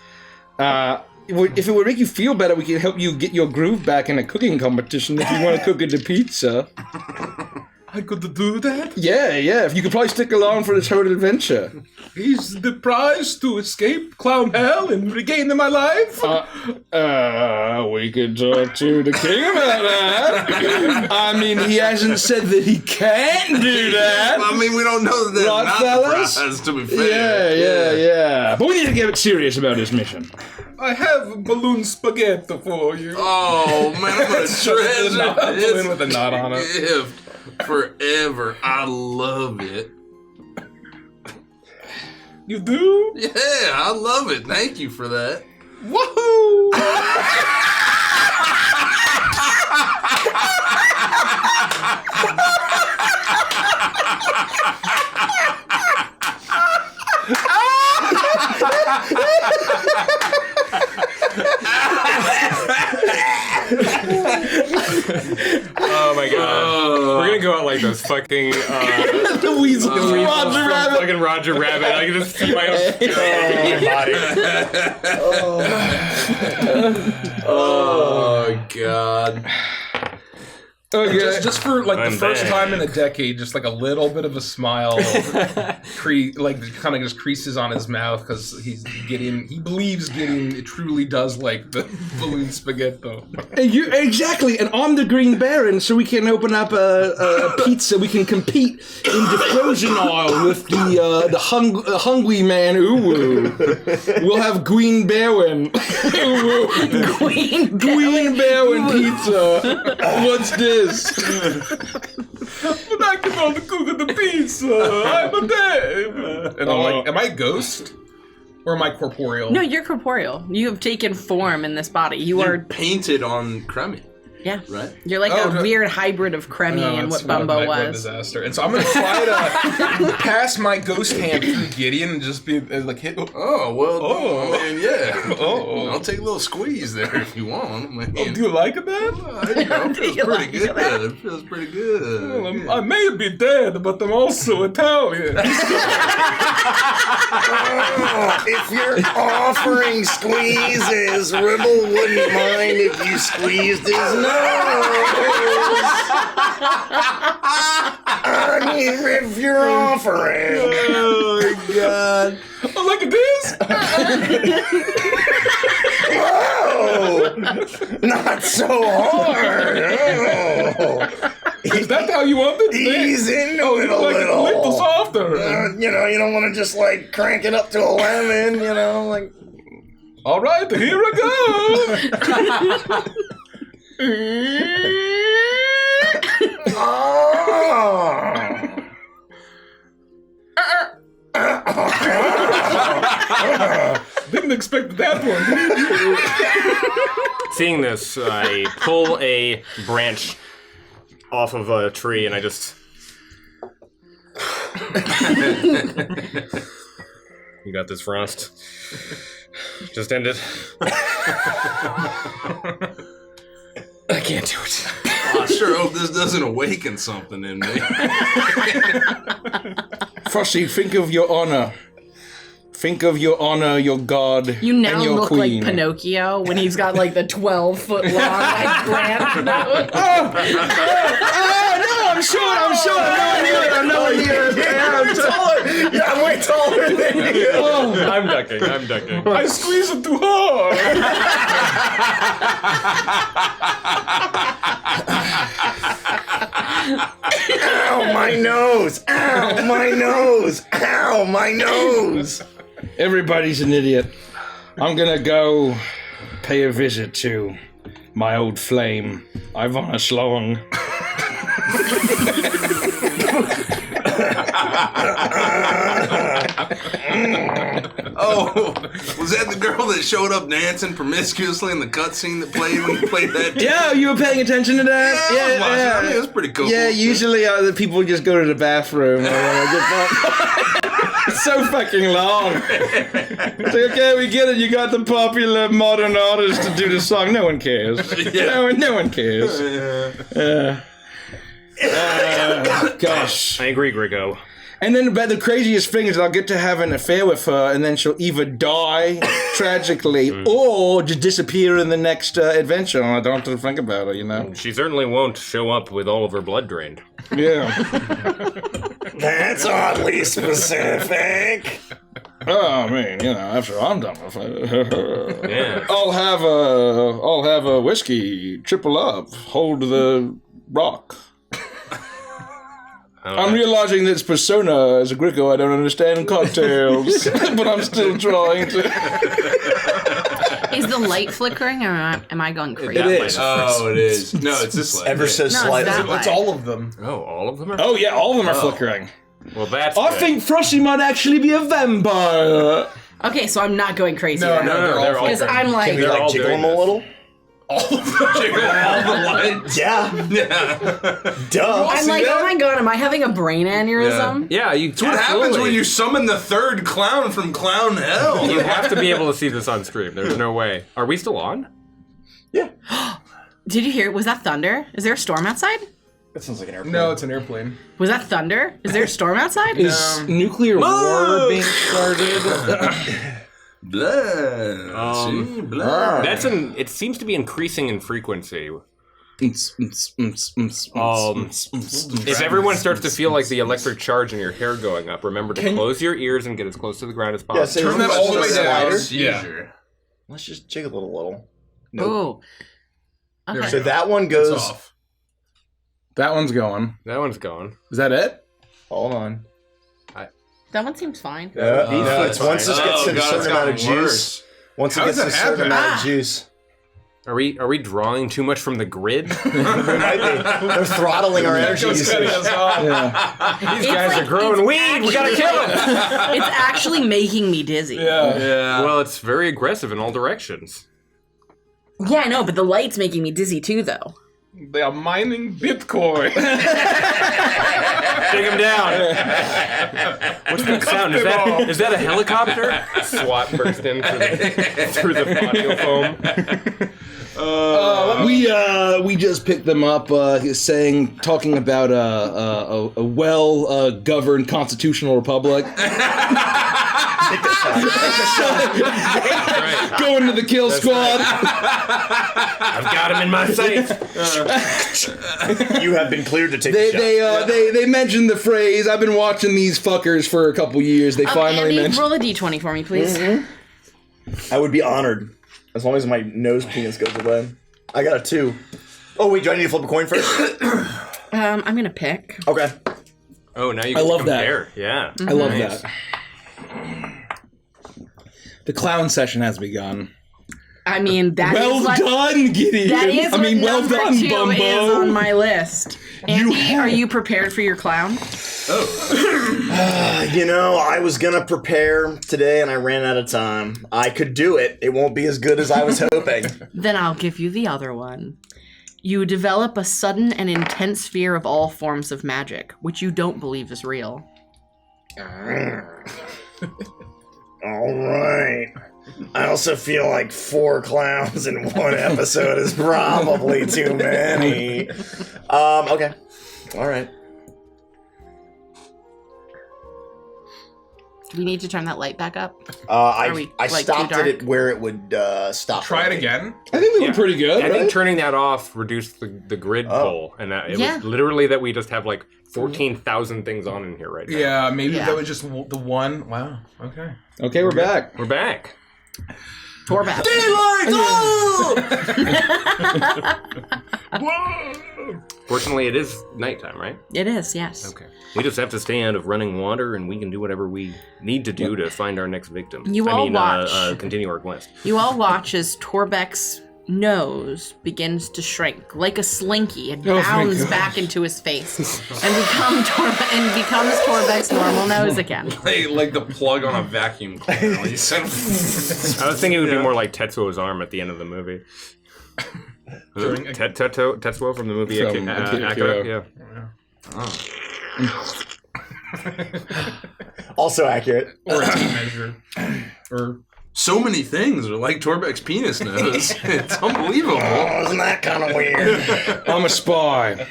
If it would make you feel better, we can help you get your groove back in a cooking competition if you want to cook it to pizza. I could do that? Yeah. If you could probably stick along for this whole adventure. Is the prize to escape clown hell and regain my life? We could talk to the king about that. I mean, he hasn't said that he can't do that. I mean, we don't know that Right, not fellas? the prize, to be fair. Yeah. But we need to get serious about this mission. I have balloon spaghetti for you. Oh, man, I'm gonna treasure Balloon with a knot on it. gift forever. I love it. You do? Yeah, I love it. Thank you for that. Woohoo! Oh my god. We're gonna go out like those fucking The weasel. Roger Rabbit. fucking Roger Rabbit. I can just see my own Oh god. Okay. Just for like I'm the first back. time in a decade, just like a little bit of a smile, like kind of just creases on his mouth because he believes Gideon truly does like the balloon spaghetti. Exactly, and I'm the Green Baron, so we can open up a pizza. We can compete in the frozen aisle with the hungry man. Ooh, we'll have Green Baron. Queen Green Baron pizza. What's this? But I can only cook the pizza. I'm a babe. And I'm like, am I a ghost? Or am I corporeal? No, you're corporeal. You have taken form in this body. You are, painted on Crummy, yeah. right? You're like Oh, a no. weird hybrid of Cremmy and what What Bumbo a was. disaster. And so I'm gonna try to pass my ghost hand through Gideon and just be like hit. Oh, well, Oh. I mean, yeah. Oh. I'll take a little squeeze there if you want. I mean, Do you like it, man? it feels Do you pretty like good. that? It feels pretty good. Well, I may be dead, but I'm also Italian. If you're offering squeezes, Ribble wouldn't mind if you squeezed his nose. I mean, if you're offering. Oh my god. Oh, look at this! Whoa! Not so hard. Oh. Is that how you want it? Ease into it a Like a little little. softer. You know, you don't want to just like crank it up to 11, you know, like. All right, here I go. Didn't expect that one. Seeing this, I pull a branch off of a tree and I just. You got this, Frost. Just end it. I can't do it. I sure hope this doesn't awaken something in me. Frosty, think of your honor. Think of your honor, your god, You now and your look queen. like Pinocchio when he's got like the 12-foot long like branch nose. Oh, no, I'm short. I'm nowhere near it. I'm taller. Yeah, I'm way taller than you. I'm ducking. I squeeze it too hard. Ow, my nose. Ow, my nose. Ow, my nose. Everybody's an idiot. I'm gonna go pay a visit to my old flame, Ivana Sloan. Oh, was that the girl that showed up dancing promiscuously in the cutscene that played when you played that? Yeah, you were paying attention to that? I was watching. I mean, it was pretty cool. Yeah, usually the people just go to the bathroom. It's so fucking long. It's like, okay, we get it. You got the popular modern artist to do the song. No one cares. Yeah. No one cares. Gosh. I agree, Grigo. And then, but the craziest thing is I'll get to have an affair with her, and then she'll either die tragically or just disappear in the next adventure. And I don't have to think about her, you know? She certainly won't show up with all of her blood drained. Yeah. That's oddly specific. Oh, I mean, you know, after I'm done with it, Yeah. I'll have a whiskey, triple up, hold the rock. I'm realizing that it's persona as a Grico. I don't understand cocktails, but I'm still trying to. Is the light flickering or am I going crazy? It is. Oh, it is. No, it's this light. Ever so No, it's slightly. that It's light. all of them. Oh, all of them are? Oh yeah, all of them are flickering. Well, that's I good. think Frosty might actually be a vampire. Okay, so I'm not going crazy. No, they're all Because I'm like, Can we like jiggle them a little? all of the lights. Yeah. Duh. I'm like, oh my god, am I having a brain aneurysm? Yeah, you. That's what happens when you summon the third clown from clown hell. You have to be able to see this on stream. There's no way. Are we still on? Yeah. Did you hear? Was that thunder? Is there a storm outside? That sounds like an airplane. No, it's an airplane. Was that thunder? Is there a storm outside? Is nuclear war being started? Blood. See? Blood. It seems to be increasing in frequency. If everyone starts to feel like the electric charge in your hair going up, remember to close your ears and get as close to the ground as possible. Yeah, so Turn that all the way down. Yeah. Let's just jiggle it a little. Ooh. Okay. So that one goes. It's off. That one's going. That one's going. Is that it? Hold on. That one seems fine. No, it's once it gets to a God, certain it's amount of gotten juice. worse. Once it How gets does to a that certain happen? amount of juice. Are we drawing too much from the grid? We might be. They're throttling our energy usage. These guys are growing weed. We gotta kill them. It's actually making me dizzy. Yeah. Well, it's very aggressive in all directions. Yeah, I know, but the light's making me dizzy too, though. They are mining Bitcoin. Take him down. What's that sound? Is that a helicopter? SWAT burst in through the audio foam. We just picked them up, talking about a well governed constitutional republic. Going to the kill squad. I've got him in my sight. You have been cleared to take the shot. They mentioned the phrase. I've been watching these fuckers for a couple years. They finally Andy, mentioned. roll a d20 for me, please. I would be honored as long as my nose penis goes away. I got a 2. Oh wait, do I need to flip a coin first? I'm gonna pick. Okay. Oh, now you I can love that. compare. Yeah. I love Nice. that. The clown session has begun. I mean, that is Well what, done, Gideon. That is I mean, what well number done, 2 Bumbo. is on my list. Andy, are you prepared for your clown? I was gonna prepare today and I ran out of time. I could do it. It won't be as good as I was hoping. Then I'll give you the other one. You develop a sudden and intense fear of all forms of magic, which you don't believe is real. Alright. I also feel like 4 clowns in one episode is probably too many. Okay. Alright. Do we need to turn that light back up? I like, stopped too it dark? at where it would stop. Try it working. again. I think we were pretty good. I think right? turning that off reduced the grid pull, and that it Yeah. was literally that we just have like 14,000 things on in here right now. Yeah, maybe Yeah. that was just the one. Wow. Okay. Okay, we're back. We're back. Torback. Fortunately, it is nighttime, right? It is, yes. Okay. We just have to stay out of running water, and we can do whatever we need to do to find our next victim. You all watch. Continue our quest. You all watch as Torbeck's nose begins to shrink like a slinky. It Oh, thank bounds God. back into his face and becomes Torbeck's normal nose again. Like the plug on a vacuum cleaner. When you send I was thinking it would be more like Tetsuo's arm at the end of the movie. During a- Tetsuo from the movie From Akira. Akira. Yeah. Also accurate. or a tape measure. Or so many things are like Torbeck's penis nose. It's unbelievable. Oh, isn't that kind of weird? I'm a spy.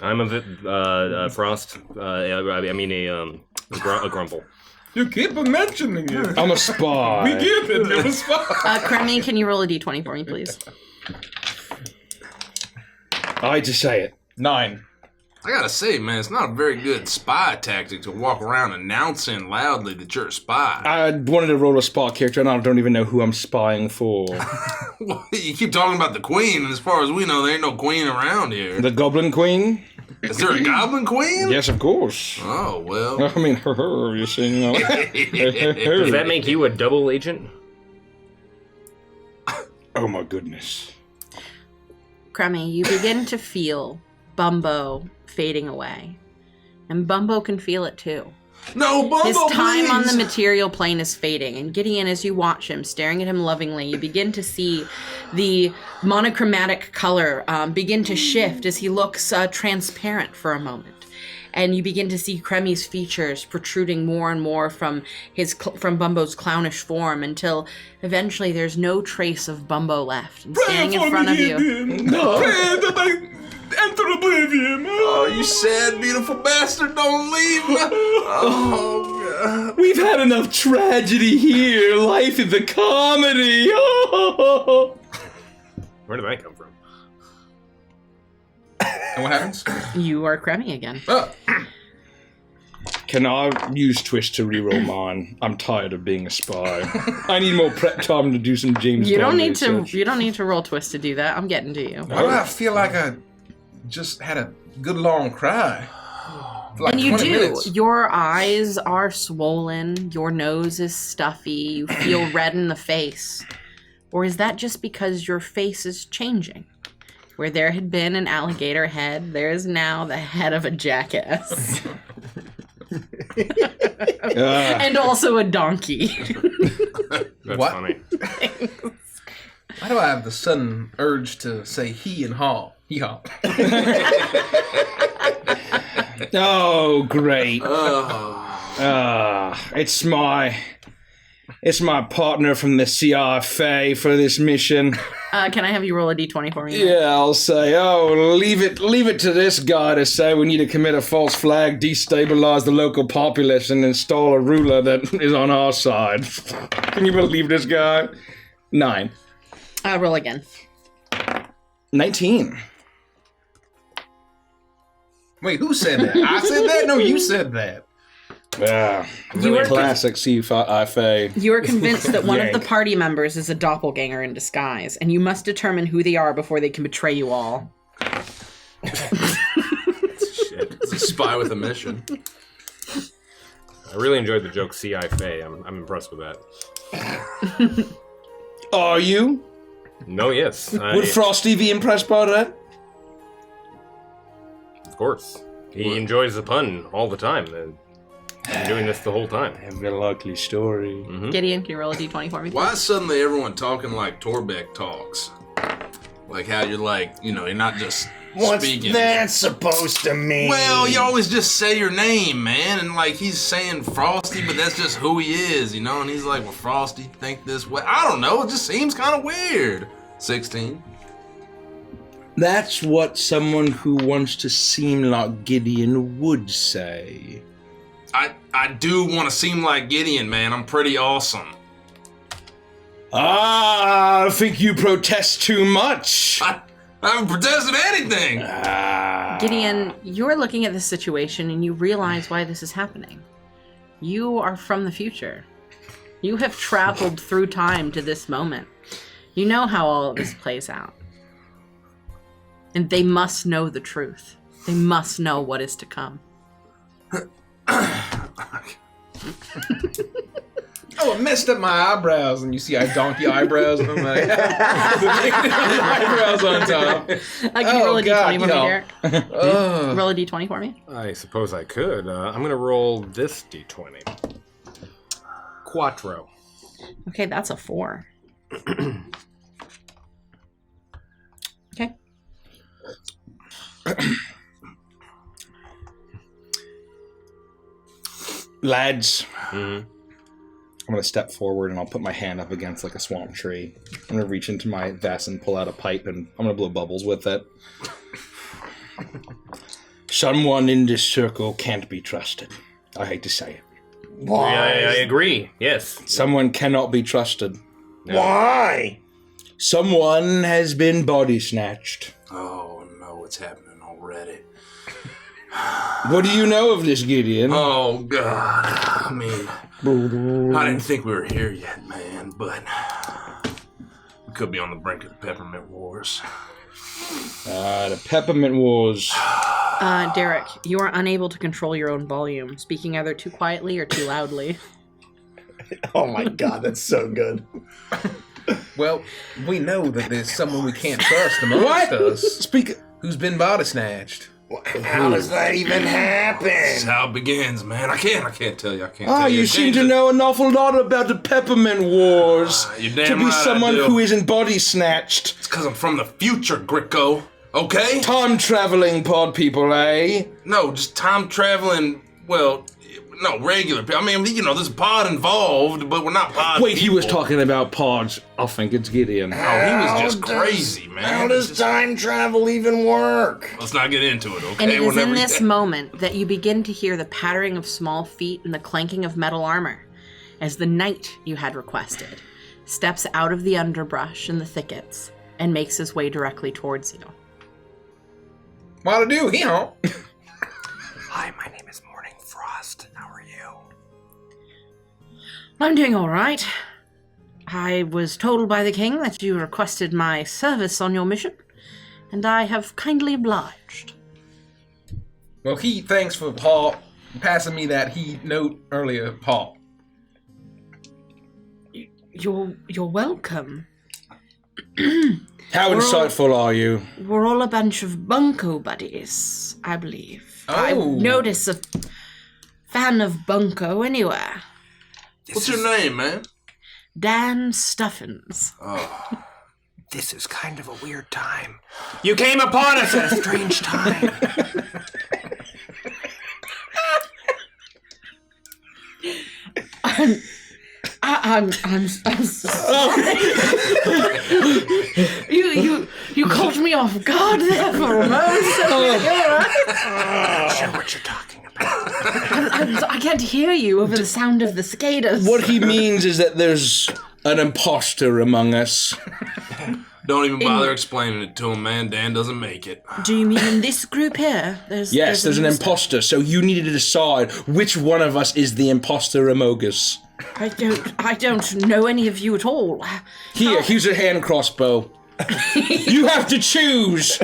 I'm a Frost. I mean a Grumble. You keep mentioning it. I'm a spy. Get it. It was fun. Cremmy, can you roll a d20 for me, please? I just say it. 9. I gotta say, man, it's not a very good spy tactic to walk around announcing loudly that you're a spy. I wanted to roll a spy character, and I don't even know who I'm spying for. Well, you keep talking about the queen, and as far as we know, there ain't no queen around here. The Goblin Queen? Is there a goblin queen? Yes, of course. Oh, well. I mean, you see, you know. Does that make you a double agent? Oh my goodness. Cremmy, you begin to feel Bumbo fading away. And Bumbo can feel it too. No, Bumbo, His time on the please. material plane is fading, and Gideon, as you watch him, staring at him lovingly, you begin to see the monochromatic color begin to shift as he looks transparent for a moment. And you begin to see Kremi's features protruding more and more from Bumbo's clownish form until eventually there's no trace of Bumbo left. And standing in front of you. Enter oblivion. Oh, you sad, beautiful bastard! Don't leave. Oh, God. We've had enough tragedy here. Life is a comedy. Where did that come from? And what happens? You are Kremi again. Oh. Can I use Twist to reroll mine? I'm tired of being a spy. I need more prep time to do some James You Bond don't need to. research. You don't need to roll twist to do that. I'm getting to you. Why do I feel like I just had a good long cry? For like And you 20 do. minutes. Your eyes are swollen. Your nose is stuffy. You feel red in the face. Or is that just because your face is changing? Where there had been an alligator head, there is now the head of a jackass. And also a donkey. That's What? funny. Why do I have the sudden urge to say he and haw? Hee haw. Oh, great. It's my partner from the CRFA for this mission. Can I have you roll a d20 for me? Yeah, I'll say, leave it to this guy to say we need to commit a false flag, destabilize the local populace, and install a ruler that is on our side. Can you believe this guy? 9. Roll again. 19. Wait, who said that? I said that? No, you said that. Yeah, You were- classic CRFA. You are convinced that one of the Yank. party members is a doppelganger in disguise, and you must determine who they are before they can betray you all. Shit. It's a spy with a mission. I really enjoyed the joke CI Faye. I'm impressed with that. Are you? No, yes. Would Frosty be impressed by that? Of course. He enjoys the pun all the time. Been doing this the whole time. Have a likely story. Gideon, can you roll a d20 for me? Why is suddenly everyone talking like Torbeck talks? Like how you're like, you're not just What's speaking. that supposed to mean? Well, you always just say your name, man, and like he's saying Frosty, but that's just who he is, and he's like, well, Frosty think this way. I don't know, it just seems kind of weird. 16. That's what someone who wants to seem like Gideon would say. I do want to seem like Gideon, man. I'm pretty awesome. I think you protest too much. I haven't protested anything. Gideon, you're looking at this situation and you realize why this is happening. You are from the future. You have traveled through time to this moment. You know how all of this plays out. And they must know the truth. They must know what is to come. Oh, it messed up my eyebrows, and you see I donkey eyebrows, and I'm like, eyebrows on top. Can you roll a d20 for me, Derek? Roll a d20 for me. I suppose I could. I'm going to roll this d20. Quattro. Okay, that's a 4. Okay. Lads, I'm going to step forward and I'll put my hand up against like a swamp tree. I'm going to reach into my vest and pull out a pipe and I'm going to blow bubbles with it. Someone in this circle can't be trusted. I hate to say it. Why? I agree. Yes. Someone cannot be trusted. Why? Someone has been body snatched. Oh no, it's happening already. What do you know of this, Gideon? Oh God. I mean, I didn't think we were here yet, man, but we could be on the brink of the Peppermint Wars. The Peppermint Wars. Derek, you are unable to control your own volume, speaking either too quietly or too loudly. Oh my god, that's so good. Well, we know that there's someone we can't trust amongst us Speak. who's been body snatched. How does that even happen? That's how it begins, man. I can't tell you. I can't Ah, tell you. you seem to know an awful lot about the Peppermint Wars. You're damn to be right I someone do. who isn't body snatched. It's because I'm from the future, Gricko. Okay? Time traveling pod people, eh? No, just time traveling. Well, no, regular. I mean, there's a pod involved, but we're not pod. Wait, he was people. talking about pods. I think it's Gideon. Oh, he was just How does- crazy, man. How does time travel even work? Let's not get into it, okay? And it is Whenever in you- this moment that you begin to hear the pattering of small feet and the clanking of metal armor, as the knight you had requested steps out of the underbrush and the thickets and makes his way directly towards you. What to do? Here. Hi, my name is Morning Frost. How are you? I'm doing all right. I was told by the king that you requested my service on your mission, and I have kindly obliged. Well, thanks for passing me that note earlier, Paul. You're welcome. How insightful are you? We're all a bunch of bunco buddies, I believe. I Oh. notice a fan of bunco anywhere. What's your name, man? Dan Stuffins. This is kind of a weird time. You came upon us A strange time. I'm sorry. You caught me off guard there for a moment. I'm sure what you're talking about. I can't hear you over the sound of the cicadas. What he means is that there's an imposter among us. Don't even bother explaining it to him, man. Dan doesn't make it. Do you mean in this group here? Yes, there's an imposter, so you need to decide which one of us is the imposter among us. I don't know any of you at all. Here's a hand crossbow. You have to choose.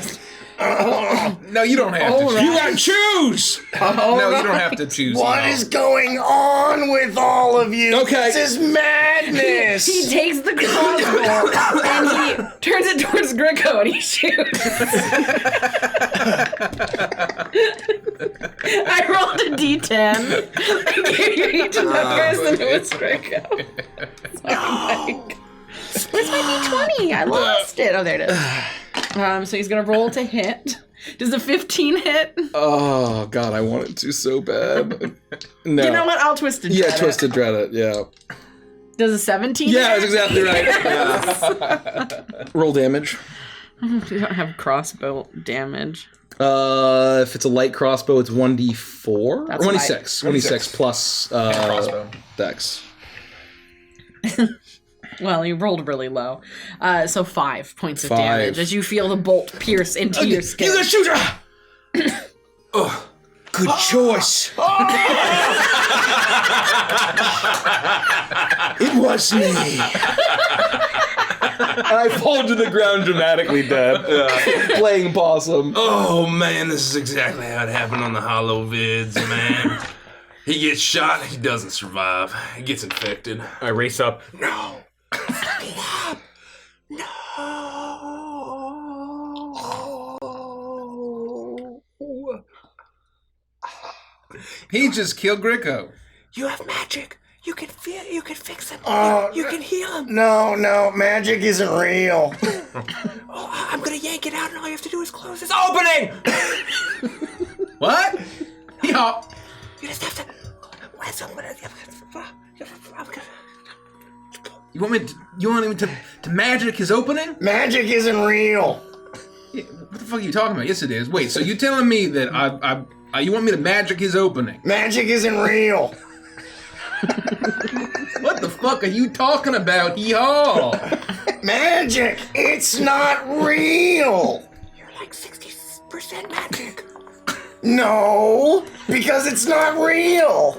No, you don't have to. All right. You have to choose. No, you don't have to choose. What is going on with all of you? Okay. This is madness. He takes the crossbow and he turns it towards Gricko and he shoots. I rolled a d10. I gave you each of numbers and it was Gricko. Where's my d20? I lost it. Oh, there it is. So he's gonna roll to hit. Does a 15 hit? Oh God, I want it to so bad. No. You know what? I'll twist it. Yeah, Twisted Dread it. Yeah. Does a 17 Yeah, hit? that's exactly right. Roll damage. You don't have crossbow damage. If it's a light crossbow, it's 1d4. That's 1d6. 1d6 plus crossbow. dex. Well, you rolled really low. So 5 points of 5. damage as you feel the bolt pierce into your skin. You gotta shoot her! Good choice. It was me. I fall to the ground dramatically dead. Playing possum. Oh, man, this is exactly how it happened on the Hollow Vids, man. He gets shot, he doesn't survive. He gets infected. I race up. No. He just killed Gricko. You have magic. You can feel. You can fix him. Oh, you can heal him. No, magic isn't real. Oh, I'm gonna yank it out, and all you have to do is close this opening. What? Yeah. You just have to. You want me to magic his opening? Magic isn't real. What the fuck are you talking about? Yes, it is. Wait, so you telling me that you want me to magic his opening? Magic isn't real. What the fuck are you talking about? Yeehaw! Magic! It's not real! You're like 60% magic. No, because it's not real!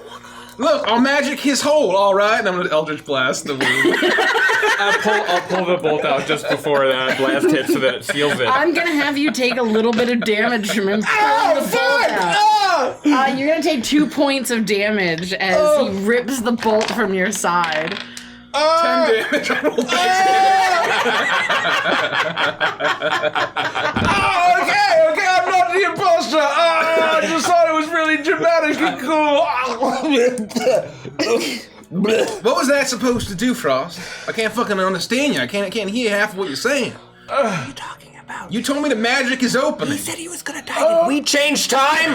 Look, I'll magic his hole, alright? And I'm gonna Eldritch Blast the wound. I'll pull the bolt out just before that blast hits so that it seals it. I'm gonna have you take a little bit of damage from him pulling the bolt out. You're gonna take 2 points of damage as he rips the bolt from your side. 10 damage. I rolled Okay, I'm not the imposter. What was that supposed to do, Frost? I can't fucking understand you. I can't hear half of what you're saying. What are you talking about? You told me the magic is opening. He said he was gonna die. Did we change time?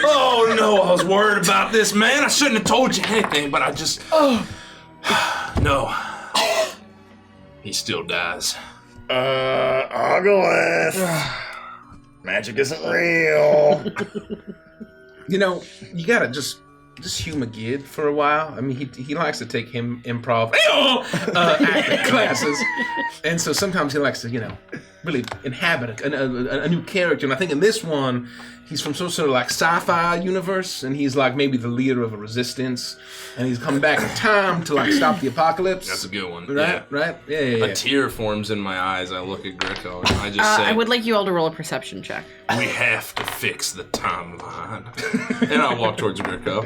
Oh no, I was worried about this, man. I shouldn't have told you anything, but I just. No. He still dies. I'll go with. Magic isn't real. You know, you gotta just humor Gid for a while. I mean, he likes to take improv acting classes, and so sometimes he likes to, really inhabit a new character. And I think in this one, he's from some sort of like sci-fi universe, and he's like maybe the leader of a resistance, and he's coming back in time to like stop the apocalypse. That's a good one. Right? Yeah. A tear forms in my eyes. I look at Greco and I just say, I would like you all to roll a perception check. we have to fix the timeline. And I walk towards Greco.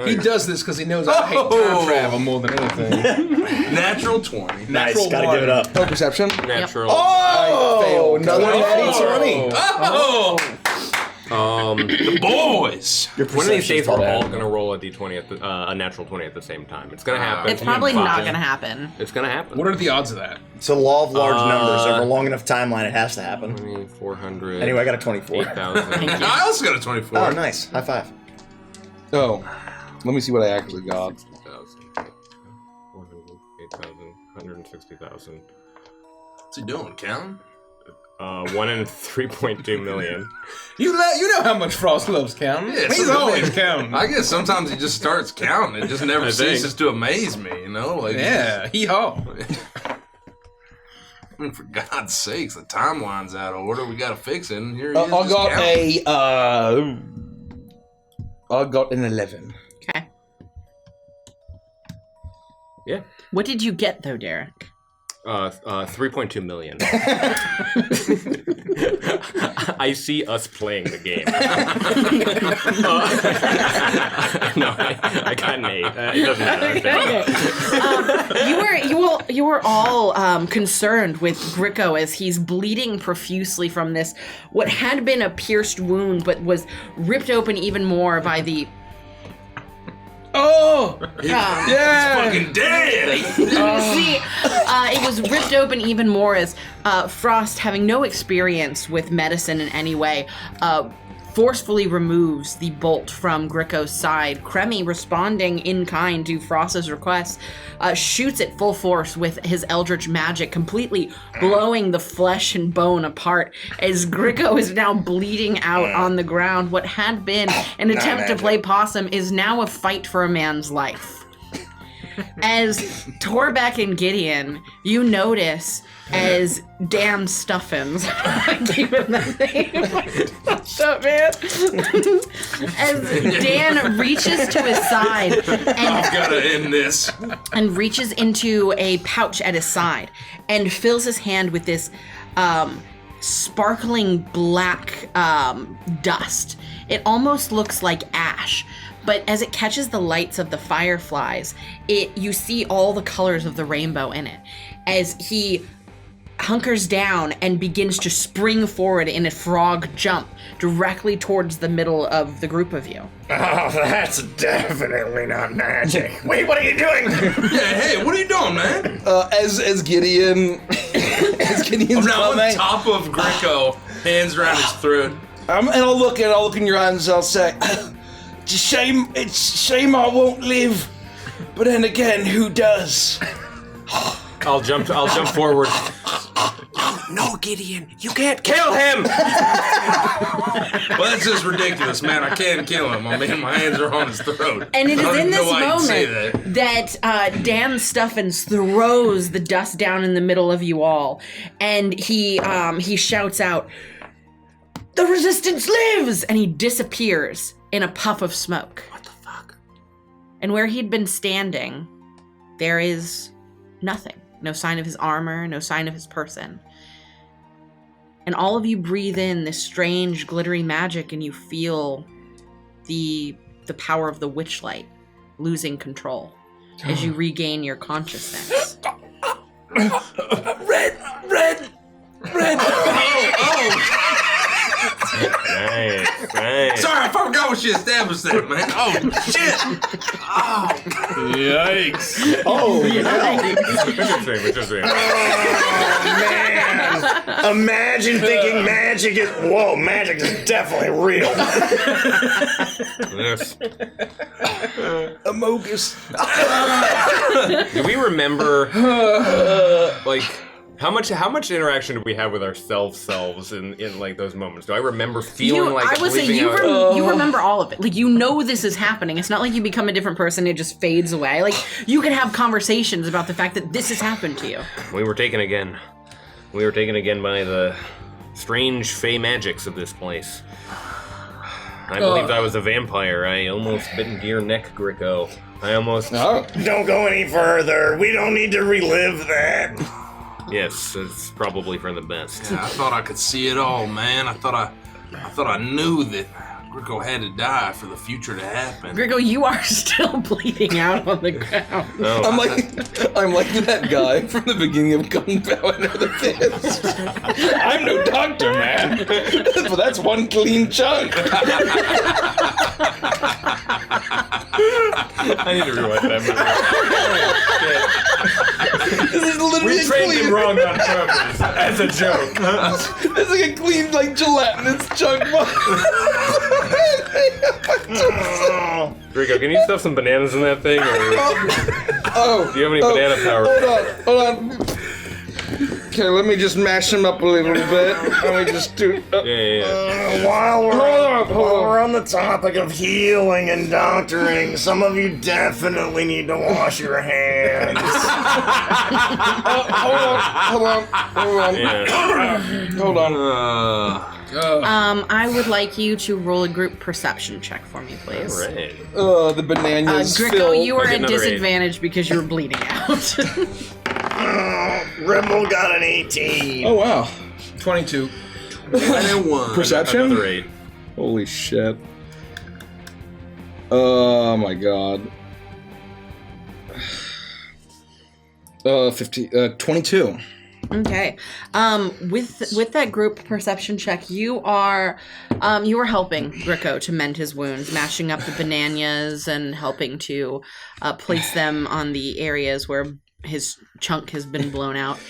He does this because he knows I hate time travel more than anything. Natural 20. Nice, Natural gotta one. give it up. No perception. Natural. Oh, another natty 20. The boys. Your One of these days, we're bad. all gonna roll a d20 at a natural 20 at the same time. It's gonna happen. It's probably not Fine. gonna happen. It's gonna happen. What are the odds of that? It's a law of large numbers. Over a long enough timeline, it has to happen. 400. Anyway, I got a 24. 8,000. I also got a 24. Oh, nice. High five. Oh, let me see what I actually got. 400, 8,000, 160,000. What's he doing, counting? 1 in 3.2 million. You know how much Frost loves counting. Yeah, He's so always maybe- counting. I guess sometimes he just starts counting. It just never I think. ceases to amaze me, Like, Yeah, hee-haw. I mean, for God's sakes, the timeline's out of order. We gotta fix it. And here he is. I just got counting. I got an 11. Okay. Yeah. What did you get though, Derek? 3.2 million. I see us playing the game. No, I got an 8. It doesn't matter. You were all concerned with Gricko as he's bleeding profusely from this what had been a pierced wound, but was ripped open even more by the. Oh! Yeah. Fucking dead! See, it was ripped open even more as Frost, having no experience with medicine in any way, forcefully removes the bolt from Gricko's side. Kremi, responding in kind to Frost's request, shoots it full force with his eldritch magic, completely blowing the flesh and bone apart as Gricko is now bleeding out on the ground. What had been an attempt to play possum is now a fight for a man's life. As Torbeck and Gideon, you notice as Dan Stuffins, I gave him that name. Shut up, man. As Dan reaches to his side I've gotta end this. and reaches into a pouch at his side and fills his hand with this sparkling black dust. It almost looks like ash, but as it catches the lights of the fireflies, you see all the colors of the rainbow in it. As he hunkers down and begins to spring forward in a frog jump directly towards the middle of the group of you. Oh, that's definitely not magic. Wait, what are you doing? Yeah, hey, what are you doing, man? As Gideon, Gideon's I'm now on coming, top of Greco, hands around his throat. and I'll look in your eyes and I'll say, it's a shame I won't live, but then again, who does? I'll jump forward. No, Gideon, you can't Kill him! Well, that's just ridiculous, man. I can't kill him. I mean, my hands are on his throat. And it I is don't in even know this why you'd say moment that Dan Stuffins throws the dust down in the middle of you all, and he shouts out, "The resistance lives!" And he disappears in a puff of smoke. What the fuck? And where he'd been standing, there is nothing. No sign of his armor, no sign of his person. And all of you breathe in this strange, glittery magic, and you feel the power of the Witchlight losing control as you regain your consciousness. Red! Nice. we should establish that, man. Oh, shit. Oh. Yikes. Oh, Interesting. man. Imagine thinking magic is... Whoa, magic is definitely real. Yes. Amogus. Do we remember, like, how much interaction do we have with our selves in like those moments? Do I remember feeling like I would say bleeping out? you remember all of it. Like, you know this is happening. It's not like you become a different person, it just fades away. Like, you can have conversations about the fact that this has happened to you. We were taken again. We were taken again by the strange fey magics of this place. I believed I was a vampire. I almost bit into your neck, Gricko. I almost... Oh. Don't go any further. We don't need to relive that. Yes, it's probably for the best. Yeah, I thought I could see it all, man. I thought I knew that Gricko had to die for the future to happen. Griggo, you are still bleeding out on the ground. Oh. I'm like that guy from the beginning of Kung Pao and the Fist. I'm no doctor, man. But that's one clean chunk. I need to rewind that movie. This is literally We trained him wrong on purpose, as a joke. It's like a clean, like, gelatinous chunk. Gricko, can you stuff some bananas in that thing? Or do you have any banana power? Hold on. Okay, let me just mash them up a little bit. Let me just do... Yeah. While Hold we're on the topic of healing and doctoring, some of you definitely need to wash your hands. Hold on. Hold on. I would like you to roll a group perception check for me, please. Right. The bananas Gricko, fill... you are I get at another disadvantage because you were bleeding out. Rimble got an 18. Oh, wow. 22. 21. Perception? Another 8. Holy shit. Oh my god. 22. Okay. With that group perception check, you are helping Gricko to mend his wounds, mashing up the bananas and helping to place them on the areas where his chunk has been blown out.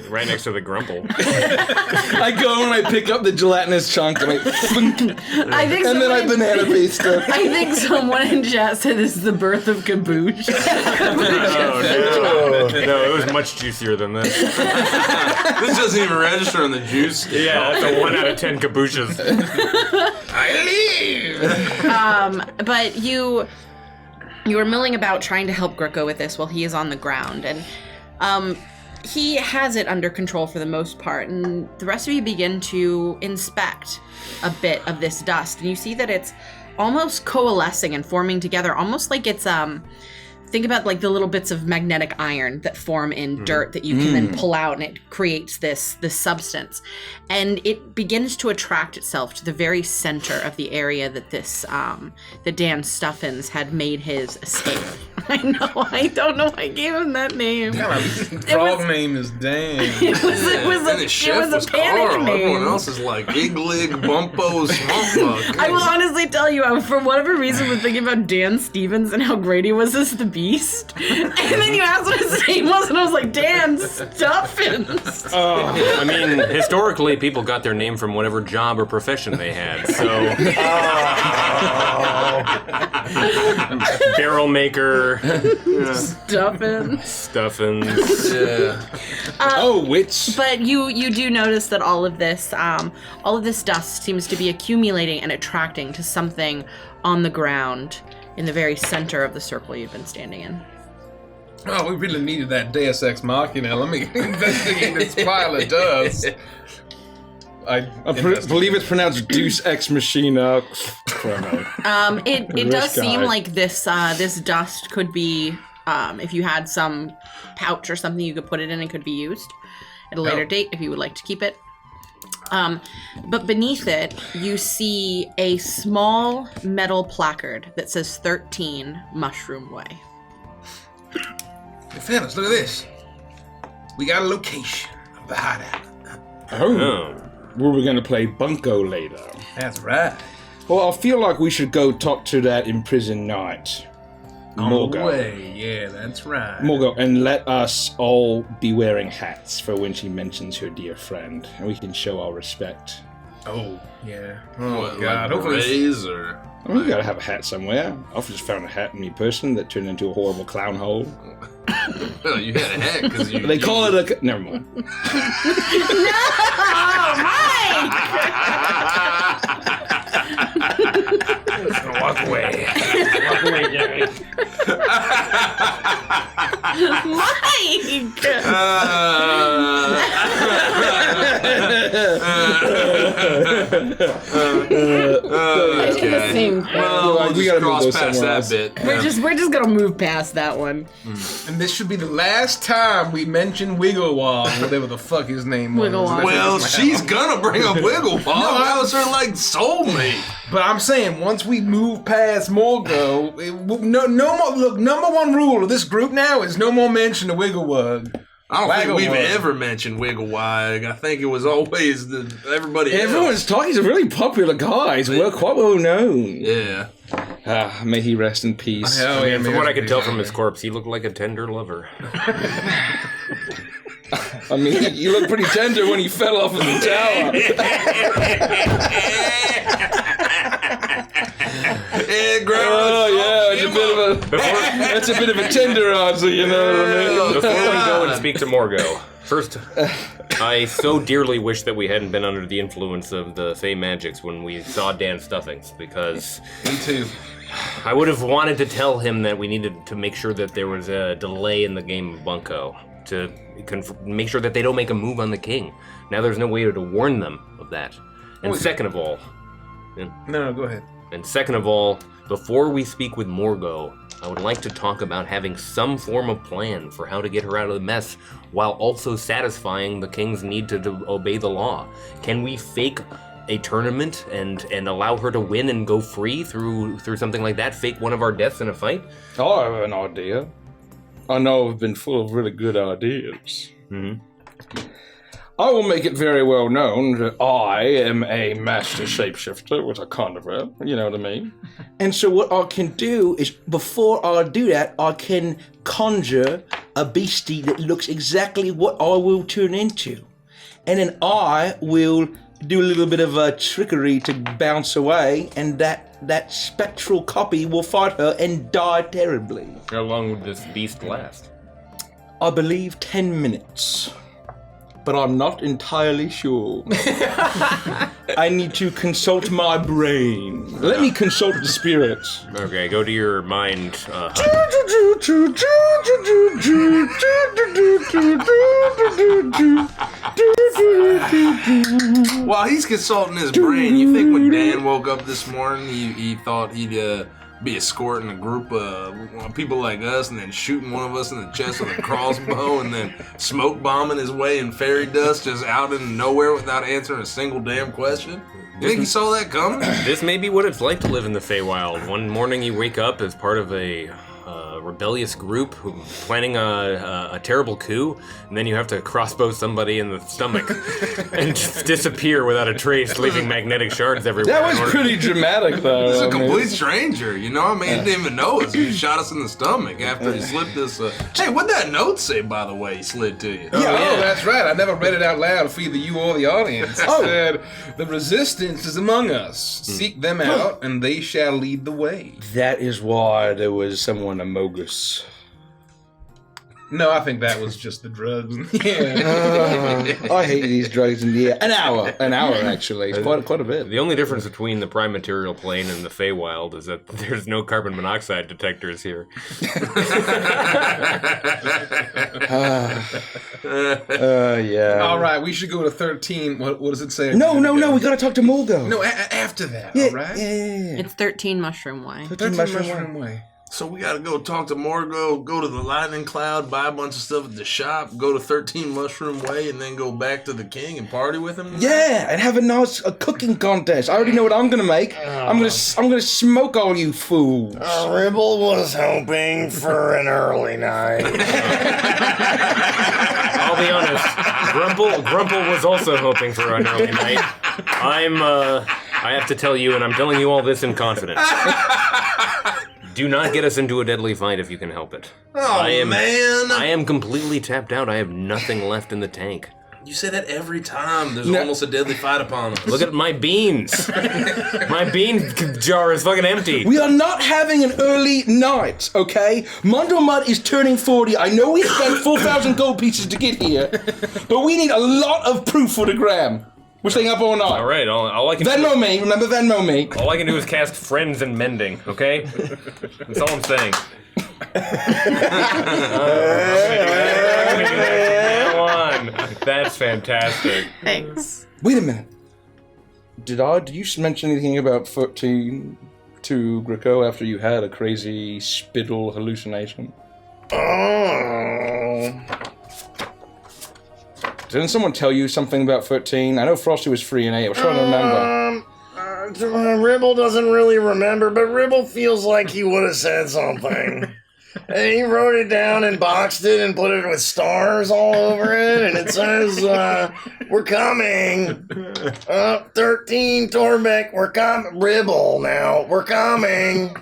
Right next to the grumple. I go and I pick up the gelatinous chunk and then I banana paste it. I think someone in chat said this is the birth of Kaboosh. No, it was much juicier than this. This doesn't even register on the juice. Yeah, that's a 1 out of 10 kabooshes. I leave. But you were milling about trying to help Gricko with this while he is on the ground, and he has it under control for the most part, and the rest of you begin to inspect a bit of this dust, and you see that it's almost coalescing and forming together, almost like it's think about like the little bits of magnetic iron that form in dirt that you can then pull out, and it creates this substance, and it begins to attract itself to the very center of the area that this that Dan Stuffins had made his escape. I know, I don't know why I gave him that name. Frog name is Dan. It was And his chef was a panic Carl. name. Everyone else is like Iglig, Bumpo, Smonkbug. I will honestly tell you, I, for whatever reason, was thinking about Dan Stevens and how great he was as the Beast. And then you asked what his name was, and I was like, Dan Stuffins. I mean, historically, people got their name from whatever job or profession they had, so... Barrel maker... Stuffins. Yeah. Wits. But you do notice that all of this dust seems to be accumulating and attracting to something on the ground in the very center of the circle you've been standing in. Oh, we really needed that Deus Ex Machina. Let me investigate this pile of dust. I believe it's pronounced Deus Ex Machina. It does seem like this dust could be, if you had some pouch or something you could put it in, it could be used at a later date if you would like to keep it. But beneath it, you see a small metal placard that says 13 Mushroom Way. Hey, fellas, look at this. We got a location of the hideout. Oh. we were going to play Bunko later. That's right. Well, I feel like we should go talk to that imprisoned knight. On the way. Yeah, that's right. Morgo, and let us all be wearing hats for when she mentions her dear friend, and we can show our respect. Oh, yeah. Oh, What, God. like Hopefully berets or... I mean, you gotta have a hat somewhere. I've just found a hat in me person that turned into a horrible clown hole. Well, you had a hat because you... They call it a... Never mind. Walk away. Walk away, Jerry. Mike! Okay. The same thing. Well, we'll We just gotta move cross those past somewhere that else. bit. We're just gonna move past that one. And this should be the last time we mention Wigglewog, whatever the fuck his name was. Wigglewog. Well, she's gonna bring up Wigglewog. That was her, like, soulmate. But I'm saying, once we move past Morgo, no more. Look, number one rule of this group now is no more mention of Wigglewug. I don't think we've Wagglewug. ever mentioned Wigglewog. I think it was always everybody else. Everyone's talking. He's a really popular guy. He's quite well known. Yeah. May he rest in peace. Hell yeah, From man. what I could tell from his corpse, he looked like a tender lover. I mean, you look pretty tender when he fell off of the tower. Yeah, Grandma. Oh yeah, it's a bit of a tenderizer, you know what I mean? Before we go and speak to Morgo, first, I so dearly wish that we hadn't been under the influence of the Fey magics when we saw Dan's stuffings, because Me too. I would have wanted to tell him that we needed to make sure that there was a delay in the game of Bunko to make sure that they don't make a move on the king. Now there's no way to warn them of that. And second of all, No, go ahead. And second of all, before we speak with Morgo, I would like to talk about having some form of plan for how to get her out of the mess while also satisfying the king's need to obey the law. Can we fake a tournament and allow her to win and go free through something like that? Fake one of our deaths in a fight? I have an idea. I know I've been full of really good ideas. Mm-hmm. I will make it very well known that I am a master shapeshifter with a carnival, you know what I mean? And so what I can do is, before I do that, I can conjure a beastie that looks exactly what I will turn into. And then I will do a little bit of a trickery to bounce away, and that spectral copy will fight her and die terribly. How long would this beast last? I believe 10 minutes. But I'm not entirely sure. I need to consult my brain. Let me consult the spirits. Okay, go to your mind. While he's consulting his brain, you think when Dan woke up this morning, he thought he'd be escorting a group of people like us and then shooting one of us in the chest with a crossbow and then smoke bombing his way in fairy dust just out in nowhere without answering a single damn question? You think he saw that coming? This may be what it's like to live in the Feywild. One morning you wake up as part of a rebellious group who planning a terrible coup, and then you have to crossbow somebody in the stomach and just disappear without a trace, leaving magnetic shards everywhere. That was pretty dramatic, though. He's a I mean, complete stranger, you know? I mean, he didn't even know us. He shot us in the stomach after he slipped this. Hey, what'd that note say, by the way, he slid to you? Oh, that's right. I never read it out loud for either you or the audience. It said, "The resistance is among us. Seek them out, and they shall lead the way." That is why there was someone Amogus. No, I think that was just the drugs. Yeah. I hate these drugs in the air. An hour actually. It's quite a bit. The only difference between the prime material plane and the Feywild is that there's no carbon monoxide detectors here. Yeah. All right, we should go to 13. What does it say? No, we gotta talk to Morgo. No, after that, Yeah, all right? yeah. It's 13 Mushroom Way. 13 Mushroom Way. So we gotta go talk to Morgo, go to the Lightning Cloud, buy a bunch of stuff at the shop, go to 13 Mushroom Way, and then go back to the king and party with him? Yeah, and have a nice cooking contest. I already know what I'm gonna make. I'm gonna smoke all you fools. Ribble was hoping for an early night. I'll be honest. Grumple was also hoping for an early night. I have to tell you, and I'm telling you all this in confidence. Do not get us into a deadly fight if you can help it. Oh, man. I am completely tapped out. I have nothing left in the tank. You say that every time. There's almost a deadly fight upon us. Look at my beans. My bean jar is fucking empty. We are not having an early night, okay? Mondo Mud is turning 40. I know we spent 4,000 gold pieces to get here, but we need a lot of proof for the gram. We're staying up all night. All right, all I can Venmo me, remember Venmo me. All I can do is cast Friends and Mending, okay? That's all I'm saying. Go on. That's fantastic. Thanks. Wait a minute. Did you mention anything about 14 to Greco after you had a crazy spittle hallucination? Oh. Didn't someone tell you something about 13? I know Frosty was 3 and 8. I was trying to remember. Ribble doesn't really remember, but Ribble feels like he would have said something. And he wrote it down and boxed it and put it with stars all over it, and it says, we're coming. 13, Torbeck, we're coming. Ribble now, we're coming.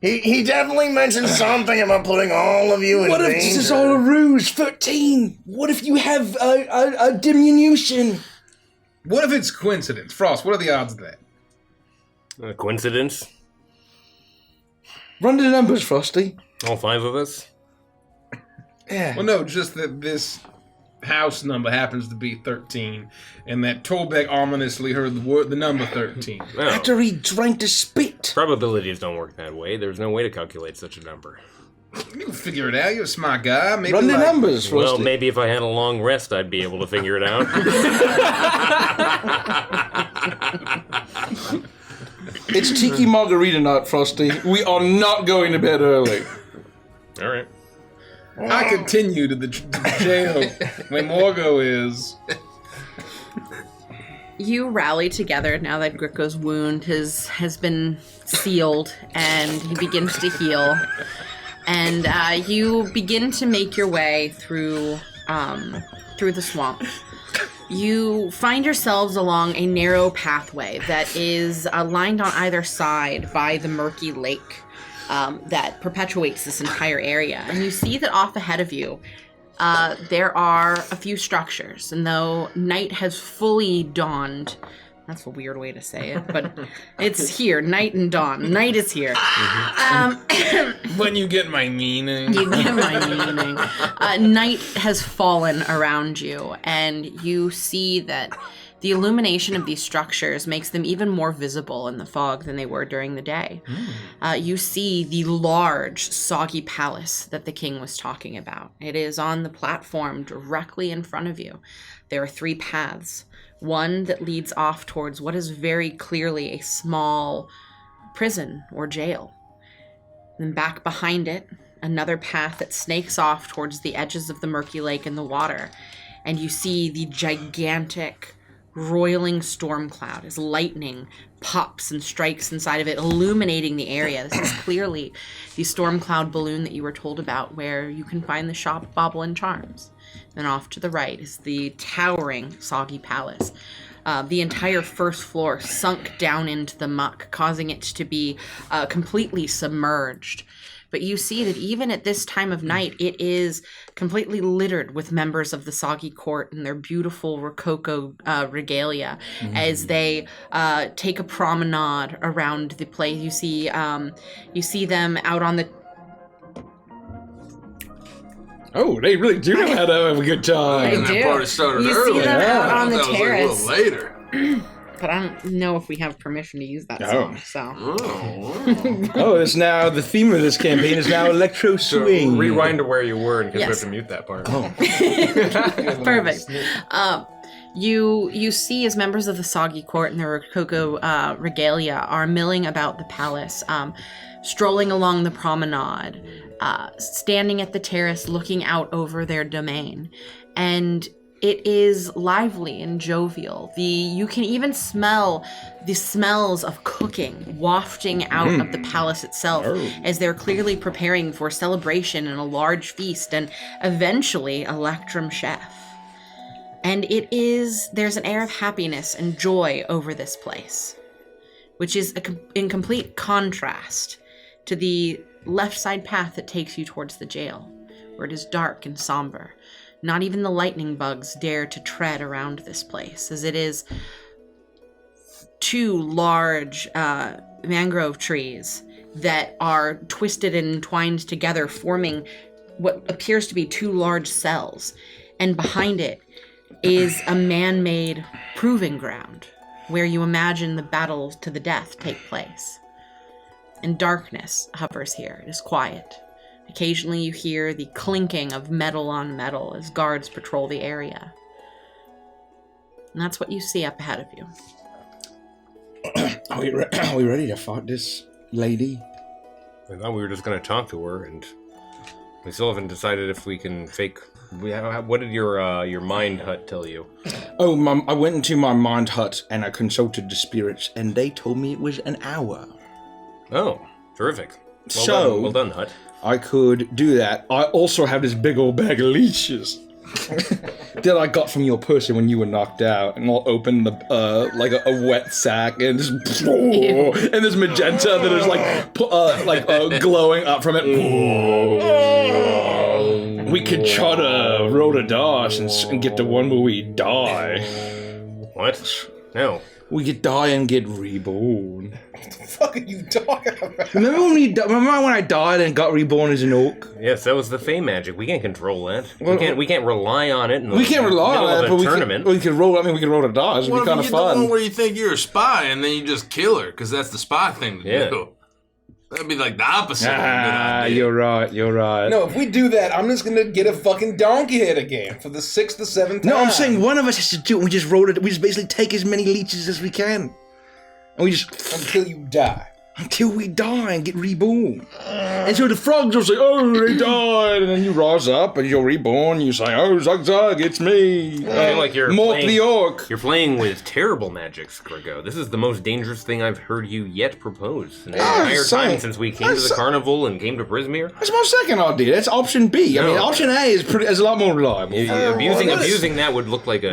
He definitely mentioned something about putting all of you in What if danger. this is all a ruse? 13! What if you have a diminution? What if it's coincidence? Frost, what are the odds of that? Coincidence? Run the numbers, Frosty. All 5 of us? Yeah. Well, no, just that this house number happens to be 13, and that Tolbeck ominously heard the number 13. No. After he drank the spit. Probabilities don't work that way. There's no way to calculate such a number. You can figure it out. You're a smart guy. Maybe Run the numbers, Frosty. Well, maybe if I had a long rest, I'd be able to figure it out. It's Tiki Margarita night, Frosty. We are not going to bed early. All right. I continue to the jail where Morgo is. You rally together now that Greco's wound has been sealed and he begins to heal. And you begin to make your way through the swamp. You find yourselves along a narrow pathway that is lined on either side by the murky lake that perpetuates this entire area. And you see that off ahead of you, there are a few structures. And though night has fully dawned, that's a weird way to say it, but it's here, night and dawn. Night is here. When you get my meaning. You get my meaning. Night has fallen around you, and you see that the illumination of these structures makes them even more visible in the fog than they were during the day. You see the large, soggy palace that the king was talking about. It is on the platform directly in front of you. There are 3 paths. One that leads off towards what is very clearly a small prison or jail. Then back behind it, another path that snakes off towards the edges of the murky lake and the water. And you see the gigantic, roiling storm cloud as lightning pops and strikes inside of it, illuminating the area. This is clearly the storm cloud balloon that you were told about, where you can find the shop Bauble and Charms. And off to the right is the towering Soggy Palace. The entire first floor sunk down into the muck, causing it to be completely submerged. But you see that even at this time of night, it is completely littered with members of the Soggy Court in their beautiful Rococo regalia as they take a promenade around the place. You see them out on the... Oh, they really do know how to have a good time. They do. That party started You early. see them out on the That was terrace. like a little later. But I don't know if we have permission to use that song, so... Oh, it's now the theme of this campaign is now electro swing. Rewind to where you were, because we have Yes. to mute that part. Perfect. You see as members of the Soggy Court and the Rococo regalia are milling about the palace, strolling along the promenade, standing at the terrace looking out over their domain. And It is lively and jovial. You can even smell the smells of cooking wafting out of the palace itself as they're clearly preparing for celebration and a large feast and eventually Electrum Chef. And there's an air of happiness and joy over this place, which is in complete contrast to the left side path that takes you towards the jail, where it is dark and somber. Not even the lightning bugs dare to tread around this place, as it is 2 large mangrove trees that are twisted and entwined together, forming what appears to be 2 large cells. And behind it is a man-made proving ground, where you imagine the battle to the death take place. And darkness hovers here. It is quiet. Occasionally you hear the clinking of metal on metal as guards patrol the area. And that's what you see up ahead of you. Are we ready to fight this lady? I thought we were just going to talk to her, and we still haven't decided if we can fake... What did your mind hut tell you? Oh, I went into my mind hut and I consulted the spirits, and they told me it was an hour. Oh, terrific. Well done, Hut. I could do that. I also have this big old bag of leeches that I got from your person when you were knocked out, and I'll open the like a wet sack and just and there's magenta that is like glowing up from it. We could try to roll the dice and get the one where we die. What? No. We could die and get reborn. What the fuck are you talking about? Remember when I died and got reborn as an orc? Yes, that was the Fey magic. We can't control that. We can't rely on it. We can't rely on it, but we can roll. I mean, we can roll the dice. It'd be kind of fun. The one where you think you're a spy and then you just kill her, because that's the spy thing to do. That'd be like the opposite. You're right. No, if we do that, I'm just gonna get a fucking donkey head again for the 6th or 7th time. No, I'm saying one of us has to do it, and we just roll it. We just basically take as many leeches as we can. And we just... Until you die. Until we die and get reborn. And so the frogs will say, oh, they died. And then you rise up and you're reborn. You say, oh, Zug Zug, it's me. I feel like you're Mork the orc. You're playing with terrible magics, Grego. This is the most dangerous thing I've heard you yet propose. In the entire time since we came to the carnival and came to Prismere. That's my second idea. That's option B. I mean, option A is a lot more reliable. Abusing that would look like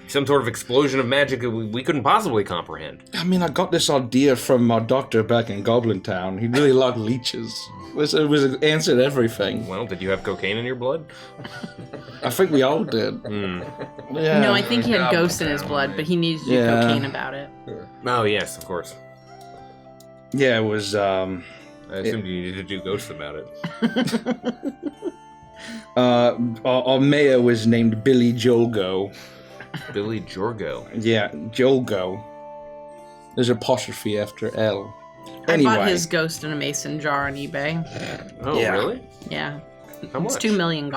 some sort of explosion of magic that we couldn't possibly comprehend. I mean, I got this idea from my doctor back in Goblin Town. He really liked leeches. It answered everything. Well, did you have cocaine in your blood? I think we all did. Yeah. No, I think he had ghosts in his blood, but he needed to do cocaine about it. Oh, yes, of course. Yeah, it was... I assumed you needed to do ghosts about it. Our mayor was named Billy Jolgo. Billy Jorgo. Yeah, Jolgo. There's an apostrophe after L. Anyway. I bought his ghost in a mason jar on eBay. Oh, really? Yeah. How much? It's $2 million.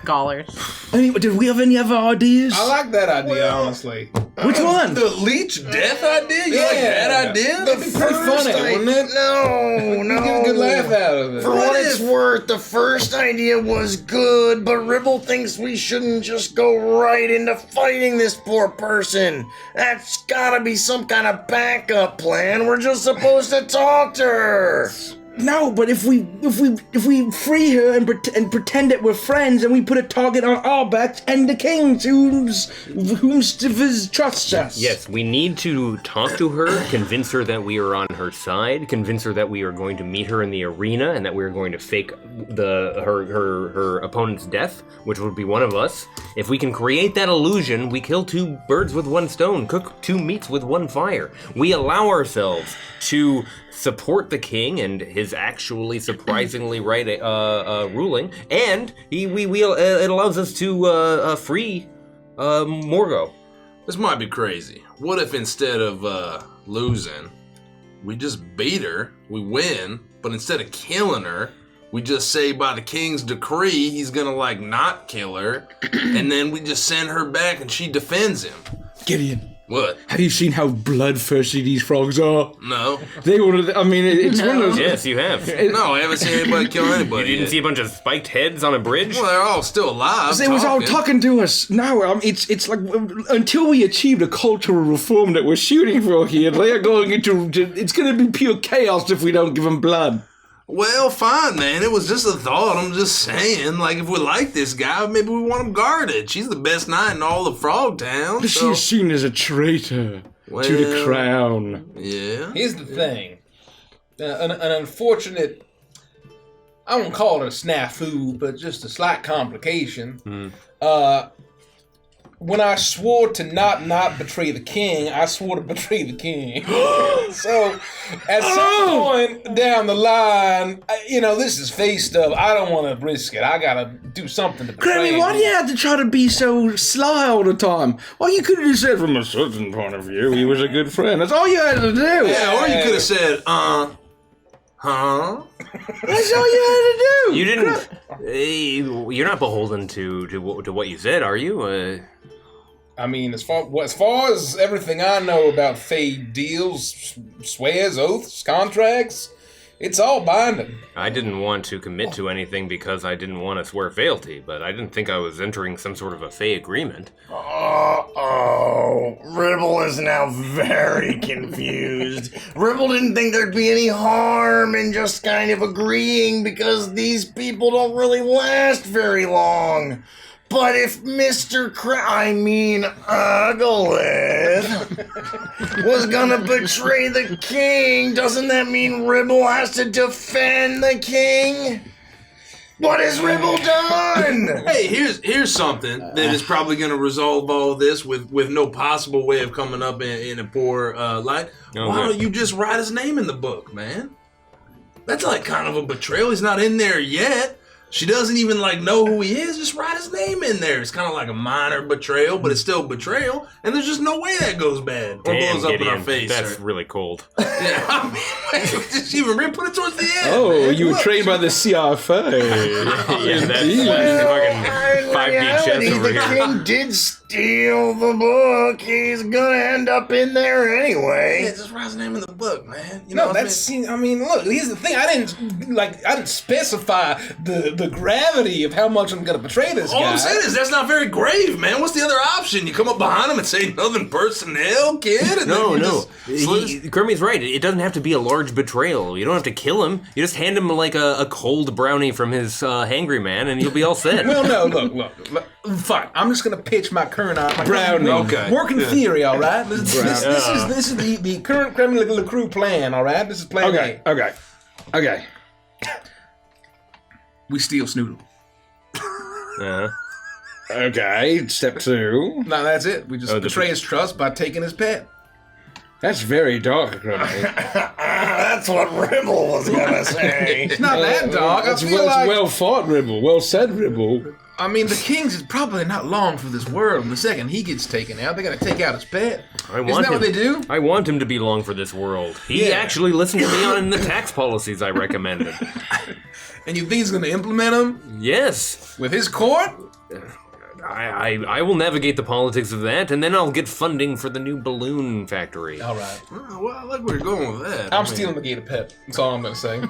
I mean, did we have any other ideas? I like that idea, honestly. Which one? The leech death idea? You like that idea? That'd be pretty funny, wouldn't it? No. Get a good laugh out of it. For what it's worth, the first idea was good, but Ribble thinks we shouldn't just go right into fighting this poor person. That's gotta be some kind of backup plan. We're just supposed to talk to her. No, but if we free her and pretend that we're friends, and we put a target on our backs and the king's whom trusts us. Yes, we need to talk to her, convince her that we are on her side, convince her that we are going to meet her in the arena, and that we are going to fake her opponent's death, which would be one of us. If we can create that illusion, we kill 2 birds with 1 stone, cook 2 meats with 1 fire. We allow ourselves to support the king and his actually surprisingly right ruling, and it allows us to free Morgo. This might be crazy. What if instead of losing, we just beat her, we win, but instead of killing her, we just say by the king's decree he's gonna not kill her, and then we just send her back and she defends him. Gideon. What? Have you seen how bloodthirsty these frogs are? No. They wanted. I mean, it's one of those. Yes, you have. No, I haven't seen anybody kill anybody. You didn't see a bunch of spiked heads on a bridge? Well, they're all still alive. They was all talking to us. No, it's like until we achieve the cultural reform that we're shooting for here, they are going into. It's going to be pure chaos if we don't give them blood. Well, fine, man. It was just a thought. I'm just saying, like, if we like this guy, maybe we want him guarded. She's the best knight in all of Frog Town. But she's seen as a traitor to the crown. Yeah. Here's the thing. An unfortunate, I won't call it a snafu, but just a slight complication. When I swore to not betray the king, I swore to betray the king. So, at some point down the line, this is face stuff. I don't want to risk it. I gotta do something to betray Granny, why do you have to try to be so sly all the time? Well, you could have just said from a certain point of view, he was a good friend. That's all you had to do. Yeah, or you could have said, huh? That's all you had to do. You didn't. You're not beholden to what you said, are you? I mean, as far as everything I know about Fey deals, swears, oaths, contracts, it's all binding. I didn't want to commit to anything because I didn't want to swear fealty, but I didn't think I was entering some sort of a Fey agreement. Ribble is now very confused. Ribble didn't think there'd be any harm in just kind of agreeing because these people don't really last very long. But if Mr. Ugolith was gonna betray the king, doesn't that mean Ribble has to defend the king? What has Ribble done? Hey, here's something that is probably gonna resolve all this with no possible way of coming up in a poor light. Why don't you just write his name in the book, man? That's like kind of a betrayal. He's not in there yet. She doesn't even know who he is. Just write his name in there. It's kind of like a minor betrayal, but it's still betrayal. And there's just no way that goes bad or blows up in our face. That's really cold. Yeah, I mean, just even put it towards the end. Oh, man. you were trained by the CRFA. Yeah, that's fucking 5D chess over the here. king did steal the book. He's gonna end up in there anyway. Yeah, just write his name in the book, man. Look, here's the thing. I didn't specify the gravity of how much I'm gonna betray this guy. All I'm saying is that's not very grave, man. What's the other option? You come up behind him and say nothing personnel, kid? And No. Then Kermit's right. It doesn't have to be a large betrayal. You don't have to kill him. You just hand him like a cold brownie from his hangry man, and you'll be all set. Well, no, look. Fine. I'm just gonna pitch my current Brownie. Okay. working theory. All right. This is the current creme de la crew plan. All right. This is plan A. Okay. We steal Snoodle. Okay, step 2. No, that's it. We just betray his trust by taking his pet. That's very dark, Granny. That's what Ribble was gonna say. It's not that dark. I It's feel like. well fought, Ribble. Well said, Ribble. I mean, the king's is probably not long for this world. And the second he gets taken out, they're gonna take out his pet. Isn't that what they do? I want him to be long for this world. He actually listened to me on the tax policies I recommended. And you think he's gonna implement them Yes. with his court? I will navigate the politics of that, and then I'll get funding for the new balloon factory. All right. well, I like where you're going with that. I'm stealing the gator pet. That's all I'm gonna say.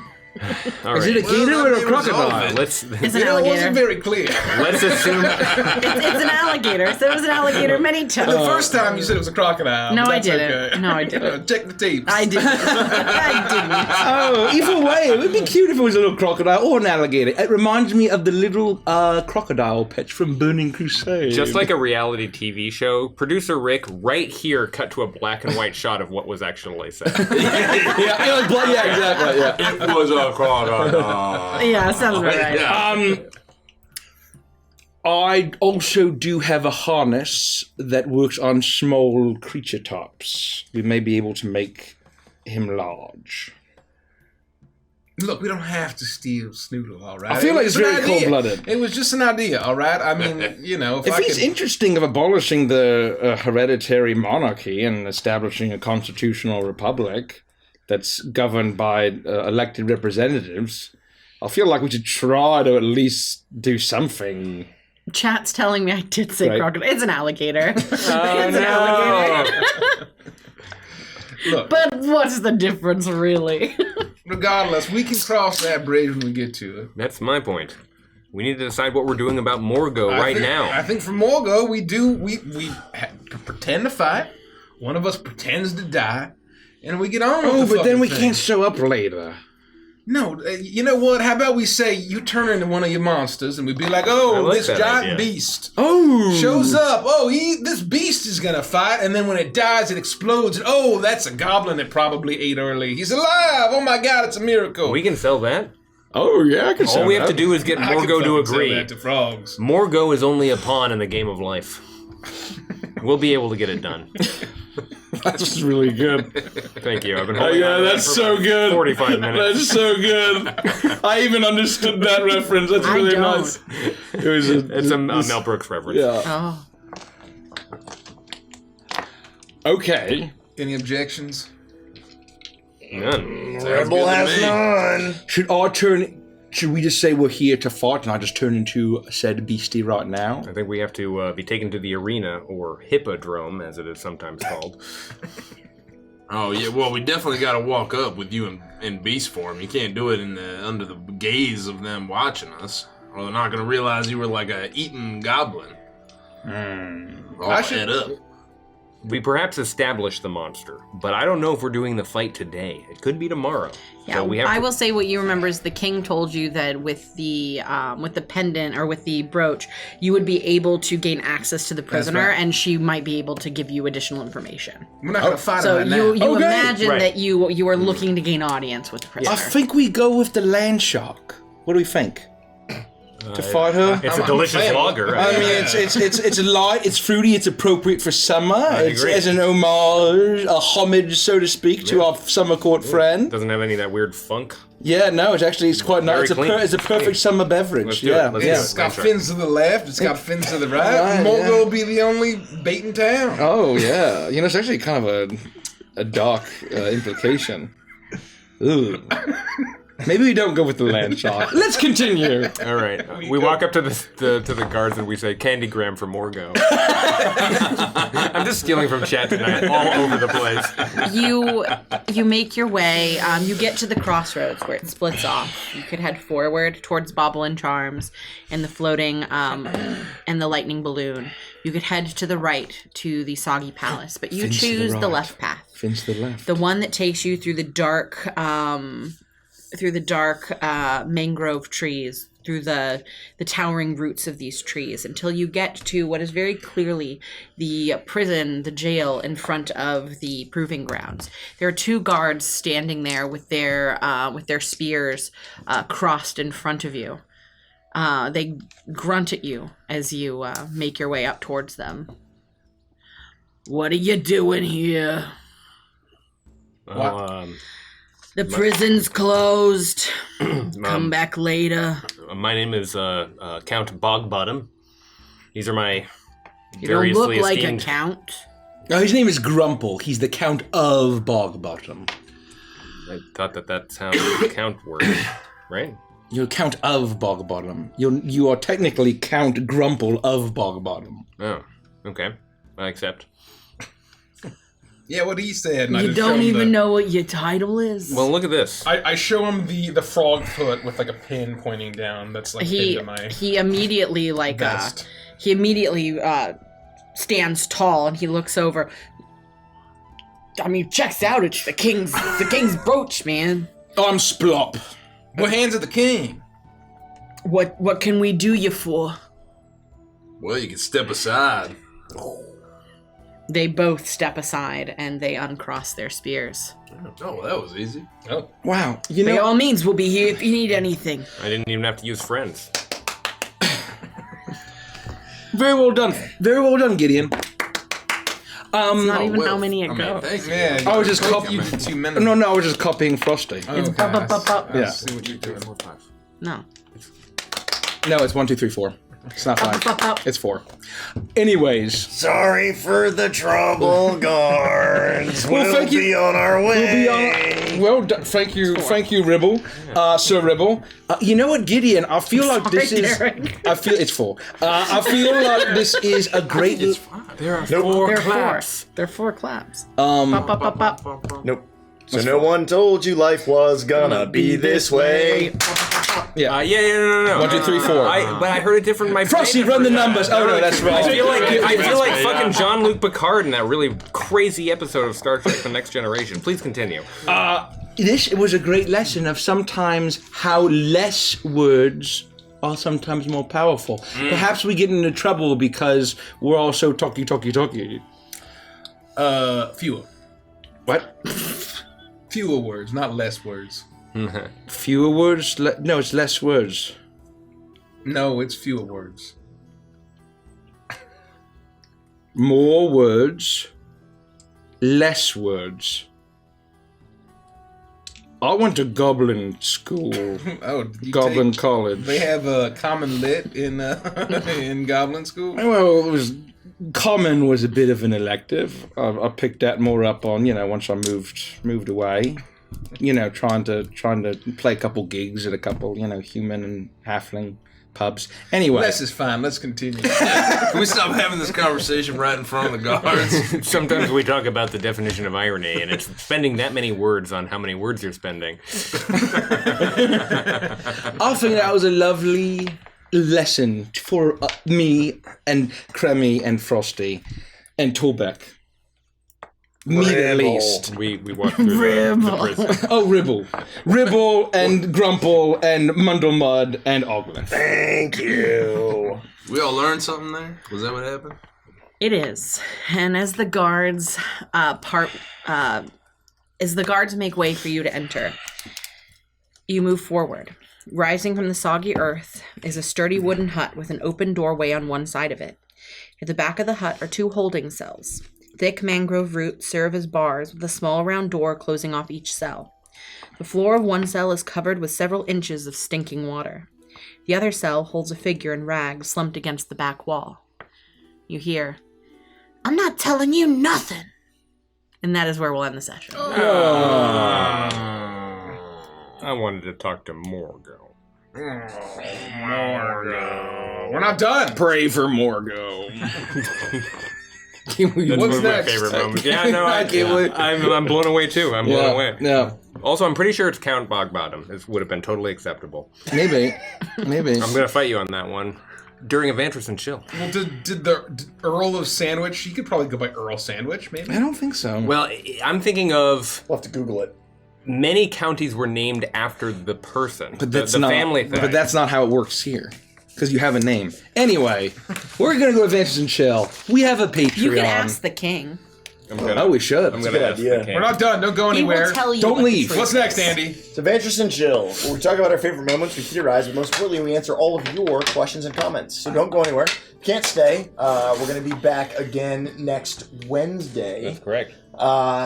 All Is right. it a gator or a that may crocodile? resolve it. Let's It's an It alligator. wasn't very clear. let's assume. It's an alligator. So it was an alligator many times. The first time you said it was a crocodile. No, but I that's didn't. okay. No, I didn't. Check the tapes. I didn't. I Oh, either way, it would be cute if it was a little crocodile or an alligator. It reminds me of the little crocodile pets from Burning Crusade. Just like a reality TV show, producer Rick right here cut to a black and white shot of what was actually said. yeah, exactly. Yeah. It was a crocodile. didn't. Yeah, sounds about right. I also do have a harness that works on small creature tops. We may be able to make him large. Look, we don't have to steal Snoodle, all right? I feel like it's an very idea. cold-blooded. It was just an idea, all right? I mean, If he's interesting of abolishing the hereditary monarchy and establishing a constitutional republic that's governed by elected representatives, I feel like we should try to at least do something Chat's telling me I did say Right. crocodile. It's an alligator. Oh, It's an alligator. Look, But what's the difference, really? regardless, we can cross that bridge when we get to it. That's my point. We need to decide what we're doing about Morgo I right think- now. I think for Morgo, we pretend to fight. One of us pretends to die, and we get on. Oh, with the but then fucking we thing. can't show up later. No, you know what? How about we say you turn into one of your monsters, and we'd be like, I "Oh, like this that giant idea. beast Oh! shows up. Oh, this beast is gonna fight, and then when it dies, it explodes. And, oh, that's a goblin that probably ate early. He's alive. Oh my God, it's a miracle. We can sell that. Oh, yeah, I can All we have to do is get I could Morgo to fucking sell agree. that to frogs. Morgo is only a pawn in the game of life. We'll be able to get it done. That's really good. Thank you. I've been Oh, holding yeah, on to that that's for so about good. 45 minutes. That's so good. I even understood that reference. That's I really don't. nice. It was It's a Mel Brooks reference. Yeah. Oh. Okay. Any objections? None. Rebel has none. Should we just say we're here to fight and I just turn into said beastie right now? I think we have to be taken to the arena, or hippodrome, as it is sometimes called. Oh yeah, well we definitely got to walk up with you in beast form. You can't do it under the gaze of them watching us, or they're not gonna realize you were like a eaten goblin. All I should- head up. We perhaps establish the monster, but I don't know if we're doing the fight today. It could be tomorrow. Yeah, So we have I to- will say what you remember is the king told you that with the pendant or with the brooch, you would be able to gain access to the prisoner, right. and she might be able to give you additional information. We're not gonna fight So him right you now. Okay. imagine Right. that you are looking to gain audience with the prisoner. I think we go with the land shark. What do we think? To fight her? It's I'm a delicious fan. lager. I mean, it's light, it's fruity, it's appropriate for summer. It's agree. as an homage, a homage, so to speak, to our summer court friend. Doesn't have any of that weird funk. Yeah, no, it's quite nice. Very clean. It's a perfect summer beverage. Let's do it. Yeah, Let's do yeah. it. It's got Land shark. fins to the left. It's got fins to the right. Right, Morgo yeah. will be the only bait in town. Oh yeah, you know it's actually kind of a dark implication. Ooh. Maybe we don't go with the land shark. Let's continue. All right. We walk up to the guards and we say, "Candygram for Morgo." I'm just stealing from chat tonight, all over the place. You make your way. You get to the crossroads where it splits off. You could head forward towards Bauble and Charms and the floating and the lightning balloon. You could head to the right to the Soggy Palace, but you Fins to the choose the right. left path, Fins to the left. the one that takes you through the dark mangrove trees, through the towering roots of these trees, until you get to what is very clearly the prison, the jail in front of the proving grounds. There are two guards standing there with their spears crossed in front of you. They grunt at you as you make your way up towards them. What are you doing here? The prison's closed. Come back later. My name is Count Bogbottom. These are my You don't variously look like a esteemed. count. No, his name is Grumple. He's the Count of Bogbottom. I thought that's how count works, right? You're Count of Bogbottom. You are technically Count Grumple of Bogbottom. Oh, okay. I accept. Yeah, what he said. And I You just show don't him even the- know what your title is. Well, look at this. I show him the frog foot with like a pin pointing down. That's like he pinned to my he immediately vest. stands tall and he looks over. I mean, checks out. It's the king's brooch, man. I'm Splop. We're hands of the king. What can we do you for? Well, you can step aside. They both step aside and they uncross their spears. Oh, well, that was easy. Wow. You By know, all means, we'll be here if you need anything. I didn't even have to use friends. very well done. Very well done, Gideon. Not even well, how many it I mean, goes. thank you. Yeah, I was just you did 2 minutes. No, I was just copying Frosty. It's Okay, bup, bup, bup, bup. I Yeah. see what you're doing. No. No, it's 1, 2, 3, 4. It's not 5. It's 4. Anyways. Sorry for the trouble, guards. We'll be on our way. Thank you, Ribble, Sir Ribble. You know what, Gideon? I feel like this is. Derek. I feel it's 4. I feel like this is a great. There are 4 claps. There are 4 claps. Nope. So no one told you life was gonna be this way. Yeah. No. 1, 2, 3, 4. But I heard it different. My Frosty, run the numbers. Oh no, that's right. I feel like fucking Jean-Luc Picard in that really crazy episode of Star Trek: The Next Generation. Please continue. This was a great lesson of sometimes how less words are sometimes more powerful. Perhaps we get into trouble because we're all so talky. Fewer. What? Fewer words, not less words. Fewer words? No, it's less words. No, it's fewer words. More words, less words. I went to Goblin School. Goblin College. They have a common lit in in Goblin School. Well, it was common was a bit of an elective. I picked that more up on once I moved away. Trying to play a couple gigs at a couple human and halfling pubs. Anyway, Less is fine. Let's continue. Can we stop having this conversation right in front of the guards? Sometimes we talk about the definition of irony, and it's spending that many words on how many words you're spending. I think that was a lovely lesson for me and Cremmy and Frosty and Torbeck. Me at least. We walked through the prison. Oh, Ribble and Grumple and Mundlemud and Oglin. Thank you. We all learned something there? Was that what happened? It is. And as the guards make way for you to enter, you move forward. Rising from the soggy earth is a sturdy wooden hut with an open doorway on one side of it. At the back of the hut are 2 holding cells. Thick mangrove roots serve as bars with a small round door closing off each cell. The floor of one cell is covered with several inches of stinking water. The other cell holds a figure in rags slumped against the back wall. You hear, "I'm not telling you nothing." And that is where we'll end the session. I wanted to talk to Morgo. Morgo. We're not done. Pray for Morgo. That's What's one of my next? favorite moments. Yeah, no, I'm blown away too. I'm blown away. Yeah. Also, I'm pretty sure it's Count Bogbottom. It would have been totally acceptable. Maybe. I'm gonna fight you on that one during a Vantress and Chill. Well, did Earl of Sandwich? He could probably go by Earl Sandwich, maybe. I don't think so. Well, I'm thinking of We'll have to Google it. many counties were named after the person, But the that's not, family thing. But that's not how it works here. Because you have a name. Anyway, we're going to go to Vantress and Chill. We have a Patreon. You can ask the king. We should. I'm gonna ask idea. the king. We're not done. Don't go He anywhere. will tell you. Don't what the leave. truth What's next, is. Andy? So Vantress and Chill, where we talk about our favorite moments, we theorize, but most importantly, we answer all of your questions and comments. So don't go anywhere. Can't stay. We're going to be back again next Wednesday. That's correct.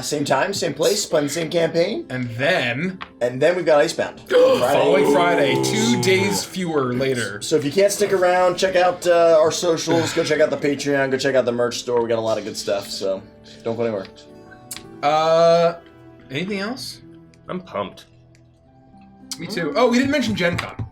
Same time, same place, playing the same campaign. And then, We've got Icebound. following Friday, 2 days fewer later. So if you can't stick around, check out our socials, go check out the Patreon, go check out the merch store. We got a lot of good stuff, so don't go anywhere. Anything else? I'm pumped. Me too. Oh, we didn't mention Gen Con and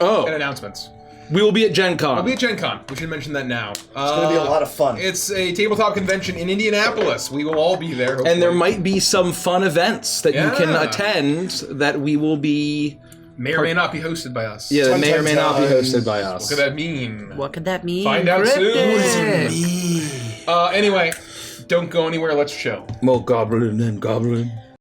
Oh, announcements. we will be at Gen Con. We'll be at Gen Con. We should mention that now. It's going to be a lot of fun. It's a tabletop convention in Indianapolis. We will all be there. Hopefully. And there might be some fun events that you can Yeah. attend that we will be... may or may not be hosted by us. Yeah, that may or may not be Sometimes. hosted by us. What could that mean? What could that mean? Find out soon. Cryptid. Anyway, don't go anywhere. Let's chill. More goblin and goblin.